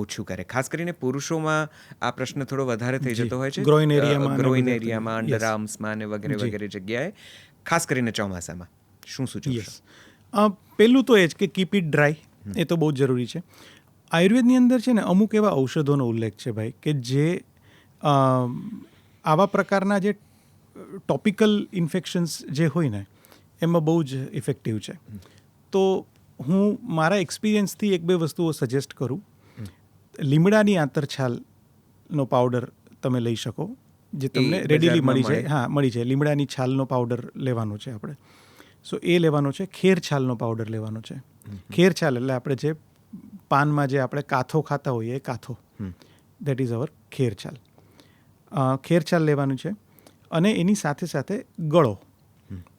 [SPEAKER 2] ઓછું કરે? ખાસ કરીને પુરુષોમાં આ પ્રશ્ન થોડો વધારે થઈ જતો હોય છે, ગ્રોઈન એરિયામાં, અંડર આર્મ્સમાં અને વગેરે વગેરે જગ્યાએ, ખાસ કરીને ચોમાસામાં. શું સૂચવશો?
[SPEAKER 1] પહેલું તો એ જ કે કીપ ઇટ ડ્રાય, એ તો બહુ જ જરૂરી છે. આયુર્વેદની અંદર છે ને અમુક એવા ઔષધોનો ઉલ્લેખ છે ભાઈ કે જે આવા પ્રકારના જે ટોપિકલ ઇન્ફેક્શન્સ જે હોય ને એમાં બહુ જ ઇફેક્ટિવ છે. તો હું મારા એક્સપિરિયન્સથી એક બે વસ્તુઓ સજેસ્ટ કરું. લીમડાની આંતરછાલનો પાવડર તમે લઈ શકો, જે તમને રેડીલી મળી જાય. હા, મળી જાય. લીમડાની છાલનો પાવડર લેવાનો છે આપણે. સો એ લેવાનો છે. ખેર છાલનો પાવડર લેવાનો છે. ખેર છાલ એટલે આપણે જે પાનમાં જે આપણે કાથો ખાતા હોઈએ એ કાથો, દેટ ઇઝ અવર ખેર છાલ. ખેર છાલ લેવાનું છે. અને એની સાથે સાથે ગળો,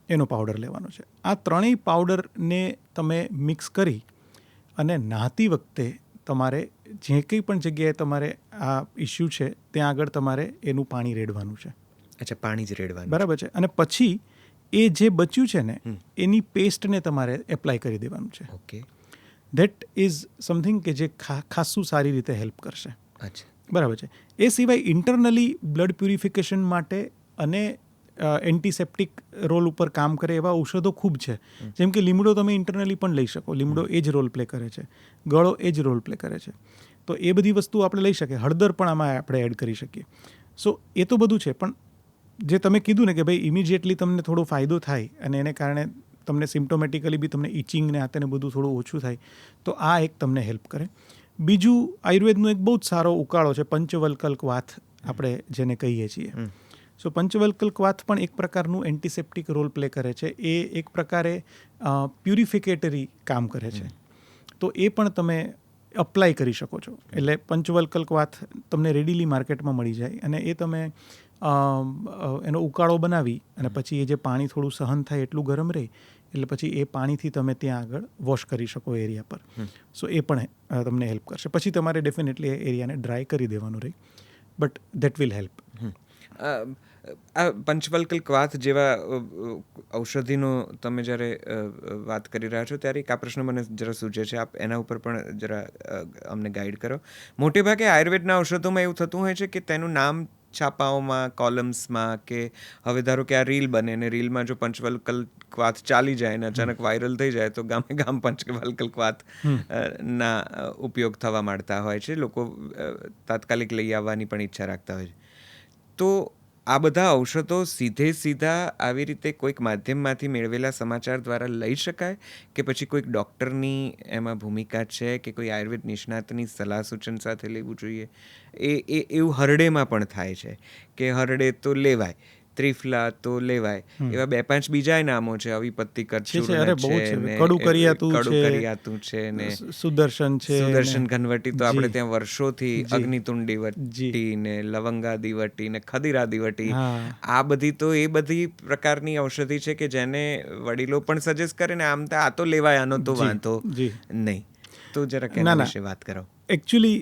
[SPEAKER 1] એનો પાવડર લેવાનો છે. આ ત્રણેય પાવડરને તમે મિક્સ કરી અને નહાતી વખતે તમારે જે કંઈ પણ જગ્યાએ તમારે આ ઇસ્યુ છે ત્યાં આગળ તમારે એનું પાણી રેડવાનું છે.
[SPEAKER 2] અચ્છા, પાણી જ રેડવાનું,
[SPEAKER 1] બરાબર છે. અને પછી એ જે બચ્યું છે ને એની પેસ્ટને તમારે એપ્લાય કરી દેવાનું છે.
[SPEAKER 2] ઓકે,
[SPEAKER 1] ધેટ ઇઝ સમથિંગ કે જે ખાસું સારી રીતે હેલ્પ કરશે.
[SPEAKER 2] અચ્છા,
[SPEAKER 1] બરાબર છે. એ સિવાય ઇન્ટરનલી બ્લડ પ્યુરિફિકેશન માટે અને એન્ટિસેપ્ટિક રોલ ઉપર કામ કરે એવા ઔષધો ખૂબ છે. જેમ કે લીમડો તમે ઇન્ટરનલી પણ લઈ શકો, લીમડો એ જ રોલ પ્લે કરે છે, ગળો એ જ રોલ પ્લે કરે છે. તો એ બધી વસ્તુઓ આપણે લઈ શકીએ. હળદર પણ આમાં આપણે એડ કરી શકીએ. સો એ તો બધું છે. પણ જે તમે કીધું ને કે ભાઈ ઇમિડિયેટલી તમને થોડો ફાયદો થાય અને એને કારણે તમને સિમ્પ્ટોમેટિકલી બી તમને ઇચિંગ ને આતે ને બધું થોડું ઓછું થાય, તો આ એક તમને હેલ્પ કરે. બીજું આયુર્વેદનો એક બહુ જ સારો ઉકાળો છે, પંચવલ્કલ્ક વાત આપણે જેને કહીએ છીએ. સો પંચવલ્કલ્ક વાત પણ એક પ્રકારનું એન્ટિસેપ્ટિક રોલ પ્લે કરે છે. એ એક પ્રકારે પ્યુરિફિકેટરી કામ કરે છે. તો એ પણ તમે અપ્લાય કરી શકો છો. એટલે પંચવલ્કલ્ક વાત તમને રેડીલી માર્કેટમાં મળી જાય અને એ તમે એનો ઉકાળો બનાવી અને પછી એ જે પાણી થોડું સહન થાય એટલું ગરમ રહે એટલે પછી એ પાણીથી તમે ત્યાં આગળ વોશ કરી શકો એરિયા પર. સો એ પણ તમને હેલ્પ કરશે. પછી તમારે ડેફિનેટલી એ એરિયાને ડ્રાય કરી દેવાનું રહે, બટ દેટ વિલ હેલ્પ.
[SPEAKER 2] આ પંચવલ્કલ્ક વાત જેવા ઔષધિનો તમે જ્યારે વાત કરી રહ્યા છો ત્યારે એક આ પ્રશ્ન મને જરા સૂચે છે, આપ એના ઉપર પણ જરા અમને ગાઈડ કરો. મોટે ભાગે આયુર્વેદના ઔષધોમાં એવું થતું હોય છે કે તેનું નામ છાપાઓમાં, કોલમ્સમાં, કે હવે ધારો કે આ રીલ બને ને રીલમાં જો પંચવલ્કલ્ક વાત ચાલી જાય ને અચાનક વાયરલ થઈ જાય તો ગામે ગામ પંચવલ્કલ્ક વાત ના ઉપયોગ થવા માંડતા હોય છે. લોકો તાત્કાલિક લઈ આવવાની પણ ઈચ્છા રાખતા હોય છે. તો આ બધા ઔષધો સીધા આવી રીતે કોઈક માધ્યમમાંથી મેળવેલા સમાચાર દ્વારા લઈ શકાય કે પછી કોઈક ડૉક્ટરની એમાં ભૂમિકા છે કે કોઈ આયુર્વેદ નિષ્ણાતની સલાહ સૂચન સાથે લેવું જોઈએ? એવું હરડેમાં પણ થાય છે કે હરડે તો લેવાય, ત્રિફલા તો લેવાય, એવા 2-5 બીજાય નામો છે, અવિપત્તિ
[SPEAKER 1] અરે બહુ છે. કડુ કરિયાતું છે,
[SPEAKER 2] ને
[SPEAKER 1] સુદર્શન છે,
[SPEAKER 2] સુદર્શન ઘનવટી તો આપણે
[SPEAKER 1] જી.
[SPEAKER 2] ત્યાં વર્ષોથી
[SPEAKER 1] જી.
[SPEAKER 2] અગ્નિતુંડી વટી ને લવંગાદી વટી ને ખદીરાદી વટી,
[SPEAKER 1] હા.
[SPEAKER 2] આ બધી તો એ બધી પ્રકારની ઔષધિ છે કે જેને વડીલો પણ સજેસ્ટ કરે ને આમ તો આ તો લેવાય, આનો તો
[SPEAKER 1] જી,
[SPEAKER 2] વાંધો
[SPEAKER 1] જી.
[SPEAKER 2] નહીં. તો જરાક
[SPEAKER 1] ના,
[SPEAKER 2] એના
[SPEAKER 1] ના.
[SPEAKER 2] વિશે વાત કરો.
[SPEAKER 1] એકચ્યુઅલી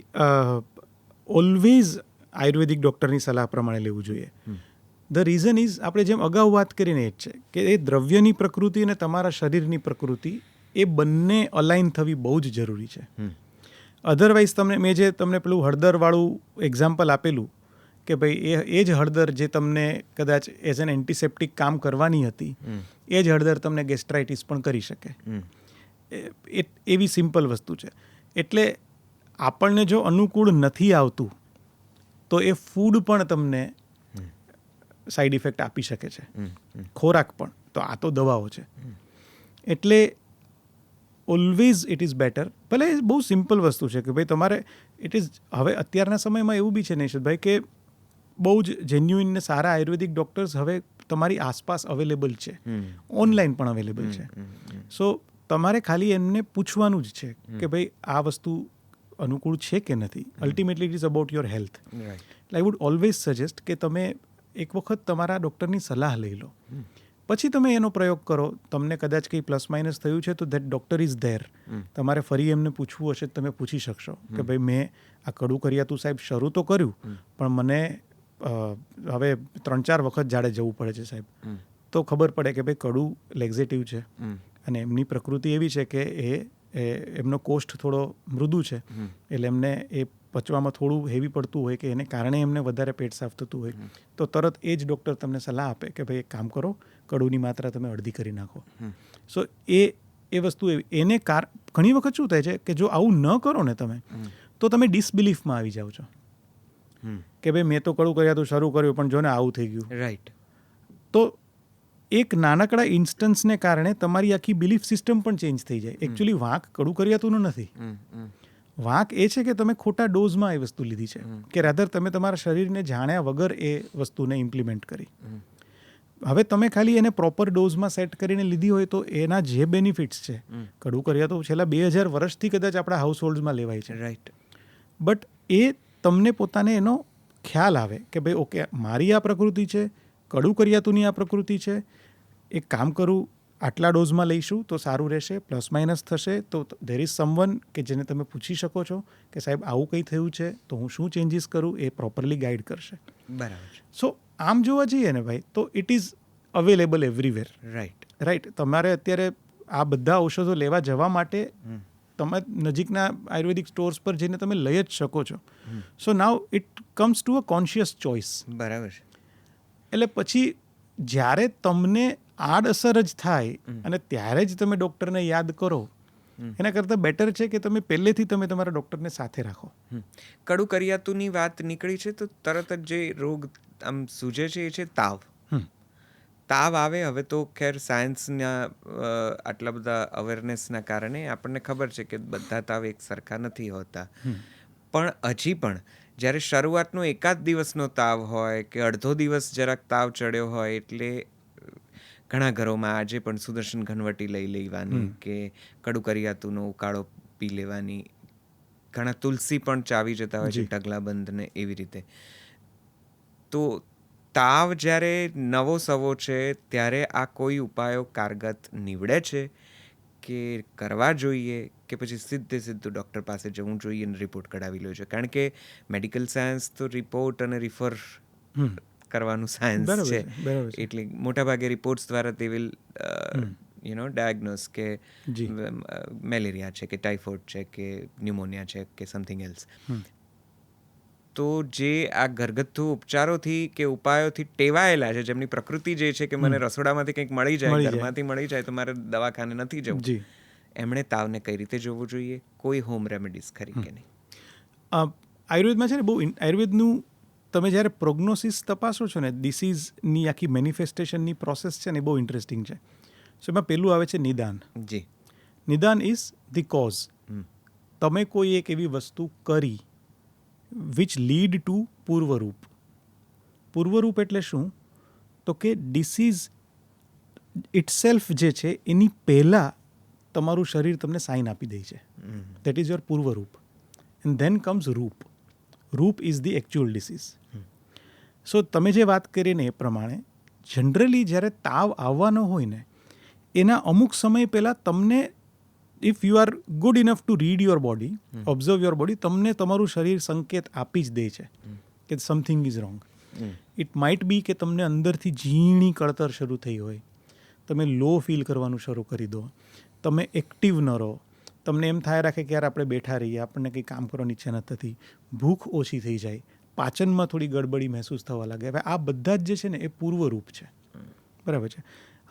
[SPEAKER 1] ઓલવેઝ આયુર્વેદિક ડૉક્ટરની સલાહ પ્રમાણે લેવું જોઈએ. ધ રીઝન ઇઝ, આપણે જેમ અગાઉ વાત કરીને એ જ છે કે એ દ્રવ્યની પ્રકૃતિ અને તમારા શરીરની પ્રકૃતિ એ બંને અલાઇન થવી બહુ જ જરૂરી છે. અધરવાઇઝ મેં જે તમને પેલું હળદરવાળું એક્ઝામ્પલ આપેલું કે ભાઈ એ જ હળદર જે તમને કદાચ એઝ એન એન્ટિસેપ્ટિક કામ કરવાની હતી, એ જ હળદર તમને ગેસ્ટ્રાઇટિસ પણ કરી શકે. એવી સિમ્પલ વસ્તુ છે. એટલે આપણને જો અનુકૂળ નથી આવતું તો એ ફૂડ પણ તમને સાઈડ ઇફેક્ટ આપી શકે છે, ખોરાક પણ. તો આ તો દવાઓ છે. એટલે ઓલવેઝ ઇટ ઇઝ બેટર. ભલે એ બહુ સિમ્પલ વસ્તુ છે કે ભાઈ તમારે ઇટ ઇઝ, હવે અત્યારના સમયમાં એવું બી છે નિશિતભાઈ કે બહુ જ જેન્યુઇન ને સારા આયુર્વેદિક ડૉક્ટર્સ હવે તમારી આસપાસ અવેલેબલ છે, ઓનલાઈન પણ અવેલેબલ છે. સો તમારે ખાલી એમને પૂછવાનું જ છે કે ભાઈ આ વસ્તુ અનુકૂળ છે કે નથી. Ultimately it is about your health. I would always suggest કે તમે એક વખત તમારા ડૉક્ટરની સલાહ લઈ લો, પછી તમે એનો પ્રયોગ કરો. તમને કદાચ કંઈ પ્લસ માઇનસ થયું છે તો ધેટ ડૉક્ટર ઇઝ ધેર. તમારે ફરી એમને પૂછવું હશે તો તમે પૂછી શકશો કે ભાઈ મેં આ કડુ કરિયાતું સાહેબ શરૂ તો કર્યું, પણ મને હવે 3-4 વખત ઝાડે જવું પડે છે સાહેબ. તો ખબર પડે કે ભાઈ કડુ લેક્ઝેટિવ છે અને એમની પ્રકૃતિ એવી છે કે એમનો કોષ્ઠ થોડો મૃદુ છે, એટલે એમને એ પચવામાં થોડું હેવી પડતું હોય કે એને કારણે એમને વધારે પેટ સાફ થતું હોય, તો તરત એ જ ડૉક્ટર તમને સલાહ આપે કે ભાઈ એક કામ કરો, કડુની માત્રા તમે અડધી કરી નાખો. સો એ વસ્તુ એને ઘણી વખત શું થાય છે કે જો આવું ન કરો ને તમે, તો તમે ડિસબિલીફમાં આવી જાઓ છો કે ભાઈ મેં તો કડુ કરિયાતું શરૂ કર્યું પણ જો ને આવું થઈ ગયું.
[SPEAKER 2] રાઈટ.
[SPEAKER 1] તો એક નાનકડા ઇન્સ્ટન્સને કારણે તમારી આખી બિલીફ સિસ્ટમ પણ ચેન્જ થઈ જાય. એકચ્યુઅલી વાંક કડુ કરિયાતુંનો નથી. વાંક એ છે કે તમે ખોટા ડોઝમાં એ વસ્તુ લીધી છે, કે રાધર તમે તમારા શરીરને જાણ્યા વગર એ વસ્તુને ઇમ્પ્લિમેન્ટ કરી. હવે તમે ખાલી એને પ્રોપર ડોઝમાં સેટ કરીને લીધી હોય તો એના જે બેનિફિટ્સ છે, કડુ કરિયાતું છેલ્લા 2000 વર્ષથી કદાચ આપણા હાઉસ હોલ્ડમાં લેવાય છે.
[SPEAKER 2] રાઈટ.
[SPEAKER 1] બટ એ તમને પોતાને એનો ખ્યાલ આવે કે ભાઈ ઓકે મારી આ પ્રકૃતિ છે, કડુ કરિયાતુંની આ પ્રકૃતિ છે, એક કામ કરું આટલા ડોઝમાં લઈશું તો સારું રહેશે, પ્લસ માઇનસ થશે તો ધેર ઇઝ સમવન કે જેને તમે પૂછી શકો છો કે સાહેબ આવું કંઈ થયું છે તો હું શું ચેન્જીસ કરું, એ પ્રોપરલી ગાઈડ કરશે.
[SPEAKER 2] બરાબર.
[SPEAKER 1] સો આમ જોવા જઈએ ને ભાઈ તો it is available everywhere. Right. તમારે અત્યારે આ બધા ઔષધો લેવા જવા માટે તમે નજીકના આયુર્વેદિક સ્ટોર્સ પર જઈને તમે લઈ જ શકો છો. So now it comes to a conscious choice.
[SPEAKER 2] બરાબર છે.
[SPEAKER 1] એટલે પછી જ્યારે તમને આડઅસર જ થાય અને ત્યારે જ તમે ડૉક્ટરને યાદ કરો, એના કરતાં બેટર છે કે તમે પહેલેથી તમે તમારા ડૉક્ટરને સાથે રાખો.
[SPEAKER 2] કડુ કરિયાતુંની વાત નીકળી છે તો તરત જ જે રોગ આમ સૂજે છે એ છે તાવ. તાવ આવે, હવે તો ખેર સાયન્સના આટલા બધા અવેરનેસના કારણે આપણને ખબર છે કે બધા તાવ એક સરખા નથી હોતા, પણ હજી પણ જ્યારે શરૂઆતનો એકાદ દિવસનો તાવ હોય કે અડધો દિવસ જરાક તાવ ચડ્યો હોય, એટલે ઘણા ઘરોમાં આજે પણ સુદર્શન ઘનવટી લઈ લેવાની કે કડુ કરિયાતુંનો ઉકાળો પી લેવાની, ઘણા તુલસી પણ ચાવી જતા હોય છે, ઢગલાબંધ ને એવી રીતે. તો તાવ જ્યારે નવો સવો છે ત્યારે આ કોઈ ઉપાયો કારગત નીવડે છે કે કરવા જોઈએ કે પછી સીધું ડૉક્ટર પાસે જવું જોઈએ અને રિપોર્ટ કઢાવી લો છે? કારણ કે મેડિકલ સાયન્સ તો રિપોર્ટ અને રિફર કરવાનું સાયન્સ છે, એટલે મોટાભાગે રિપોર્ટ્સ દ્વારા તે વિલ ડાયગ્નોસ કે મેલેરિયા છે કે ટાઇફોઇડ છે કે ન્યુમોનિયા છે કે સમથિંગ એલ્સ. તો જે આ ઘરગથ્થુ ઉપચારોથી કે ઉપાયોથી ટેવાયેલા છે, જેમની પ્રકૃતિ જે છે કે મને રસોડામાંથી કંઈક મળી જાય, ઘરમાંથી મળી જાય તો મારે દવાખાને નથી જવું, એમણે તાવને કઈ રીતે જોવું જોઈએ? કોઈ હોમ રેમેડીઝ ખરી કે નહીં?
[SPEAKER 1] આયુર્વેદમાં છે ને બહુ આયુર્વેદનું તમે જ્યારે પ્રોગ્નોસિસ તપાસો છો ને, ડિસીઝની આખી મેનિફેસ્ટેશનની પ્રોસેસ છે ને, એ બહુ ઇન્ટરેસ્ટિંગ છે. સો એમાં પહેલું આવે છે નિદાન.
[SPEAKER 2] જી.
[SPEAKER 1] નિદાન ઇઝ ધી કોઝ. તમે કોઈ એક એવી વસ્તુ કરી વિચ લીડ ટુ પૂર્વરૂપ. પૂર્વરૂપ એટલે શું? તો કે ડિસીઝ ઇટસેલ્ફ જે છે એની પહેલાં તમારું શરીર તમને સાઇન આપી દે છે. દેટ ઇઝ યોર પૂર્વરૂપ. એન્ડ ધેન કમ્સ રૂપ. રૂપ is the actual disease. So તમે જે વાત કરી ને એ પ્રમાણે જનરલી જ્યારે તાવ આવવાનો હોય ને, એના અમુક સમય પહેલાં તમને, if you are good enough to read your body, observe your body, તમને તમારું શરીર સંકેત આપી જ દે છે કે something is wrong. It might be કે તમને અંદરથી ઝીણી કળતર શરૂ થઈ હોય, તમે લો ફીલ કરવાનું શરૂ કરી દો, તમે એક્ટિવ ન રહો, તમને એમ થાય રાખે કે યાર આપણે બેઠા રહીએ, આપણને કંઈ કામ કરવાની ઈચ્છા નથી થતી, ભૂખ ઓછી થઈ જાય, પાચનમાં થોડી ગડબડી મહેસૂસ થવા લાગે. હવે આ બધા જ જે છે ને એ પૂર્વરૂપ છે. બરાબર છે.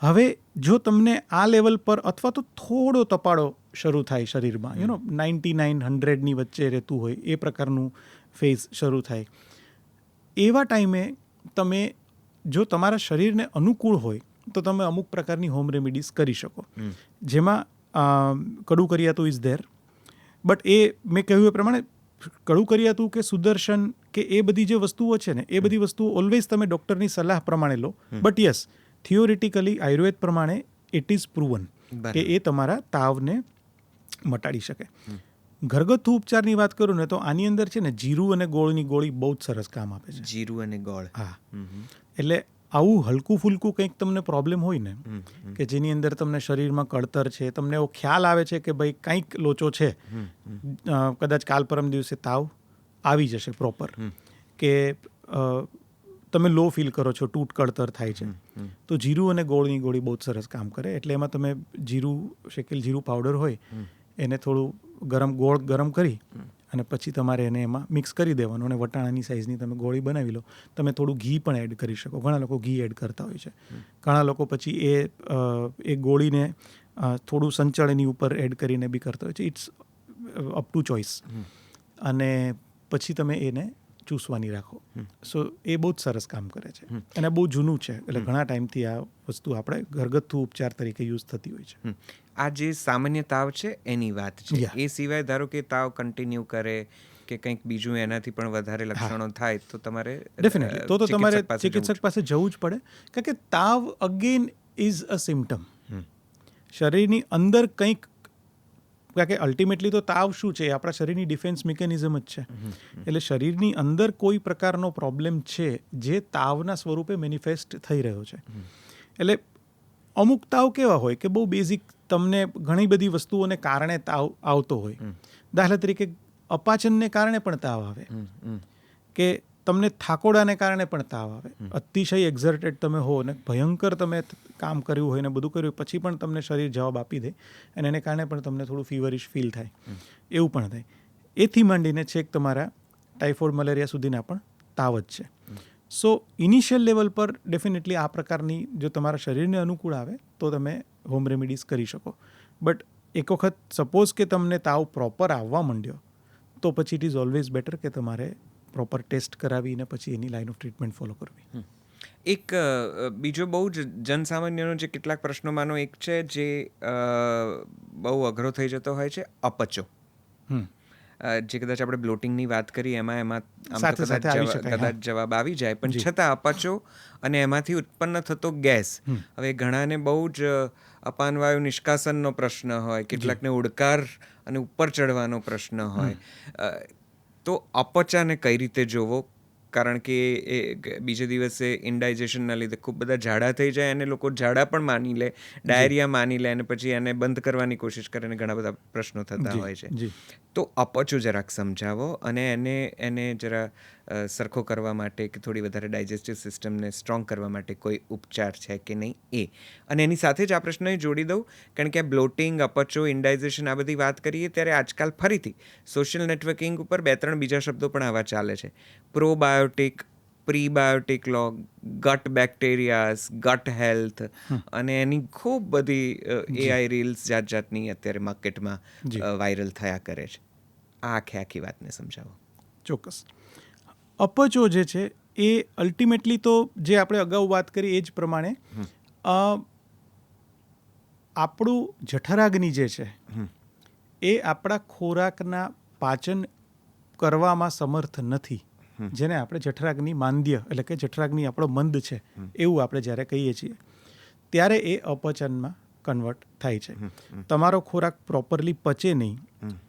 [SPEAKER 1] હવે જો તમને આ લેવલ પર અથવા તો થોડો તપાડો શરૂ થાય શરીરમાં, 99-100ની વચ્ચે રહેતું હોય એ પ્રકારનું ફેઝ શરૂ થાય, એવા ટાઈમે તમે જો તમારા શરીરને અનુકૂળ હોય તો તમે અમુક પ્રકારની હોમ રેમિડીઝ કરી શકો. જેમાં કડું કરિયાતું ઇઝ ધેર. બટ એ મેં કહ્યું એ પ્રમાણે કડું કરિયાતું કે સુદર્શન કે એ બધી જે વસ્તુઓ છે ને, એ બધી વસ્તુઓ ઓલવેઝ તમે ડૉક્ટરની સલાહ પ્રમાણે લો. બટ યસ, થિયોરિટિકલી આયુર્વેદ પ્રમાણે ઇટ ઇઝ પ્રૂવન કે એ તમારા તાવને મટાડી શકે. ઘરગથ્થુ ઉપચારની વાત કરું ને તો આની અંદર છે ને જીરું અને ગોળની ગોળી બહુ જ સરસ કામ આપે છે.
[SPEAKER 2] જીરું અને ગોળ.
[SPEAKER 1] હા. એટલે આવું હલકું ફૂલકું કંઈક તમને પ્રોબ્લેમ હોય ને, કે જેની અંદર તમને શરીરમાં કળતર છે, તમને એવો ખ્યાલ આવે છે કે ભાઈ કંઈક લોચો છે, કદાચ કાલ પરમ દિવસે તાવ આવી જશે પ્રોપર, કે તમે લો ફીલ કરો છો, તૂટ કળતર થાય છે, તો જીરું અને ગોળની ગોળી બહુ જ સરસ કામ કરે. એટલે એમાં તમે શેકેલ જીરું પાવડર હોય એને થોડું ગોળ ગરમ કરી અને પછી તમારે એને એમાં મિક્સ કરી દેવાનું, અને વટાણાની સાઇઝની તમે ગોળી બનાવી લો. તમે થોડું ઘી પણ એડ કરી શકો. ઘણા લોકો ઘી એડ કરતા હોય છે. ઘણા લોકો પછી એ ગોળીને થોડું સંચળ એની ઉપર એડ કરીને બી કરતા હોય છે. It's up to choice. અને પછી તમે એને ચૂસવાની રાખો. સો એ બહુ જ સરસ કામ કરે છે. અને બહુ જૂનું છે, એટલે ઘણા ટાઈમથી આ વસ્તુ આપણે ઘરગથ્થુ ઉપચાર તરીકે યુઝ થતી હોય છે.
[SPEAKER 2] આ જે સામાન્ય તાવ છે એની વાત છે.
[SPEAKER 1] Yeah.
[SPEAKER 2] એ સિવાય ધારો કે તાવ કન્ટિન્યુ કરે કે કંઈક બીજું એનાથી પણ વધારે લક્ષણો થાય તો તમારે
[SPEAKER 1] ડેફિનેટલી તો તમારે ચિકિત્સક પાસે જવું જ પડે. કારણ કે તાવ અગેન ઇઝ અ સિમ્ટમ. શરીરની અંદર કંઈક, કારણ કે અલ્ટિમેટલી તો તાવ શું છે, આપણા શરીરની ડિફેન્સ મિકેનિઝમ જ છે. એટલે શરીરની અંદર કોઈ પ્રકારનો પ્રોબ્લેમ છે જે તાવના સ્વરૂપે મેનિફેસ્ટ થઈ રહ્યો છે. એટલે અમુક તાવ કેવા હોય કે બહુ બેઝિક, તમને ઘણી બધી વસ્તુઓને કારણે તાવ આવતો હોય. દાખલા તરીકે અપાચનને કારણે પણ તાવ આવે, કે તમને થાકોડાને કારણે પણ તાવ આવે. અતિશય એક્ઝર્ટેડ તમે હો અને ભયંકર તમે કામ કર્યું હોય ને બધું કર્યું પછી પણ તમને શરીર જવાબ આપી દે અને એને કારણે પણ તમને થોડું ફીવરિશ ફીલ થાય, એવું પણ થાય. એથી માંડીને છેક તમારા ટાઇફોઇડ મલેરિયા સુધીના પણ તાવ જ છે. સો ઇનિશિયલ લેવલ પર ડેફિનેટલી આ પ્રકારની જો તમારા શરીરને અનુકૂળ આવે તો તમે હોમ રેમિડીઝ કરી શકો. બટ એક વખત સપોઝ કે તમને તાવ પ્રોપર આવવા માંડ્યો તો પછી ઇટ ઇઝ ઓલવેઝ બેટર કે તમારે પ્રોપર ટેસ્ટ કરાવીને પછી એની લાઇન ઓફ ટ્રીટમેન્ટ ફોલો કરવી.
[SPEAKER 2] એક બીજો બહુ જ જનસામાન્યનો જે કેટલાક પ્રશ્નોમાંનો એક છે જે બહુ અઘરો થઈ જતો હોય છે, અપચો. જે કદાચ આપણે બ્લોટિંગની વાત કરી એમાં આમ તો કદાચ જવાબ આવી જાય, પણ છતાં અપચો અને એમાંથી ઉત્પન્ન થતો ગેસ. હવે ઘણાને બહુ જ અપાનવાયુ નિષ્કાસનનો પ્રશ્ન હોય, કેટલાકને ઉડકાર અને ઉપર ચડવાનો પ્રશ્ન હોય. તો અપચાને કઈ રીતે જોવો? કારણ કે એ બીજે દિવસે ઇન્ડાઇજેશનના લીધે ખૂબ બધા ઝાડા થઈ જાય અને લોકો ઝાડા પણ માની લે, ડાયરિયા માની લે અને પછી એને બંધ કરવાની કોશિશ કરે અને ઘણા બધા પ્રશ્નો થતા હોય છે. તો અપચો જરાક સમજાવો અને એને જરા સરખો કરવા માટે કે થોડી વધારે ડાયજેસ્ટિવ સિસ્ટમને સ્ટ્રોંગ કરવા માટે કોઈ ઉપચાર છે કે નહીં એ. અને એની સાથે જ આ પ્રશ્ન જોડી દઉં, કારણ કે આ બ્લોટિંગ, અપચો, ઇન્ડાઇજેશન આ બધી વાત કરીએ ત્યારે આજકાલ ફરીથી સોશિયલ નેટવર્કિંગ ઉપર 2-3 બીજા શબ્દો પણ આવા ચાલે છે. પ્રોબાયોટિક, પ્રીબાયોટિક લો, ગટ બેક્ટેરિયાસ, ગટ હેલ્થ, અને એની ખૂબ બધી એઆઈ રીલ્સ જાતની અત્યારે માર્કેટમાં વાયરલ થયા કરે છે. આ આખી વાતને સમજાવો.
[SPEAKER 1] ચોક્કસ. અપચો જે છે એ અલ્ટિમેટલી તો જે આપણે અગાઉ વાત કરી એ જ પ્રમાણે આપણું જઠરાગ્નિ જે છે એ આપણા ખોરાકના પાચન કરવામાં સમર્થ નથી, જેને આપણે જઠરાગ્નિ માંદ્ય એટલે કે જઠરાગ્નિ આપણો મંદ છે એવું આપણે જ્યારે કહીએ છીએ ત્યારે એ અપચનમાં કન્વર્ટ થાય છે. તમારો ખોરાક પ્રોપરલી પચે નહીં,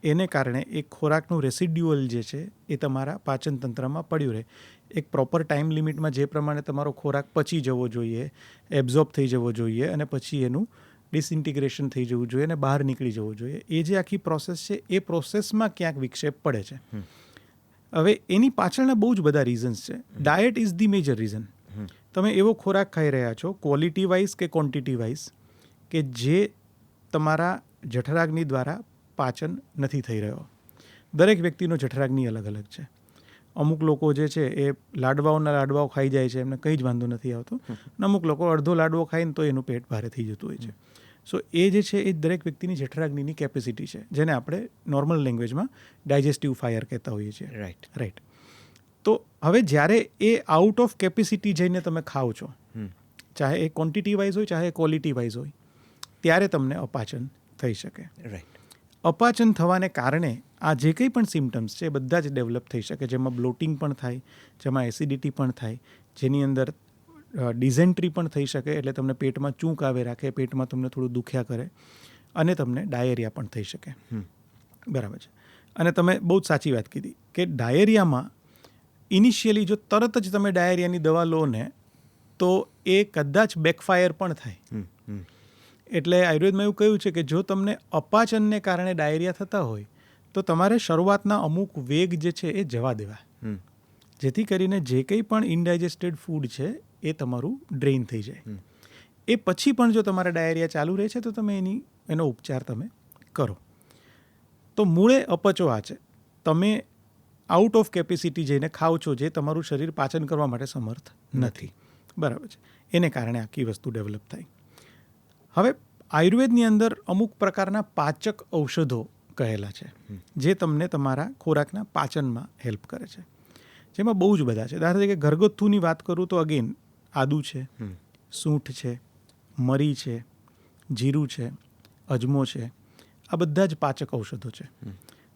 [SPEAKER 1] એને કારણે એ ખોરાકનું રેસિડ્યુઅલ જે છે એ તમારા પાચન તંત્રમાં પડ્યું રહે. એક પ્રોપર ટાઈમ લિમિટમાં જે પ્રમાણે તમારો ખોરાક પચી જવો જોઈએ, એબ્ઝોર્બ થઈ જવો જોઈએ અને પછી એનું ડિસઇન્ટિગ્રેશન થઈ જવું જોઈએ અને બહાર નીકળી જવું જોઈએ, એ જે આખી પ્રોસેસ છે એ પ્રોસેસમાં ક્યાંક વિક્ષેપ પડે છે. હવે એની પાછળના બહુ જ બધા રીઝન્સ છે. Diet is the major reason. તમે એવો ખોરાક ખાઈ રહ્યા છો ક્વોલિટી વાઇઝ કે ક્વોન્ટિટી વાઇઝ કે જે તમારા જઠરાગ્નિ દ્વારા પાચન નથી થઈ રહ્યો. દરેક વ્યક્તિનો જઠરાગ્નિ અલગ અલગ છે. અમુક લોકો જે છે એ લાડવાઓ ખાઈ જાય છે, એમને કંઈ જ વાંધો નથી આવતો. અને અમુક લોકો અડધો લાડવો ખાઈને તો એનું પેટ ભારે થઈ જતું હોય છે. સો એ જે છે એ દરેક વ્યક્તિની જઠરાગ્નિની કેપેસિટી છે, જેને આપણે નોર્મલ લેંગ્વેજમાં ડાયજેસ્ટિવ ફાયર કહેતા હોઈએ છીએ. રાઈટ. તો હવે જ્યારે એ આઉટ ઓફ કેપેસિટી જઈને તમે ખાઓ છો, ચાહે એ ક્વોન્ટિટી વાઇઝ હોય ચાહે ક્વોલિટી વાઇઝ હોય, ત્યારે તમને અપાચન થઈ શકે. અપાચન થવાને કારણે આ જે કંઈ પણ સિમ્ટમ્સ છે એ બધા જ ડેવલપ થઈ શકે, જેમાં બ્લોટિંગ પણ થાય, જેમાં એસિડિટી પણ થાય, જેની અંદર ડિઝેન્ટ્રી પણ થઈ શકે, એટલે તમને પેટમાં ચૂંક આવે રાખે, પેટમાં તમને થોડું દુખ્યા કરે અને તમને ડાયેરિયા પણ થઈ શકે. બરાબર છે. અને તમે બહુ જ સાચી વાત કીધી કે ડાયેરિયામાં ઇનિશિયલી જો તરત જ તમે ડાયેરિયાની દવા લો ને તો એ કદાચ બેકફાયર પણ થાય. એટલે આયુર્વેદમાં એવું કહ્યું છે કે જો તમને અપાચનને કારણે ડાયેરિયા થતા હોય તો તમારે શરૂઆતના અમુક વેગ જે છે એ જવા દેવા, જેથી કરીને જે કંઈ પણ ઇનડાઇજેસ્ટેડ ફૂડ છે એ તમારું ડ્રેઇન થઈ જાય. એ પછી પણ જો તમારા ડાયેરિયા ચાલુ રહે છે તો તમે એનો ઉપચાર તમે કરો. તો મૂળે અપચો આ છે, તમે આઉટ ઓફ કેપેસિટી જઈને ખાઓ છો જે તમારું શરીર પાચન કરવા માટે સમર્થ નથી. બરાબર છે. એને કારણે આખી વસ્તુ ડેવલપ થાય. હવે આયુર્વેદની અંદર અમુક પ્રકારના પાચક ઔષધો કહેલા છે જે તમને તમારા ખોરાકના પાચનમાં હેલ્પ કરે છે, જેમાં બહુ જ બધા છે. દાખલા તરીકે ઘરગથ્થુની વાત કરું તો અગેન આદુ છે, સૂંઠ છે, મરી છે, જીરું છે, અજમો છે, આ બધા જ પાચક ઔષધો છે.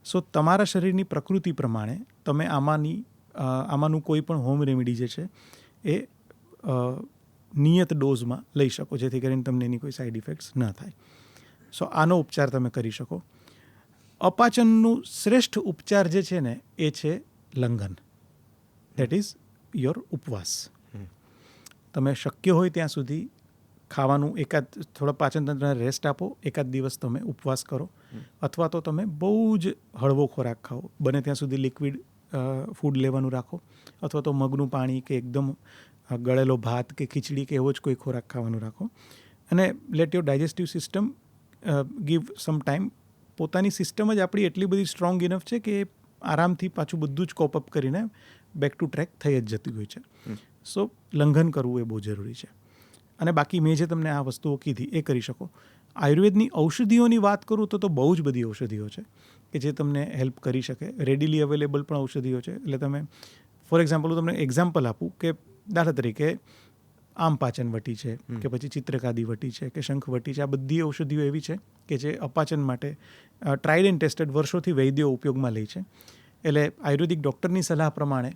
[SPEAKER 1] સો તમારા શરીરની પ્રકૃતિ પ્રમાણે તમે આમાંનું કોઈ પણ હોમ રેમેડી જે છે એ નિયત ડોઝમાં લઈ શકો, જેથી કરીને તમને એની કોઈ સાઇડ ઇફેક્ટ્સ ન થાય. સો આનો ઉપચાર તમે કરી શકો. અપાચનનું શ્રેષ્ઠ ઉપચાર જે છે ને એ છે લંઘન, દેટ ઇઝ યોર ઉપવાસ. તમે શક્ય હોય ત્યાં સુધી ખાવાનું થોડા પાચન તંત્રને રેસ્ટ આપો, એકાદ દિવસ તમે ઉપવાસ કરો, અથવા તો તમે બહુ જ હળવો ખોરાક ખાઓ, બને ત્યાં સુધી લિક્વિડ ફૂડ લેવાનું રાખો, અથવા તો મગનું પાણી કે એકદમ ગળેલો ભાત કે ખીચડી કે એવો જ કોઈ ખોરાક ખાવાનું રાખો. અને late your digestive system give some time. પોતાની સિસ્ટમ જ આપણી એટલી બધી સ્ટ્રોંગ ઇનફ છે કે આરામથી પાછું બધું જ કોપઅપ કરીને બેક ટુ ટ્રેક થઈ જ જતી હોય છે. સો લંઘન કરવું એ બહુ જરૂરી છે. અને બાકી મેં જે તમને આ વસ્તુઓ કીધી એ કરી શકો. આયુર્વેદની ઔષધિઓની વાત કરું તો બહુ જ બધી ઔષધિઓ છે કે જે તમને હેલ્પ કરી શકે. રેડીલી અવેલેબલ પણ ઔષધિઓ છે. એટલે તમે ફોર એક્ઝામ્પલ હું તમને એક્ઝામ્પલ આપું કે દાખલા તરીકે આમ પાચન વટી છે કે પછી ચિત્રકાદી વટી છે કે શંખ વટી છે, આ બધી ઔષધિઓ એવી છે કે જે અપાચન માટે ટ્રાઇડ એન્ડ ટેસ્ટેડ વર્ષોથી વૈદ્યો ઉપયોગમાં લે છે. એટલે આયુર્વેદિક ડૉક્ટરની સલાહ પ્રમાણે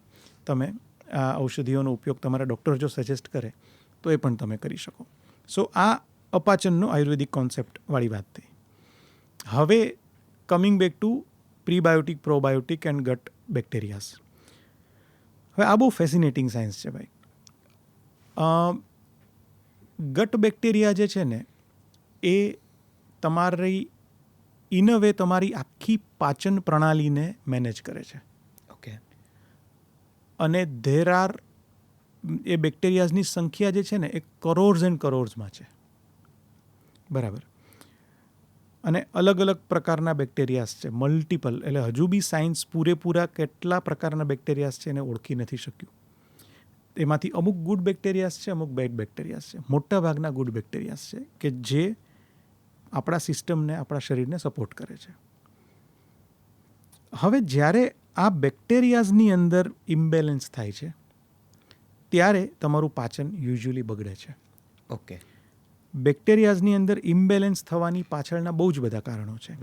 [SPEAKER 1] તમે આ ઔષધિઓનો ઉપયોગ તમારા ડૉક્ટર જો સજેસ્ટ કરે તો એ પણ તમે કરી શકો. સો આ અપાચનનો આયુર્વેદિક કોન્સેપ્ટવાળી વાત થઈ. હવે coming back to prebiotic, probiotic and gut bacterias. હવે આ બહુ ફેસિનેટિંગ સાયન્સ છે ભાઈ. ગટ બેક્ટેરિયા જે છે ને એ તમારી ઇન અ વે તમારી આખી પાચન પ્રણાલીને મેનેજ કરે છે.
[SPEAKER 2] ઓકે.
[SPEAKER 1] અને ધેર આર એ બેક્ટેરિયાઝની સંખ્યા જે છે ને એ કરોડ્સ એન્ડ કરોડ્સમાં છે. બરાબર. અને અલગ અલગ પ્રકારના બેક્ટેરિયાસ છે, મલ્ટિપલ. એટલે હજુ બી સાયન્સ પૂરેપૂરા કેટલા પ્રકારના બેક્ટેરિયાસ છે એને ઓળખી નથી શક્યું. એમાંથી અમુક ગુડ બેક્ટેરિયાસ છે, અમુક બેડ બેક્ટેરિયાસ છે. મોટા ભાગના ગુડ બેક્ટેરિયાસ છે કે જે આપણા સિસ્ટમને, આપણા શરીરને સપોર્ટ કરે છે. હવે જ્યારે આ બેક્ટેરિયાઝની અંદર ઇમ્બેલેન્સ થાય છે ત્યારે તમારું પાચન યુઝ્યુઅલી બગડે છે.
[SPEAKER 2] ઓકે.
[SPEAKER 1] બેક્ટેરિયાઝની અંદર ઇમ્બેલેન્સ થવાની પાછળના બહુ જ બધા કારણો છે,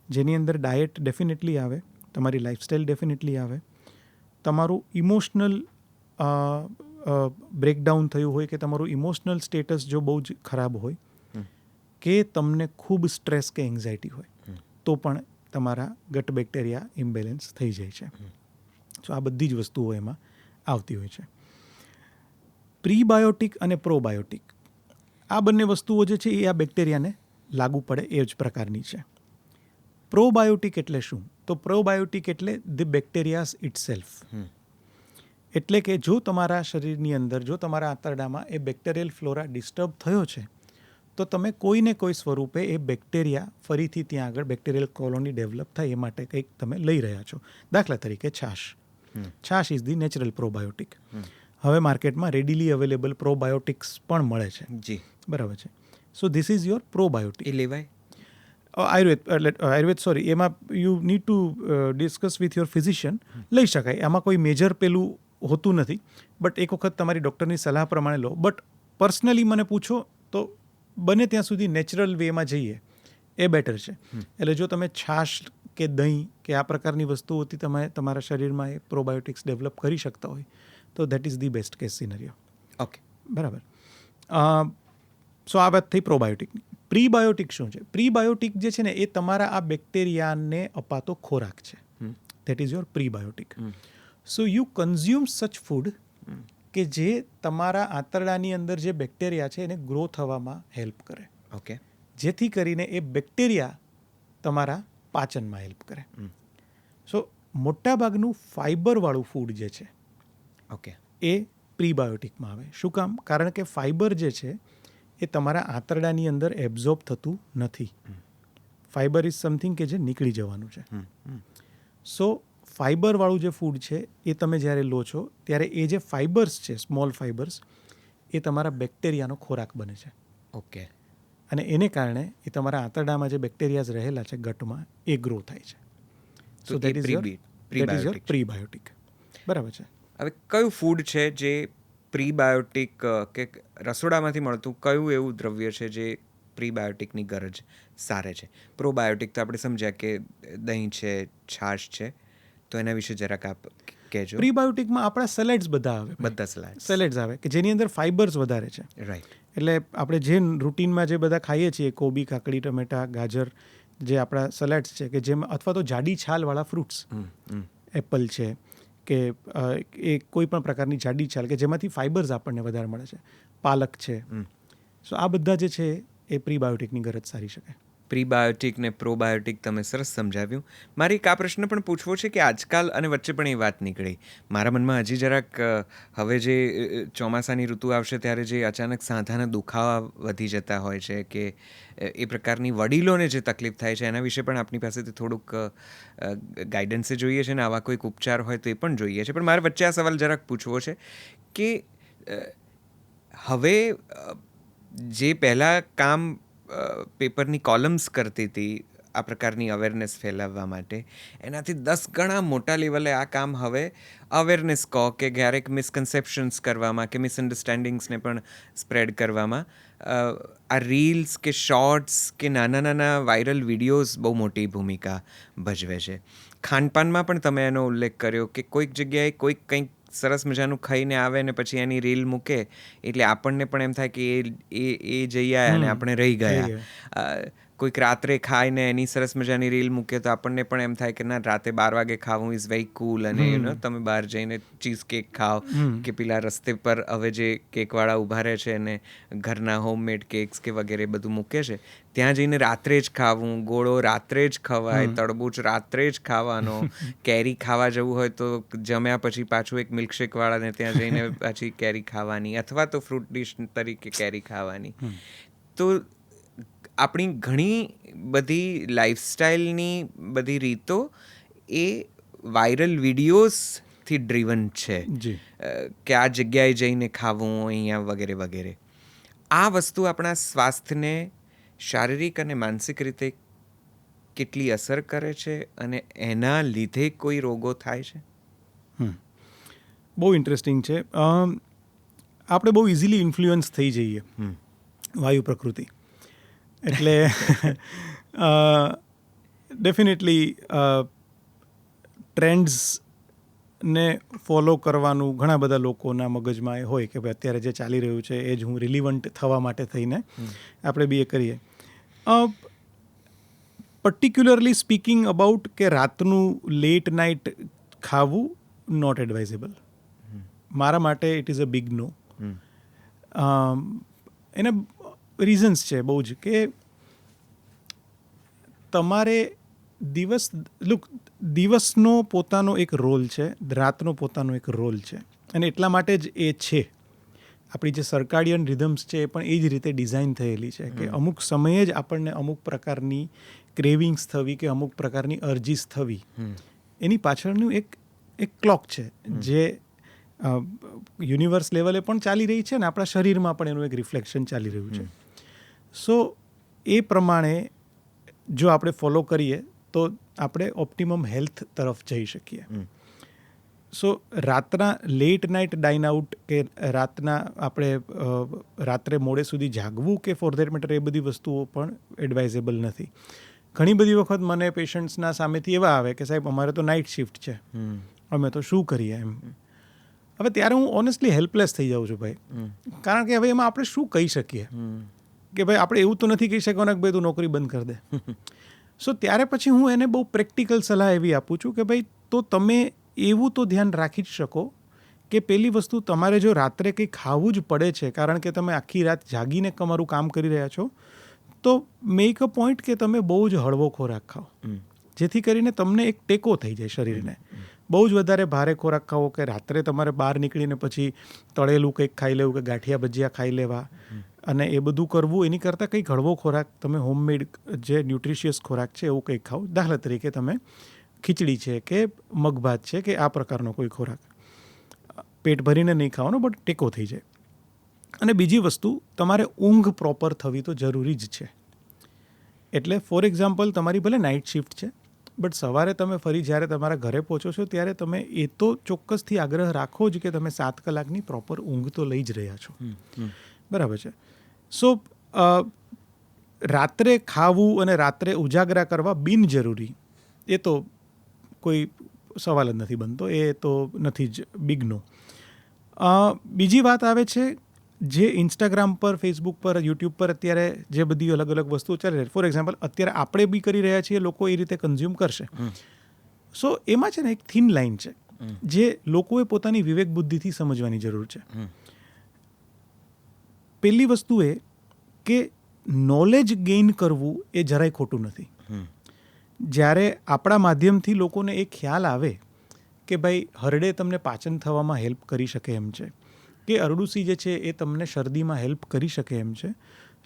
[SPEAKER 1] જેની અંદર ડાયટ ડેફિનેટલી આવે, તમારી લાઇફસ્ટાઇલ ડેફિનેટલી આવે, તમારું ઇમોશનલ બ્રેકડાઉન થયું હોય કે તમારું ઇમોશનલ સ્ટેટસ જો બહુ જ ખરાબ હોય કે તમને ખૂબ સ્ટ્રેસ કે એન્ઝાયટી હોય તો પણ તમારા ગટ બેક્ટેરિયા ઇમ્બેલેન્સ થઈ જાય છે. સો આ બધી જ વસ્તુઓ એમાં આવતી હોય છે. પ્રીબાયોટિક અને પ્રોબાયોટિક આ બંને વસ્તુઓ જે છે એ આ બેક્ટેરિયાને લાગુ પડે એ જ પ્રકારની છે. પ્રોબાયોટિક એટલે શું? તો પ્રોબાયોટિક એટલે ધી બેક્ટેરિયાઝ ઇટસેલ્ફ. એટલે કે જો તમારા શરીરની અંદર, જો તમારા આંતરડામાં એ બેક્ટેરિયલ ફ્લોરા ડિસ્ટર્બ થયો છે તો તમે કોઈને કોઈ સ્વરૂપે એ બેક્ટેરિયા ફરીથી ત્યાં આગળ બેક્ટેરિયલ કોલોની ડેવલપ થાય એ માટે કંઈક તમે લઈ રહ્યા છો. દાખલા તરીકે છાશ. છાશ ઇઝ ધી નેચરલ પ્રોબાયોટિક. હવે માર્કેટમાં રેડીલી અવેલેબલ પ્રોબાયોટિક્સ પણ મળે છે.
[SPEAKER 2] જી.
[SPEAKER 1] બરાબર છે. So this is your probiotic.
[SPEAKER 2] એ લેવાય?
[SPEAKER 1] આયુર્વેદ સોરી, એમાં you need to discuss with your physician. લઈ શકાય, આમાં કોઈ મેજર પેલું હોતું નથી, બટ એક વખત તમારી ડૉક્ટરની સલાહ પ્રમાણે લો. બટ પર્સનલી મને પૂછો તો બને ત્યાં સુધી નેચરલ વેમાં જઈએ એ બેટર છે. એટલે જો તમે છાશ કે દહીં કે આ પ્રકારની વસ્તુઓથી તમે તમારા શરીરમાં એ પ્રોબાયોટિક્સ ડેવલપ કરી શકતા હોય તો that is the best case scenario.
[SPEAKER 2] Okay.
[SPEAKER 1] બરાબર. સો આ વાત થઈ પ્રોબાયોટિકની. પ્રીબાયોટિક શું છે? પ્રીબાયોટિક જે છે ને એ તમારા આ બેક્ટેરિયાને અપાતો ખોરાક છે. That is your prebiotic. So you consume such food કે જે તમારા આંતરડાની અંદર જે બેક્ટેરિયા છે એને ગ્રો થવામાં હેલ્પ કરે.
[SPEAKER 2] ઓકે.
[SPEAKER 1] જેથી કરીને એ બેક્ટેરિયા તમારા પાચનમાં હેલ્પ કરે. સો મોટાભાગનું ફાઇબરવાળું ફૂડ જે છે
[SPEAKER 2] ઓકે
[SPEAKER 1] એ પ્રીબાયોટિકમાં આવે. શું કામ? કારણ કે ફાઇબર જે છે એ તમારા આંતરડાની અંદર એબ્ઝોર્બ થતું નથી. ફાઇબર ઇઝ સમથિંગ કે જે નીકળી જવાનું છે. સો ફાઇબરવાળું જે ફૂડ છે એ તમે જ્યારે લો છો ત્યારે એ જે ફાઇબર્સ છે, સ્મોલ ફાઇબર્સ, એ તમારા બેક્ટેરિયાનો ખોરાક બને છે.
[SPEAKER 2] ઓકે.
[SPEAKER 1] અને એને કારણે એ તમારા આંતરડામાં જે બેક્ટેરિયાઝ રહેલા છે ગટમાં એ ગ્રો થાય છે. So that is your prebiotic. બરાબર છે.
[SPEAKER 2] હવે કયું ફૂડ છે જે પ્રીબાયોટિક કે રસોડામાંથી મળતું કયું એવું દ્રવ્ય છે જે પ્રીબાયોટિકની ગરજ સારે છે? પ્રોબાયોટિક તો આપણે સમજ્યા કે દહીં છે, છાશ છે, તો એના વિશે જરાક આપ કહેજો.
[SPEAKER 1] પ્રીબાયોટિકમાં આપણા સેલેડ્સ બધા આવે.
[SPEAKER 2] બધા
[SPEAKER 1] સેલેડ્સ આવે કે જેની અંદર ફાઇબર્સ વધારે છે.
[SPEAKER 2] રાઈટ.
[SPEAKER 1] એટલે આપણે જે રૂટીનમાં જે બધા ખાઈએ છીએ, કોબી, કાકડી, ટમેટા, ગાજર, જે આપણા સલાડ્સ છે કે જેમાં, અથવા તો જાડી છાલવાળા ફ્રૂટ્સ, એપલ છે કે એ કોઈ પણ પ્રકારની જાડી છાલ કે જેમાંથી ફાઇબર્સ આપણને વધારે મળે છે, પાલક છે. સો આ બધા જે છે એ પ્રીબાયોટિકની ગરજ સારી શકે.
[SPEAKER 2] પ્રીબાયોટિક ને પ્રોબાયોટિક તમે સરસ સમજાવ્યું. મારે એક આ પ્રશ્ન પણ પૂછવો છે કે આજકાલ, અને વચ્ચે પણ એ વાત નીકળી મારા મનમાં હજી જરાક, હવે જે ચોમાસાની ઋતુ આવશે ત્યારે જે અચાનક સાંધાના દુખાવા વધી જતા હોય છે કે એ પ્રકારની વડીલોને જે તકલીફ થાય છે એના વિશે પણ આપની પાસેથી થોડુંક ગાઈડન્સે જોઈએ છે ને આવા કોઈક ઉપચાર હોય તો એ પણ જોઈએ છે. પણ મારે વચ્ચે આ સવાલ જરાક પૂછવો છે કે હવે જે પહેલાં કામ પેપરની કોલમ્સ કરતી હતી આ પ્રકારની અવેરનેસ ફેલાવવા માટે, એનાથી 10 ગણા મોટા લેવલે આ કામ હવે અવેરનેસ કહો કે ક્યારેક મિસકન્સેપ્શન્સ કરવામાં કે મિસઅન્ડરસ્ટેન્ડિંગ્સને પણ સ્પ્રેડ કરવામાં આ રીલ્સ કે શોર્ટ્સ કે નાના નાના વાયરલ વિડીયોઝ બહુ મોટી ભૂમિકા ભજવે છે. ખાનપાનમાં પણ તમે એનો ઉલ્લેખ કર્યો કે કોઈક જગ્યાએ કોઈક કંઈક સરસ મજાનું ખાઈને આવે ને પછી એની રીલ મૂકે એટલે આપણને પણ એમ થાય કે એ જઈ આવ્યા અને આપણે રહી ગયા. કોઈક રાત્રે ખાઈને એની સરસ મજાની રીલ મૂકે તો આપણને પણ એમ થાય કે ના, રાતે 12 વાગે ખાવું ઇઝ વેરી કૂલ, અને તમે બહાર જઈને ચીઝ કેક ખાઓ કે પેલા રસ્તે પર હવે જે કેકવાળા ઊભા રહે છે અને ઘરના હોમમેડ કેક્સ કે વગેરે બધું મૂકે છે, ત્યાં જઈને રાત્રે જ ખાવું, ગોળો રાત્રે જ ખવાય, તરબૂચ રાત્રે જ ખાવાનો, કેરી ખાવા જવું હોય તો જમ્યા પછી પાછું એક મિલ્કશેકવાળાને ત્યાં જઈને પાછી કેરી ખાવાની, અથવા તો ફ્રૂટ ડીશ તરીકે કેરી ખાવાની. તો આપણી ઘણી બધી લાઈફસ્ટાઈલની બધી રીતો એ વાયરલ વિડીયોઝથી ડ્રીવન છે કે આ જગ્યાએ જઈને ખાવું અહીંયા વગેરે વગેરે. આ વસ્તુ આપણા સ્વાસ્થ્યને શારીરિક અને માનસિક રીતે કેટલી અસર કરે છે અને એના લીધે કોઈ રોગો થાય છે?
[SPEAKER 1] બહુ ઇન્ટરેસ્ટિંગ છે. આપણે બહુ ઇઝીલી ઇન્ફ્લુઅન્સ થઈ જઈએ વાયુ પ્રકૃતિ. એટલે ડેફિનેટલી ટ્રેન્ડ્સને ફોલો કરવાનું ઘણા બધા લોકોના મગજમાં એ હોય કે ભાઈ અત્યારે જે ચાલી રહ્યું છે એ જ હું રિલિવન્ટ થવા માટે થઈને આપણે બી એ કરીએ. પર્ટિક્યુલરલી સ્પીકિંગ અબાઉટ કે રાતનું લેટ નાઇટ ખાવું નોટ એડવાઇઝેબલ. મારા માટે ઇટ ઇઝ અ બિગ નો. એના રીઝન્સ છે બહુ જ કે તમારે દિવસનો પોતાનો એક રોલ છે, રાતનો પોતાનો એક રોલ છે, અને એટલા માટે જ એ છે. આપણી જે સર્કાડિયન રિધમ્સ છે એ પણ એ જ રીતે ડિઝાઇન થયેલી છે કે અમુક સમયે જ આપણને અમુક પ્રકારની ક્રેવિંગ્સ થવી કે અમુક પ્રકારની અરજીસ થવી, એની પાછળનું એક ક્લોક છે જે યુનિવર્સ લેવલે પણ ચાલી રહી છે ને આપણા શરીરમાં પણ એનું એક રિફ્લેક્શન ચાલી રહ્યું છે. સો એ પ્રમાણે જો આપણે ફોલો કરીએ તો આપણે ઓપ્ટિમમ હેલ્થ તરફ જઈ શકીએ. સો રાતના લેટ નાઇટ ડાઇન આઉટ કે રાતના આપણે રાત્રે મોડે સુધી જાગવું કે ફોર ધેટ મેટર એ બધી વસ્તુઓ પણ એડવાઇઝેબલ નથી. ઘણી બધી વખત મને પેશન્ટ્સના સામેથી એવા આવે કે સાહેબ અમારે તો નાઇટ શિફ્ટ છે, અમે તો શું કરીએ એમ. હવે ત્યારે હું ઓનેસ્ટલી હેલ્પલેસ થઈ જાઉં છું ભાઈ, કારણ કે હવે એમાં આપણે શું કહી શકીએ કે ભાઈ આપણે એવું તો નથી કહી શકવાના કે ભાઈ તું નોકરી બંધ કરી દે. સો ત્યારે પછી હું એને બહુ પ્રેક્ટિકલ સલાહ એવી આપું છું કે ભાઈ તો તમે એવું તો ધ્યાન રાખી જ શકો કે પહેલી વસ્તુ તમારે જો રાત્રે કંઈ ખાવું જ પડે છે કારણ કે તમે આખી રાત જાગીને તમારું કામ કરી રહ્યા છો, તો મેક અ પોઈન્ટ કે તમે બહુ જ હળવો ખોરાક ખાઓ, જેથી કરીને તમને એક ટેકો થઈ જાય શરીરને. બહુ જ વધારે ભારે ખોરાક ખાવો કે રાત્રે તમારે બહાર નીકળીને પછી તળેલું કંઈક ખાઈ લેવું કે ગાંઠિયા ભજીયા ખાઈ લેવા અને એ બધું કરવું, એની કરતાં કંઈક હળવો ખોરાક તમે હોમમેડ જે ન્યુટ્રિશિયસ ખોરાક છે એવું કંઈક ખાઓ. દાખલા તરીકે તમે ખીચડી છે કે મગભાત છે કે આ પ્રકારનો કોઈ ખોરાક પેટ ભરીને નહીં ખાવાનો, બટ ટેકો થઈ જાય. અને બીજી વસ્તુ, તમારે ઊંઘ પ્રોપર થવી તો જરૂરી જ છે. એટલે ફોર એક્ઝામ્પલ તમારી ભલે નાઇટ શિફ્ટ છે, બટ સવારે તમે ફરી જ્યારે તમારા ઘરે પહોંચો છો ત્યારે તમે એ તો ચોક્કસથી આગ્રહ રાખો જ કે તમે 7 કલાકની પ્રોપર ઊંઘ તો લઈ જ રહ્યા છો. બરાબર છે. સો રાત્રે ખાવું અને રાત્રે ઉજાગરા કરવા બિનજરૂરી એ તો કોઈ સવાલ જ નથી બનતો, એ તો નથી જ, બિગ નો. બીજી વાત આવે છે જે ઇન્સ્ટાગ્રામ પર, ફેસબુક પર, યુટ્યુબ પર અત્યારે જે બધી અલગ અલગ વસ્તુઓ ચાલી રહી છે, ફોર એક્ઝામ્પલ અત્યારે આપણે બી કરી રહ્યા છીએ, લોકો એ રીતે કન્ઝ્યુમ કરશે. સો એમાં છે ને એક થિન લાઇન છે જે લોકોએ પોતાની વિવેક બુદ્ધિથી સમજવાની જરૂર છે. પહેલી વસ્તુ એ કે નોલેજ ગેઇન કરવું એ જરાય ખોટું નથી. જ્યારે આપણા માધ્યમથી લોકોને એ ખ્યાલ આવે કે ભાઈ હરડે તમને પાચન થવામાં હેલ્પ કરી શકે એમ છે, કે અરડુસી જે છે એ તમને શરદીમાં હેલ્પ કરી શકે એમ છે,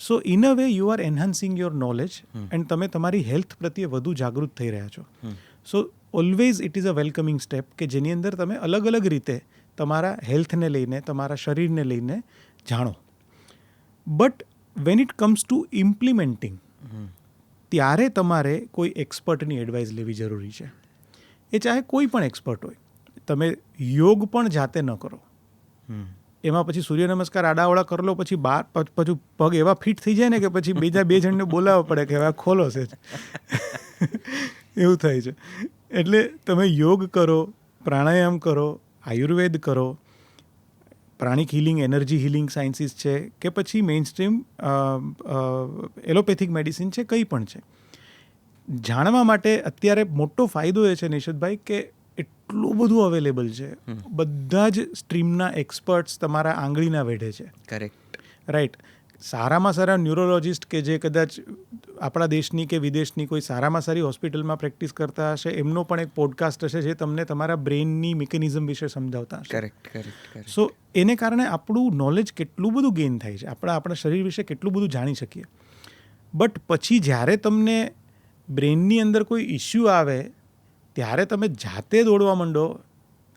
[SPEAKER 1] so in a way you are enhancing your knowledge and તમે તમારી હેલ્થ પ્રત્યે વધુ જાગૃત થઈ રહ્યા છો. So always it is a welcoming step કે જેની અંદર તમે અલગ અલગ રીતે તમારા હેલ્થને લઈને, તમારા શરીરને લઈને જાણો. But when it comes two implementing, ત્યારે તમારે કોઈ એક્સપર્ટની એડવાઇસ લેવી જરૂરી છે. એ ચાહે કોઈ પણ એક્સપર્ટ હોય. તમે યોગ પણ જાતે ન કરો, એમાં પછી સૂર્ય નમસ્કાર આડાવડા કરી લો, પછી પછી પગ એવા ફિટ થઈ જાય ને કે પછી બીજા 2 જણને બોલાવવા પડે કે હવે ખોલો છે એવું થાય છે. એટલે તમે યોગ કરો, પ્રાણાયામ કરો, આયુર્વેદ કરો, પ્રાણિક હિલિંગ, એનર્જી હિલિંગ સાયન્સીસ છે કે પછી મેઇન સ્ટ્રીમ એલોપેથિક મેડિસિન છે, કંઈ પણ છે. જાણવા માટે અત્યારે મોટો ફાયદો એ છે નિશિતભાઈ કે એટલું બધું અવેલેબલ છે. બધા જ સ્ટ્રીમના એક્સપર્ટ્સ તમારા આંગળીના વેઢે છે.
[SPEAKER 2] કરેક્ટ.
[SPEAKER 1] રાઈટ. સારામાં સારા ન્યુરોલોજિસ્ટ કે જે કદાચ આપણા દેશની કે વિદેશની કોઈ સારામાં સારી હોસ્પિટલમાં પ્રેક્ટિસ કરતા હશે, એમનો પણ એક પોડકાસ્ટ હશે જે તમને તમારા બ્રેઇનની મિકેનિઝમ વિશે સમજાવતા હશે.
[SPEAKER 2] કરેક્ટ.
[SPEAKER 1] સો એને કારણે આપણું નોલેજ કેટલું બધું ગેઇન થાય છે, આપણા શરીર વિશે કેટલું બધું જાણી શકીએ. બટ પછી જ્યારે તમને બ્રેઇનની અંદર કોઈ ઇસ્યુ આવે ત્યારે તમે જાતે દોડવા માંડો,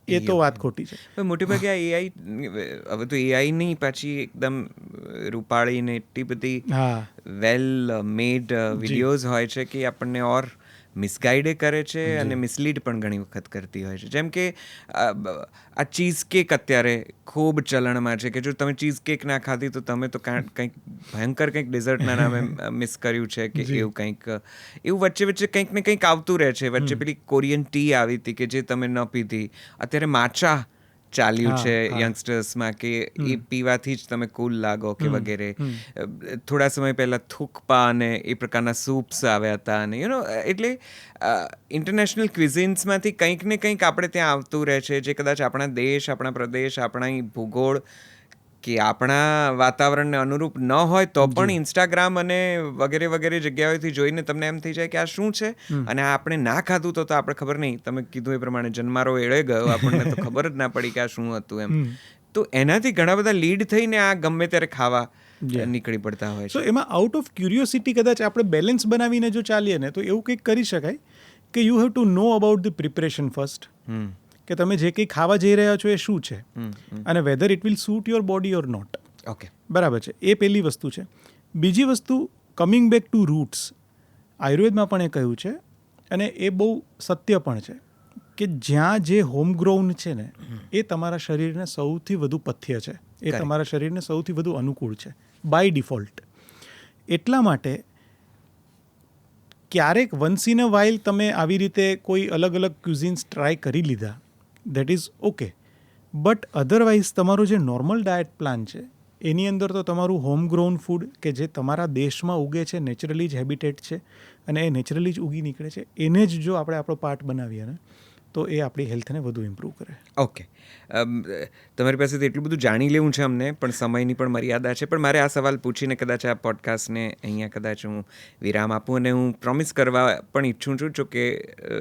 [SPEAKER 1] એ તો વાત ખોટી છે.
[SPEAKER 2] મોટે ભાગે આ એઆઈ, હવે તો એઆઈની પાછી એકદમ રૂપાળી ને એટલી બધી વેલ મેડ વિડીયોઝ હોય છે કે આપણને ઓર મિસગાઈડે કરે છે અને મિસલીડ પણ ઘણી વખત કરતી હોય છે. જેમ કે આ ચીઝ કેક અત્યારે ખૂબ ચલણમાં છે કે જો તમે ચીઝ કેક ના ખાધી તો તમે તો કંઈક ભયંકર કંઈક ડેઝર્ટના નામે મિસ કર્યું છે કે એવું કંઈક એવું વચ્ચે કંઈક ને કંઈક આવતું રહે છે. વચ્ચે પેલી કોરિયન ટી આવી હતી કે જે તમે ન પીધી. અત્યારે માચા ચાલ્યું છે યંગસ્ટર્સમાં કે એ પીવાથી જ તમે કુલ લાગો કે વગેરે. થોડા સમય પહેલાં થૂકપા અને એ પ્રકારના સૂપ્સ આવ્યા હતા અને એટલે ઇન્ટરનેશનલ ક્વિઝિન્સમાંથી કંઈક ને કંઈક આપણે ત્યાં આવતું રહે છે જે કદાચ આપણા દેશ, આપણા પ્રદેશ, આપણા ભૂગોળ કે આપણા વાતાવરણને અનુરૂપ ન હોય તો પણ ઇન્સ્ટાગ્રામ અને વગેરે જગ્યાઓથી જોઈને તમને એમ થઈ જાય કે આ શું છે અને આ આપણે ના ખાધું તો આપણે ખબર નહીં, તમે કીધું એ પ્રમાણે જન્મારો એળે ગયો, આપણને તો ખબર જ ના પડી કે આ શું હતું એમ. તો એનાથી ઘણા બધા લીડ થઈને આ ગમે ત્યારે ખાવા નીકળી પડતા હોય
[SPEAKER 1] તો
[SPEAKER 2] છે.
[SPEAKER 1] એમાં આઉટ ઓફ ક્યુરિયોસિટી કદાચ આપણે બેલેન્સ બનાવીને જો ચાલીએ ને તો એવું કંઈક કરી શકાય કે you have to know about the preparation first, કે તમે જે કંઈ ખાવા જઈ રહ્યા છો એ શું છે અને whether it will suit your body or not.
[SPEAKER 2] Okay,
[SPEAKER 1] બરાબર છે. એ પહેલી વસ્તુ છે. બીજી વસ્તુ, કમિંગ બેક ટુ રૂટ્સ, આયુર્વેદમાં પણ એ કહ્યું છે અને એ બહુ સત્ય પણ છે કે જ્યાં જે હોમગ્રોન છે ને એ તમારા શરીરને સૌથી વધુ પથ્ય છે, એ તમારા શરીરને સૌથી વધુ અનુકૂળ છે બાય ડિફોલ્ટ. એટલા માટે ક્યારેક વન્સ ઇન અ વાઇલ તમે આવી રીતે કોઈ અલગ અલગ ક્યુઝિન્સ ટ્રાય કરી લીધા, that is okay. But otherwise તમારો જે નોર્મલ ડાયટ પ્લાન છે એની અંદર તો તમારું હોમગ્રોન ફૂડ કે જે તમારા દેશમાં ઉગે છે, નેચરલી જ હેબિટેટ છે અને એ નેચરલી જ ઉગી નીકળે છે, એને જ જો આપણે આપણો પાર્ટ બનાવીએ ને તો એ આપણી હેલ્થને વધુ ઇમ્પ્રૂવ કરે.
[SPEAKER 2] ઓકે, તમારી પાસેથી એટલું બધું જાણી લેવું છે અમને, પણ સમયની પણ મર્યાદા છે. પણ મારે આ સવાલ પૂછીને કદાચ આ પોડકાસ્ટને અહીંયા કદાચ હું વિરામ આપું અને હું પ્રોમિસ કરવા પણ ઈચ્છું છું જો કે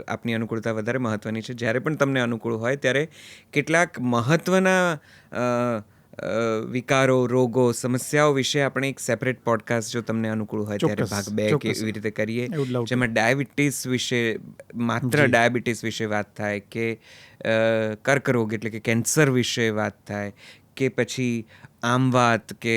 [SPEAKER 2] આપની અનુકૂળતા વધારે મહત્ત્વની છે. જ્યારે પણ તમને અનુકૂળ હોય ત્યારે કેટલાક મહત્ત્વના વિકારો, રોગો, સમસ્યાઓ વિશે આપણે એક સેપરેટ પોડકાસ્ટ જો તમને અનુકૂળ હોય ત્યારે ભાગ 2 કે એવી રીતે કરીએ, જેમાં ડાયાબિટીસ વિશે, માત્ર ડાયાબિટીસ વિશે વાત થાય કે કર્કરોગ એટલે કે કેન્સર વિશે વાત થાય કે પછી આમવાત કે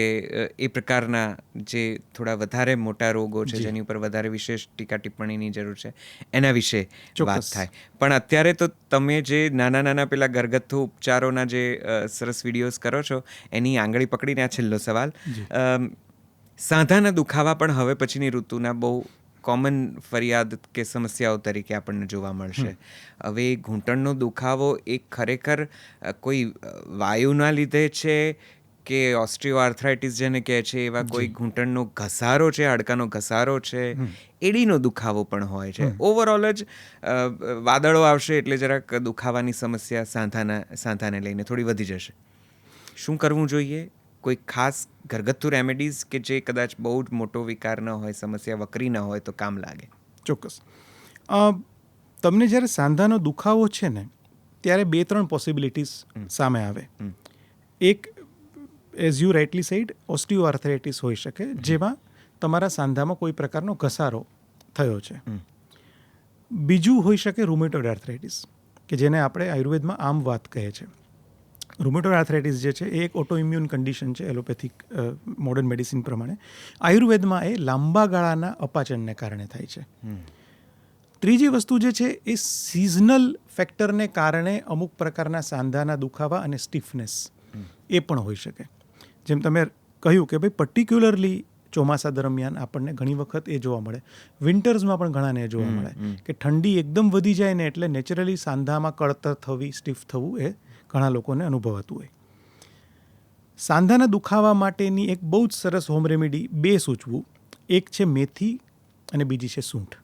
[SPEAKER 2] એ પ્રકારના જે થોડા વધારે મોટા રોગો છે જેની ઉપર વધારે વિશેષ ટીકા ટિપ્પણીની જરૂર છે એના વિશે વાત થાય. પણ અત્યારે તો તમે જે નાના પેલા ઘરગથ્થુ ઉપચારોના જે સરસ વિડીયોઝ કરો છો એની આંગળી પકડીને આ છેલ્લો સવાલ, સાંધાના દુખાવા પણ હવે પછીની ઋતુના બહુ કોમન ફરિયાદ કે સમસ્યાઓ તરીકે આપણને જોવા મળશે. હવે ઘૂંટણનો દુખાવો એ ખરેખર કોઈ વાયુના લીધે છે કે ઓસ્ટિયોઆર્થરાઇટિસ જેને કહે છે એવા કોઈ ઘૂંટણનો ઘસારો છે, હાડકાનો ઘસારો છે, એડીનો દુખાવો પણ હોય છે. ઓવરઓલ જ વાદળો આવશે એટલે જરાક દુખાવાની સમસ્યા સાંધાને લઈને થોડી વધી જશે. શું કરવું જોઈએ? કોઈ ખાસ ઘરગથ્થુ રેમેડીઝ કે જે કદાચ બહુ જ મોટો વિકાર ન હોય, સમસ્યા વકરી ન હોય તો કામ લાગે?
[SPEAKER 1] ચોક્કસ. તમને જ્યારે સાંધાનો દુખાવો છે ને ત્યારે 2-3 પોસિબિલિટીઝ સામે આવે. એક, as you rightly sad, osteoarthritis હોઈ શકે જેમાં તમારા સાંધામાં કોઈ પ્રકારનો ઘસારો થયો છે. બીજું હોઈ શકે રૂમેટોઇડ આર્થરાઇટિસ કે જેને આપણે આયુર્વેદમાં આમવાત કહે છે. રૂમેટોઇડ આર્થરાઇટિસ જે છે એ એક ઓટો ઇમ્યુન કન્ડિશન છે એલોપેથિક મોડર્ન મેડિસિન પ્રમાણે. આયુર્વેદમાં એ લાંબા ગાળાના અપાચનને કારણે થાય છે. ત્રીજી વસ્તુ જે છે એ સિઝનલ ફેક્ટરને કારણે અમુક પ્રકારના સાંધાના દુખાવા અને સ્ટીફનેસ એ પણ હોઈ શકે. જેમ તમે કહ્યું કે ભાઈ પર્ટિક્યુલરલી ચોમાસા દરમિયાન આપણને ઘણી વખત એ જોવા મળે, વિન્ટર્સમાં પણ ઘણાને એ જોવા મળે કે ઠંડી એકદમ વધી જાય ને એટલે નેચરલી સાંધામાં કળતર થવી, સ્ટીફ થવું એ ઘણા લોકોને અનુભવાતું હોય. સાંધાના દુખાવા માટેની એક બહુ જ સરસ હોમ રેમેડી 2 સૂચવું. એક છે મેથી અને બીજી છે સૂંઠ.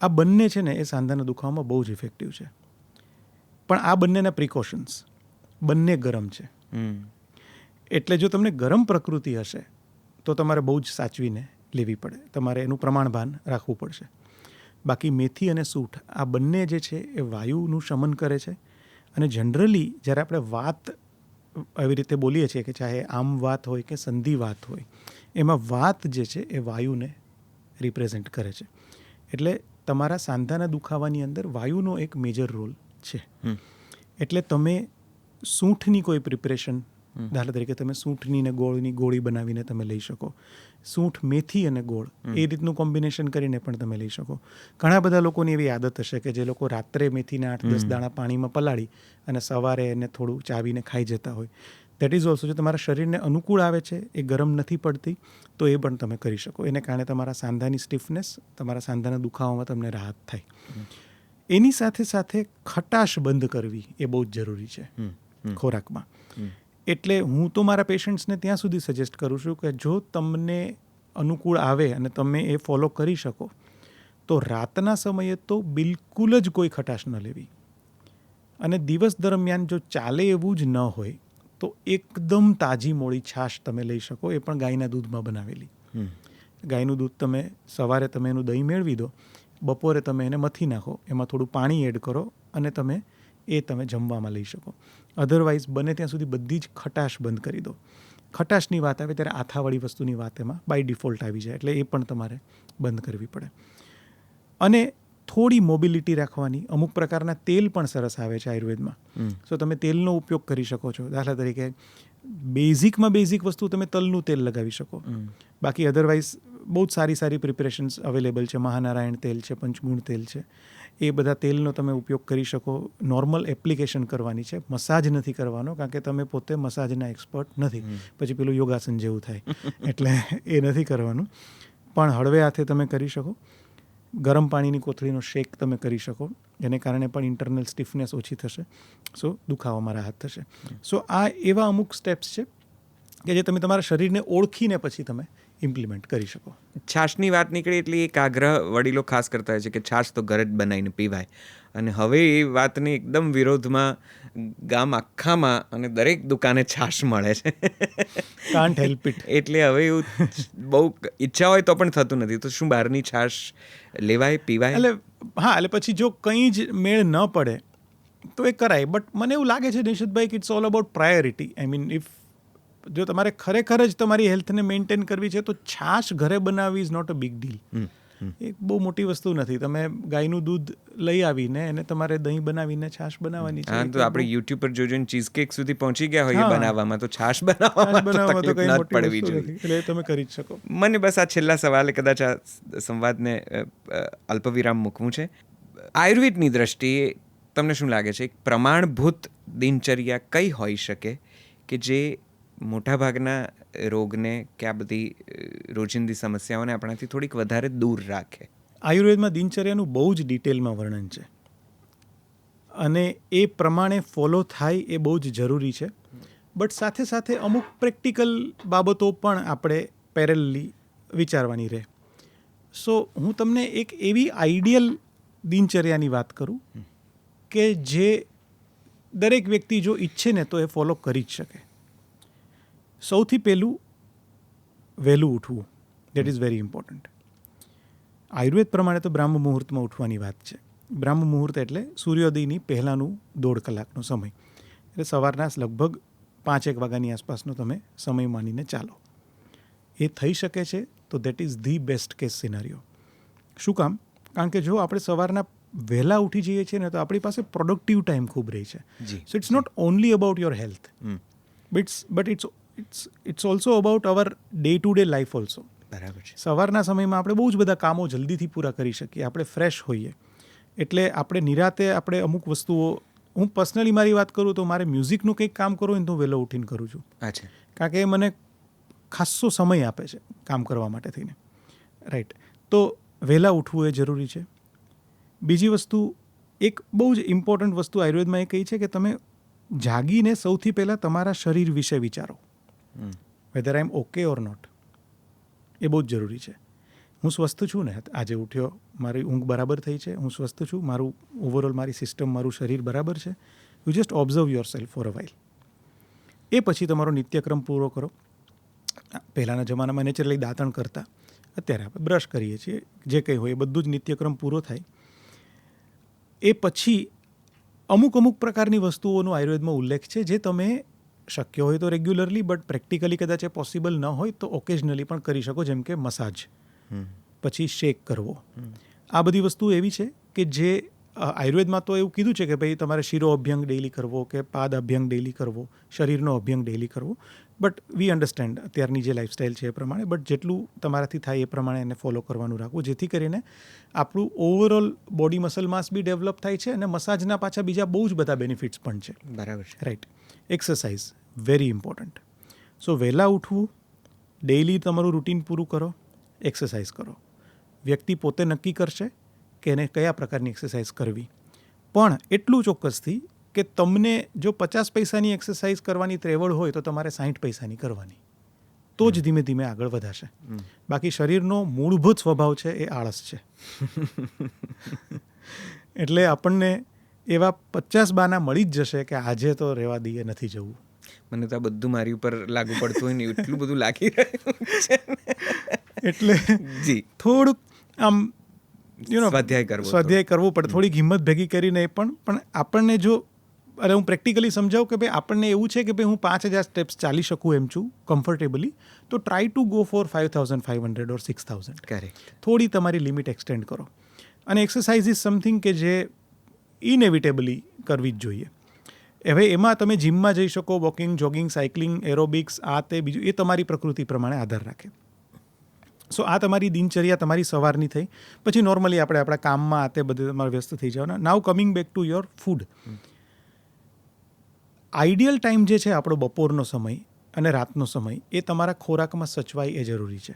[SPEAKER 1] આ બંને છે ને એ સાંધાના દુખાવામાં બહુ જ ઇફેક્ટિવ છે. પણ આ બંનેના પ્રિકોશન્સ, બંને ગરમ છે. એટલે જો તમને ગરમ પ્રકૃતિ હશે તો તમારે બહુ જ સાચવીને લેવી પડે, તમારે એનું પ્રમાણભાન રાખવું પડશે. બાકી મેથી અને સૂંઠ આ બંને જે છે એ વાયુનું શમન કરે છે અને જનરલી જ્યારે આપણે વાત આવી રીતે બોલીએ છીએ કે ચાહે આમ વાત હોય કે સંધિ વાત હોય, એમાં વાત જે છે એ વાયુને રિપ્રેઝેન્ટ કરે છે. એટલે તમારા સાંધાના દુખાવાની અંદર વાયુનો એક મેજર રોલ છે. એટલે તમે સૂંઠની કોઈ પ્રિપરેશન દાખલા તરીકે તમે સૂંઠની ને ગોળની ગોળી બનાવીને તમે લઈ શકો. સૂંઠ, મેથી અને ગોળ એ રીતનું કોમ્બિનેશન કરીને પણ તમે લઈ શકો. ઘણા બધા લોકોની એવી આદત હશે કે જે લોકો રાત્રે મેથીના 8-10 દાણા પાણીમાં પલાળી અને સવારે એને થોડું ચાવીને ખાઈ જતા હોય. દેટ ઇઝ ઓલ્સો, જો તમારા શરીરને અનુકૂળ આવે છે, એ ગરમ નથી પડતી, તો એ પણ તમે કરી શકો. એને કારણે તમારા સાંધાની સ્ટીફનેસ, તમારા સાંધાના દુખાવામાં તમને રાહત થાય. એની સાથે સાથે ખટાશ બંધ કરવી એ બહુ જ જરૂરી છે ખોરાકમાં. એટલે હું તો મારા પેશન્ટ્સને ત્યાં સુધી સજેસ્ટ કરું છું કે જો તમને અનુકૂળ આવે અને તમે એ ફોલો કરી શકો તો રાતના સમયે તો બિલકુલ જ કોઈ ખટાશ ન લેવી. અને દિવસ દરમિયાન જો ચાલે એવું જ ન હોય તો એકદમ તાજી મોળી છાશ તમે લઈ શકો, એ પણ ગાયના દૂધમાં બનાવેલી. ગાયનું દૂધ તમે સવારે તમે એનું દહીં મેળવી દો, બપોરે તમે એને મથી નાખો, એમાં થોડું પાણી એડ કરો અને તમે જમવામાં લઈ શકો. અધરવાઇઝ બને ત્યાં સુધી બધી જ ખટાશ બંધ કરી દો. ખટાશની વાત આવે ત્યારે આથાવાળી વસ્તુની વાત એમાં બાય ડિફોલ્ટ આવી જાય, એટલે એ પણ તમારે બંધ કરવી પડે. અને થોડી મોબિલિટી રાખવાની. અમુક પ્રકારના તેલ પણ સરસ આવે છે આયુર્વેદમાં, સો તમે તેલનો ઉપયોગ કરી શકો છો. દાખલા તરીકે બેઝિક વસ્તુ તમે તલનું તેલ લગાવી શકો. બાકી અધરવાઇઝ બહુ જ સારી પ્રિપરેશન્સ અવેલેબલ છે. મહાનારાયણ તેલ છે, પંચગુણ તેલ છે, એ બધા તેલનો તમે ઉપયોગ કરી શકો. નોર્મલ એપ્લિકેશન કરવાની છે, મસાજ નથી કરવાનો, કારણ કે તમે પોતે મસાજના એક્સપર્ટ નથી, પછી પેલું યોગાસન જેવું થાય, એટલે એ નથી કરવાનું. પણ હળવે હાથે તમે કરી શકો. ગરમ પાણીની કોથળીનો શેક તમે કરી શકો, એને કારણે પણ ઇન્ટરનલ સ્ટીફનેસ ઓછી થશે, સો દુખાવામાં રાહત થશે. સો આ એવા અમુક સ્ટેપ્સ છે કે જે તમે તમારા શરીરને ઓળખીને પછી તમે ઇમ્પ્લિમેન્ટ કરી શકો.
[SPEAKER 2] છાશની વાત નીકળી એટલે એક આગ્રહ વડીલો ખાસ કરતા હોય છે કે છાશ તો ઘરે જ બનાવીને પીવાય. અને હવે એ વાતની એકદમ વિરોધમાં ગામ આખામાં અને દરેક દુકાને છાશ મળે છે.
[SPEAKER 1] Can't help it.
[SPEAKER 2] એટલે હવે એવું બહુ ઈચ્છા હોય તો પણ થતું નથી. તો શું બહારની છાશ લેવાય, પીવાય?
[SPEAKER 1] એટલે પછી જો કંઈ જ મેળ ન પડે તો એ કરાય. બટ મને એવું લાગે છે નિશિતભાઈ કે it's all about priority. I mean, if જો તમારે ખરેખર જ તમારી હેલ્થને મેન્ટેન કરવી છે તો છાશ ઘરે બનાવવી is not a big deal. એ બહુ મોટી વસ્તુ નથી. તમે ગાયનું દૂધ લઈ આવીને એને તમારે દહીં બનાવીને છાશ બનાવવાની છે.
[SPEAKER 2] તો આપણે યુટ્યુબ પર જોઈને ચીઝ કેક સુધી પહોંચી ગયા હોઈએ બનાવવામાં, તો છાશ બનાવવામાં તો તકલીફ ન જ પડવી જોઈએ.
[SPEAKER 1] એટલે તમે કરી જ શકો.
[SPEAKER 2] મને બસ આ છેલ્લા સવાલે કદાચ આ સંવાદને અલ્પવિરામ મૂકવું છે. આયુર્વેદની દ્રષ્ટિએ તમને શું લાગે છે, એક પ્રમાણભૂત દિનચર્યા કઈ હોઈ શકે કે જે મોટાભાગના રોગને કે આ બધી રોજિંદી સમસ્યાઓને આપણાથી થોડીક વધારે દૂર રાખે?
[SPEAKER 1] આયુર્વેદમાં દિનચર્યાનું બહુ જ ડિટેલમાં વર્ણન છે અને એ પ્રમાણે ફોલો થાય એ બહુ જ જરૂરી છે. બટ સાથે સાથે અમુક પ્રેક્ટિકલ બાબતો પણ આપણે પેરેલલી વિચારવાની રહે. સો હું તમને એક એવી આઈડિયલ દિનચર્યાની વાત કરું કે જે દરેક વ્યક્તિ જો ઈચ્છે ને તો એ ફોલો કરી જ શકે. સૌથી પહેલું, વહેલું ઉઠવું. That is very important. Ayurveda પ્રમાણે તો બ્રાહ્મ મુહૂર્તમાં ઉઠવાની વાત છે. બ્રાહ્મ મુહૂર્ત એટલે સૂર્યોદયની પહેલાંનું 1.5 કલાકનો સમય. એટલે સવારના લગભગ 5-1 વાગ્યાની આસપાસનો તમે સમય માનીને ચાલો. એ થઈ શકે છે તો that is the best case સિનારીઓ. શું કામ? કારણ કે જો આપણે સવારના વહેલા ઉઠી જઈએ છીએ ને તો આપણી પાસે પ્રોડક્ટિવ ટાઈમ ખૂબ રહે છે. So it's not only about your health, but it's also about our day to day life also.
[SPEAKER 2] બરાબર છે.
[SPEAKER 1] સવારના સમયમાં આપણે બહુ જ બધા કામો જલ્દીથી પૂરા કરી શકીએ, આપણે ફ્રેશ હોઈએ. એટલે આપણે નિરાતે આપણે અમુક વસ્તુઓ, હું પર્સનલી મારી વાત કરું તો મારે મ્યુઝિકનું કંઈક કામ કરવું હોય તો હું વહેલો ઉઠીને કરું છું.
[SPEAKER 2] અચ્છા.
[SPEAKER 1] કારણ કે એ મને ખાસ્સો સમય આપે છે કામ કરવા માટે થઈને. રાઈટ. તો વહેલા ઉઠવું એ જરૂરી છે. બીજી વસ્તુ, એક બહુ જ ઇમ્પોર્ટન્ટ વસ્તુ આયુર્વેદમાં એ કહી છે કે તમે જાગીને સૌથી પહેલાં તમારા શરીર વિશે વિચારો, whether I am okay or not. એ બહુ જ જરૂરી છે. હું સ્વસ્થ છું ને, આજે ઉઠ્યો, મારી ઊંઘ બરાબર થઈ છે, હું સ્વસ્થ છું, મારું ઓવરઓલ મારી સિસ્ટમ, મારું શરીર બરાબર છે. You just observe yourself for a while. એ પછી તમારો નિત્યક્રમ પૂરો કરો. પહેલાંના જમાનામાં નેચરલી દાંતણ કરતા, અત્યારે આપણે બ્રશ કરીએ છીએ, જે કંઈ હોય એ બધું જ નિત્યક્રમ પૂરો થાય. એ પછી અમુક પ્રકારની વસ્તુઓનો આયુર્વેદમાં ઉલ્લેખ છે જે તમે શક્ય હોય તો રેગ્યુલરલી, બટ પ્રેક્ટિકલી કદાચ એ પોસિબલ ન હોય તો ઓકેઝનલી પણ કરી શકો, જેમ કે મસાજ, પછી શેક કરવો. આ બધી વસ્તુ એવી છે કે જે આયુર્વેદમાં તો એવું કીધું છે કે ભાઈ તમારે શિરો અભ્યંગ ડેઇલી કરવો કે પાદ અભ્યંગ ડેઇલી કરવો, શરીરનો અભ્યંગ ડેઇલી કરવો. બટ વી અન્ડરસ્ટેન્ડ અત્યારની જે લાઇફસ્ટાઇલ છે એ પ્રમાણે, બટ જેટલું તમારાથી થાય એ પ્રમાણે એને ફોલો કરવાનું રાખવું, જેથી કરીને આપણું ઓવરઓલ બોડી મસલ માસ બી ડેવલપ થાય છે અને મસાજના પાછા બીજા બહુ જ બધા બેનિફિટ્સ પણ છે.
[SPEAKER 2] બરાબર છે.
[SPEAKER 1] Right. Exercise very important. So વહેલા ઉઠવું, ડેઇલી તમારું રૂટીન પૂરું કરો, એક્સરસાઇઝ કરો. વ્યક્તિ પોતે નક્કી કરશે કે એને કયા પ્રકારની એક્સરસાઇઝ કરવી, પણ એટલું ચોક્કસથી કે તમને જો 50 પૈસાની એક્સરસાઇઝ કરવાની ત્રેવડ હોય તો તમારે 60 પૈસાની કરવાની, તો જ ધીમે ધીમે આગળ વધાશે. બાકી શરીરનો મૂળભૂત સ્વભાવ છે એ આળસ છે. એટલે આપણને એવા 50 બાના મળી જ જશે કે આજે તો રહેવા દઈએ, નથી જવું.
[SPEAKER 2] મને તો આ બધું મારી ઉપર લાગુ પડતું હોય ને એટલું બધું લાગી રહ્યું છે.
[SPEAKER 1] એટલે
[SPEAKER 2] જી,
[SPEAKER 1] થોડુંક આમ
[SPEAKER 2] સ્વાધ્યાય
[SPEAKER 1] કરવું પડે, થોડીક હિંમત ભેગી કરીને. પણ આપણને જો, અરે હું પ્રેક્ટિકલી સમજાવું કે ભાઈ આપણને એવું છે કે ભાઈ હું 5000 સ્ટેપ્સ ચાલી શકું એમ છું કમ્ફર્ટેબલી, તો try to go for 5500 or 6000.
[SPEAKER 2] Correct.
[SPEAKER 1] થોડી તમારી લિમિટ એક્સટેન્ડ કરો. અને એક્સરસાઇઝ ઇઝ સમથિંગ કે જે ઇનેવિટેબલી કરવી જ જોઈએ. હવે એમાં તમે જિમમાં જઈ શકો, વોકિંગ, જોગિંગ, સાયકલિંગ, એરોબિક્સ, આ તે બીજું, એ તમારી પ્રકૃતિ પ્રમાણે આધાર રાખે. સો આ તમારી દિનચર્યા તમારી સવારની થઈ. પછી નોર્મલી આપણે આપણા કામમાં આ તે બધે તમારે વ્યસ્ત થઈ જવાના. નાવ coming back to your food. Ideal time જે છે આપણો બપોરનો સમય અને રાતનો સમય, એ તમારા ખોરાકમાં સચવાય એ જરૂરી છે.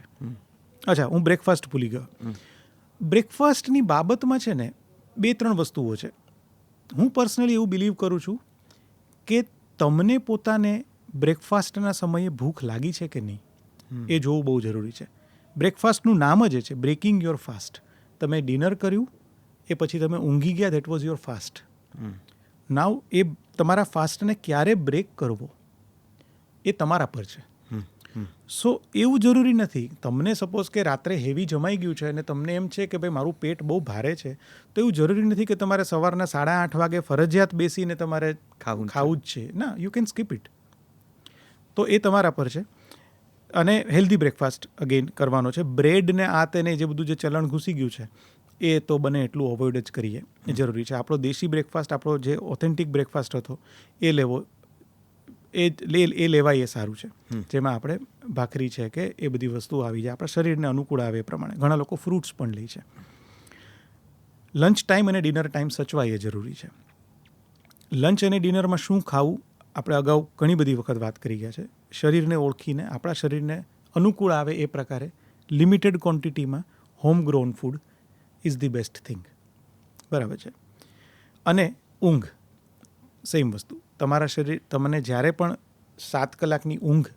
[SPEAKER 1] અચ્છા, હું બ્રેકફાસ્ટ ભૂલી ગયો. બ્રેકફાસ્ટની બાબતમાં છે ને 2-3 વસ્તુઓ છે. હું પર્સનલી એવું બિલીવ કરું છું કે તમને પોતાને બ્રેકફાસ્ટના સમયે ભૂખ લાગી છે કે નહીં એ જોવું બહુ જરૂરી છે. બ્રેકફાસ્ટનું નામ જ છે બ્રેકિંગ યોર ફાસ્ટ. તમે ડિનર કર્યું, એ પછી તમે ઊંઘી ગયા, દેટ વોઝ યોર ફાસ્ટ. નાવ એ તમારા ફાસ્ટને ક્યારે બ્રેક કરવો એ તમારા પર છે. સો એવું જરૂરી નથી, તમને સપોઝ કે રાત્રે હેવી જમાઈ ગયું છે અને તમને એમ છે કે ભાઈ મારું પેટ બહુ ભારે છે, તો એવું જરૂરી નથી કે તમારે સવારના 8:30 વાગે ફરજિયાત બેસીને તમારે ખાવું જ છે. ના, યુ કેન સ્કીપ ઇટ. તો એ તમારા પર છે. અને હેલ્ધી બ્રેકફાસ્ટ અગેન કરવાનો છે. બ્રેડ ને આ તેને જે બધું જે ચલણ ઘૂસી ગયું છે એ તો બને એટલું અવોઇડ જ કરીએ એ જરૂરી છે. આપણો દેશી બ્રેકફાસ્ટ, આપણો જે ઓથેન્ટિક બ્રેકફાસ્ટ હતો એ લેવો, એ લેવાય એ સારું છે. જેમાં આપણે ભાખરી છે કે એ બધી વસ્તુઓ આવી જાય, આપણા શરીરને અનુકૂળ આવે એ પ્રમાણે. ઘણા લોકો ફ્રૂટ્સ પણ લે છે. લંચ ટાઈમ અને ડિનર ટાઈમ સચવાય એ જરૂરી છે. લંચ અને ડિનરમાં શું ખાવું આપણે અગાઉ ઘણી બધી વખત વાત કરી ગયા છે. શરીરને ઓળખીને, આપણા શરીરને અનુકૂળ આવે એ પ્રકારે લિમિટેડ ક્વોન્ટિટીમાં home grown food is the best thing. બરાબર છે. અને ઊંઘ સેમ વસ્તુ. તમારા શરીર, તમને જ્યારે પણ 7 કલાકની ઊંઘ,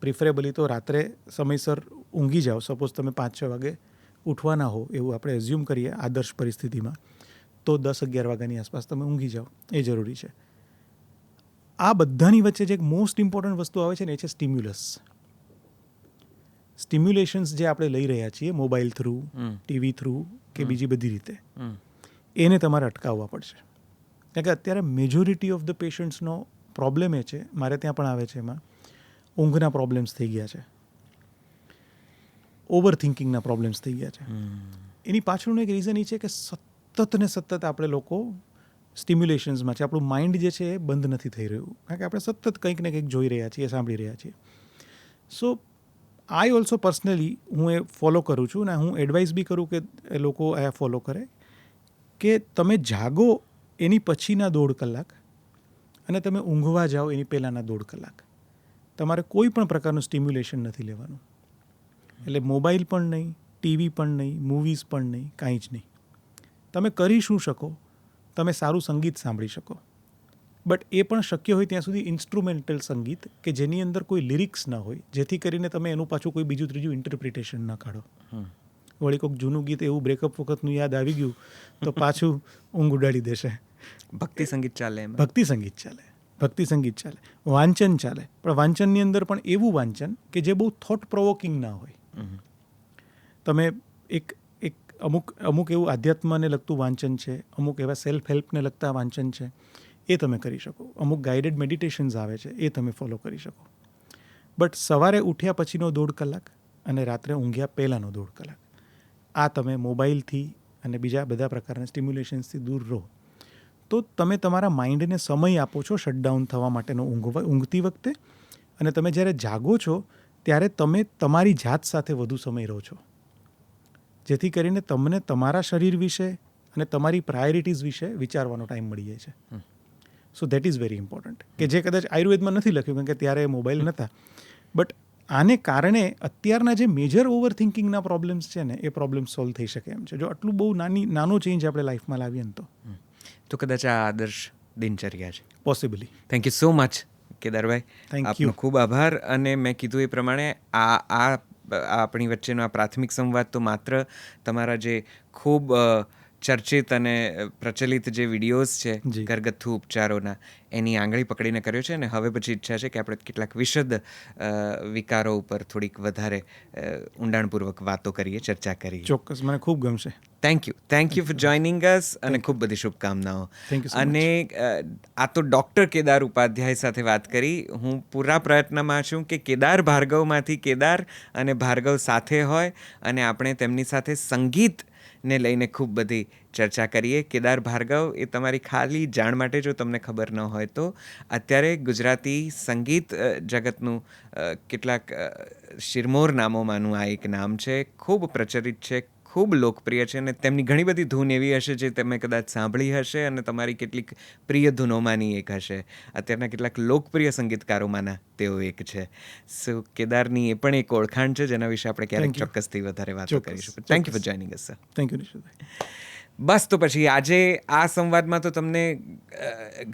[SPEAKER 1] પ્રિફરેબલી તો રાત્રે સમયસર ઊંઘી જાઓ. સપોઝ તમે 5-6 વાગે ઉઠવાના હો એવું આપણે એઝ્યુમ કરીએ આદર્શ પરિસ્થિતિમાં, તો 10-11 વાગ્યાની આસપાસ તમે ઊંઘી જાઓ એ જરૂરી છે. આ બધાની વચ્ચે જે એક મોસ્ટ ઇમ્પોર્ટન્ટ વસ્તુ આવે છે ને એ છે સ્ટિમ્યુલસ. સ્ટિમ્યુલેશન્સ જે આપણે લઈ રહ્યા છીએ મોબાઈલ થ્રુ, ટીવી થ્રુ કે બીજી બધી રીતે, એને તમારે અટકાવવા પડશે. કારણ કે અત્યારે મેજોરિટી ઓફ ધ પેશન્ટ્સનો પ્રોબ્લેમ એ છે, મારે ત્યાં પણ આવે છે, એમાં ઊંઘના પ્રોબ્લેમ્સ થઈ ગયા છે, ઓવર થિંકિંગના પ્રોબ્લેમ્સ થઈ ગયા છે. એની પાછળનું એક રીઝન એ છે કે સતત ને સતત આપણે લોકો સ્ટિમ્યુલેશન્સમાં છે. આપણું માઇન્ડ જે છે એ બંધ નથી થઈ રહ્યું, કારણ કે આપણે સતત કંઈક ને કંઈક જોઈ રહ્યા છીએ, સાંભળી રહ્યા છીએ. સો આઈ ઓલ્સો પર્સનલી હું એ ફોલો કરું છું અને હું એડવાઇસ બી કરું કે એ લોકો આ ફોલો કરે કે તમે જાગો એની પછીના 1.5 કલાક અને તમે ઊંઘવા જાઓ એની પહેલાંના 1.5 કલાક તમારે કોઈ પણ પ્રકારનું સ્ટિમ્યુલેશન નથી લેવાનું. એટલે મોબાઈલ પણ નહીં, ટીવી પણ નહીં, મૂવીઝ પણ નહીં, કાંઈ જ નહીં. તમે કરી શું શકો? તમે સારું સંગીત સાંભળી શકો, બટ એ પણ શક્ય હોય ત્યાં સુધી ઇન્સ્ટ્રુમેન્ટલ સંગીત કે જેની અંદર કોઈ લિરિક્સ ન હોય, જેથી કરીને તમે એનું પાછું કોઈ બીજું ત્રીજું ઇન્ટરપ્રિટેશન ન કાઢો. વળી કોઈક જૂનું ગીત એવું બ્રેકઅપ વખતનું યાદ આવી ગયું તો પાછું ઊંઘ ઉડાડી દેશે.
[SPEAKER 2] ભક્તિ સંગીત ચાલે,
[SPEAKER 1] ભક્તિ સંગીત ચાલે, ભક્તિ સંગીત ચાલે, વાંચન ચાલે, પણ વાંચનની અંદર પણ એવું વાંચન કે જે બહુ થોટ પ્રોવોકિંગ ના હોય. તમે એક અમુક એવું આધ્યાત્મને લગતું વાંચન છે, અમુક એવા સેલ્ફ હેલ્પને લગતા વાંચન છે, એ તમે કરી શકો. અમુક ગાઈડેડ મેડિટેશન્સ આવે છે, એ તમે ફોલો કરી શકો. બટ સવારે ઉઠ્યા પછીનો 1.5 કલાક અને રાત્રે ઊંઘ્યા પહેલાંનો 1.5 કલાક આ તમે મોબાઈલથી અને બીજા બધા પ્રકારના સ્ટિમ્યુલેશન્સથી દૂર રહો, તો તમે તમારા માઇન્ડને સમય આપો છો શટડાઉન થવા માટેનો ઊંઘતી વખતે, અને તમે જ્યારે જાગો છો ત્યારે તમે તમારી જાત સાથે વધુ સમય રહો છો, જેથી કરીને તમને તમારા શરીર વિશે અને તમારી પ્રાયોરિટીઝ વિશે વિચારવાનો ટાઈમ મળી જાય છે. So that is very important, કે જે કદાચ આયુર્વેદમાં નથી લખ્યું કારણ કે ત્યારે મોબાઈલ નહોતા. બટ આને કારણે અત્યારના જે મેજર ઓવર થિંકિંગના પ્રોબ્લેમ્સ છે ને, એ પ્રોબ્લેમ સોલ્વ થઈ શકે એમ છે જો આટલું બહુ નાનો ચેન્જ આપણે લાઈફમાં લાવીએ ને
[SPEAKER 2] તો કદાચ આ આદર્શ દિનચર્યા છે.
[SPEAKER 1] Possibly.
[SPEAKER 2] Thank you so much Kedarbhai,
[SPEAKER 1] Thank
[SPEAKER 2] આપનો
[SPEAKER 1] you.
[SPEAKER 2] ખૂબ આભાર. અને મેં કીધું એ પ્રમાણે આ આપણી વચ્ચેનો આ પ્રાથમિક સંવાદ તો માત્ર તમારા જે ખૂબ ચર્ચિત અને પ્રચલિત જે વિડીયોઝ છે
[SPEAKER 1] જી.
[SPEAKER 2] ઘરગથ્થુ ઉપચારોના, એની આંગળી પકડીને કર્યો છે. અને હવે પછી ઈચ્છા છે કે આપણે કેટલાક વિશદ વિકારો ઉપર થોડીક વધારે ઊંડાણપૂર્વક વાતો કરીએ, ચર્ચા કરીએ.
[SPEAKER 1] ચોક્કસ, મને ખૂબ ગમશે.
[SPEAKER 2] થેન્ક યુ ફોર જોઈનિંગ અસ, અને ખૂબ બધી શુભકામનાઓ.
[SPEAKER 1] Thank you so
[SPEAKER 2] અને આ તો ડૉક્ટર કેદાર ઉપાધ્યાય સાથે વાત કરી. હું પૂરા પ્રયત્નમાં છું કે કેદાર ભાર્ગવમાંથી કેદાર અને ભાર્ગવ સાથે હોય અને આપણે તેમની સાથે સંગીતને લઈને ખૂબ બધી ચર્ચા કરીએ. કેદાર ભાર્ગવ એ તમારી ખાલી જાણ માટે, જો તમને ખબર ન હોય તો, અત્યારે ગુજરાતી સંગીત જગતનું કેટલાક શિરમોર નામોમાંનું આ એક નામ છે. ખૂબ પ્રચલિત છે, ખૂબ લોકપ્રિય છે, અને તેમની ઘણી બધી ધૂન એવી હશે જે તમે કદાચ સાંભળી હશે અને તમારી કેટલીક પ્રિય ધૂનોમાંની એક હશે. અત્યારના કેટલાક લોકપ્રિય સંગીતકારોમાંના તેઓ એક છે. સો કેદારની એ પણ એક ઓળખાણ છે જેના વિશે આપણે ક્યારેક
[SPEAKER 1] Thank you.
[SPEAKER 2] ચોક્કસથી વધારે વાતો
[SPEAKER 1] ચોક્કસ,
[SPEAKER 2] કરીશું. Thank you for joining us sir.
[SPEAKER 1] Thank you Nishitbhai.
[SPEAKER 2] બસ, તો પછી આજે આ સંવાદમાં તો તમને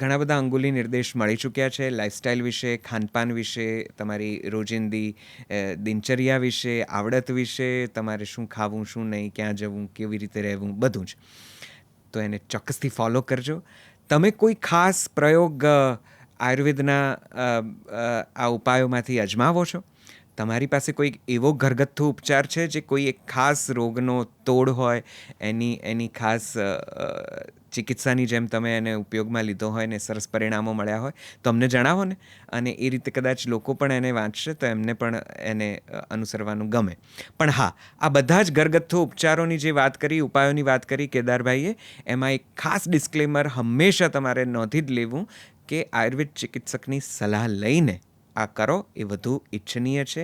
[SPEAKER 2] ઘણા બધા અંગુલી નિર્દેશ મળી ચૂક્યા છે. લાઇફસ્ટાઇલ વિશે, ખાનપાન વિશે, તમારી રોજિંદી દિનચર્યા વિશે, આવડત વિશે, તમારે શું ખાવું, શું નહીં, ક્યાં જવું, કેવી રીતે રહેવું, બધું જ. તો એને ચોક્કસથી ફોલો કરજો. તમે કોઈ ખાસ પ્રયોગ આયુર્વેદના આ ઉપાયોમાંથી અજમાવો છો? તમારી પાસે કોઈ એવો ઘરગથ્થુ ઉપચાર છે જે કોઈ એક ખાસ રોગનો તોડ હોય, એની ખાસ ચિકિત્સાની જેમ તમે એને ઉપયોગમાં લીધો હોય ને સરસ પરિણામો મળ્યા હોય, તો અમને જણાવો ને. અને એ રીતે કદાચ લોકો પણ એને વાંચશે તો એમને પણ એને અનુસરવાનું ગમે. પણ હા, આ બધા જ ઘરગથ્થુ ઉપચારોની જે વાત કરી, ઉપાયોની વાત કરી કેદારભાઈએ, એમાં એક ખાસ ડિસ્ક્લેમર હંમેશા તમારે નોંધી જ લેવું કે આયુર્વેદ ચિકિત્સકની સલાહ લઈને આ કરો એ વધુ ઈચ્છનીય છે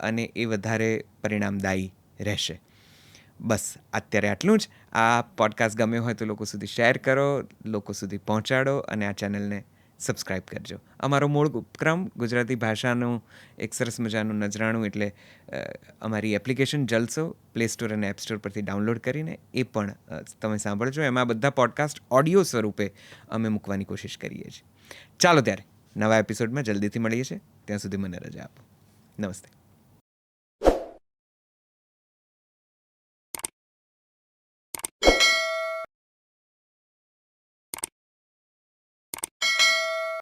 [SPEAKER 2] અને એ વધારે પરિણામદાયી રહેશે. બસ, અત્યારે આટલું જ. આ પોડકાસ્ટ ગમ્યો હોય તો લોકો સુધી શેર કરો, લોકો સુધી પહોંચાડો, અને આ ચેનલને સબસ્ક્રાઈબ કરજો. અમારો મૂળ ઉપક્રમ ગુજરાતી ભાષાનું એક સરસ મજાનું નજરાણું એટલે અમારી એપ્લિકેશન જલસો પ્લે સ્ટોર અને એપ સ્ટોર પરથી ડાઉનલોડ કરીને એ પણ તમે સાંભળજો. એમાં બધા પોડકાસ્ટ ઓડિયો સ્વરૂપે અમે મૂકવાની કોશિશ કરીએ છીએ. ચાલો ત્યારે નવા એપિસોડમાં જલ્દીથી મળીએ છીએ. ત્યાં સુધી મને રજા આપો. નમસ્તે.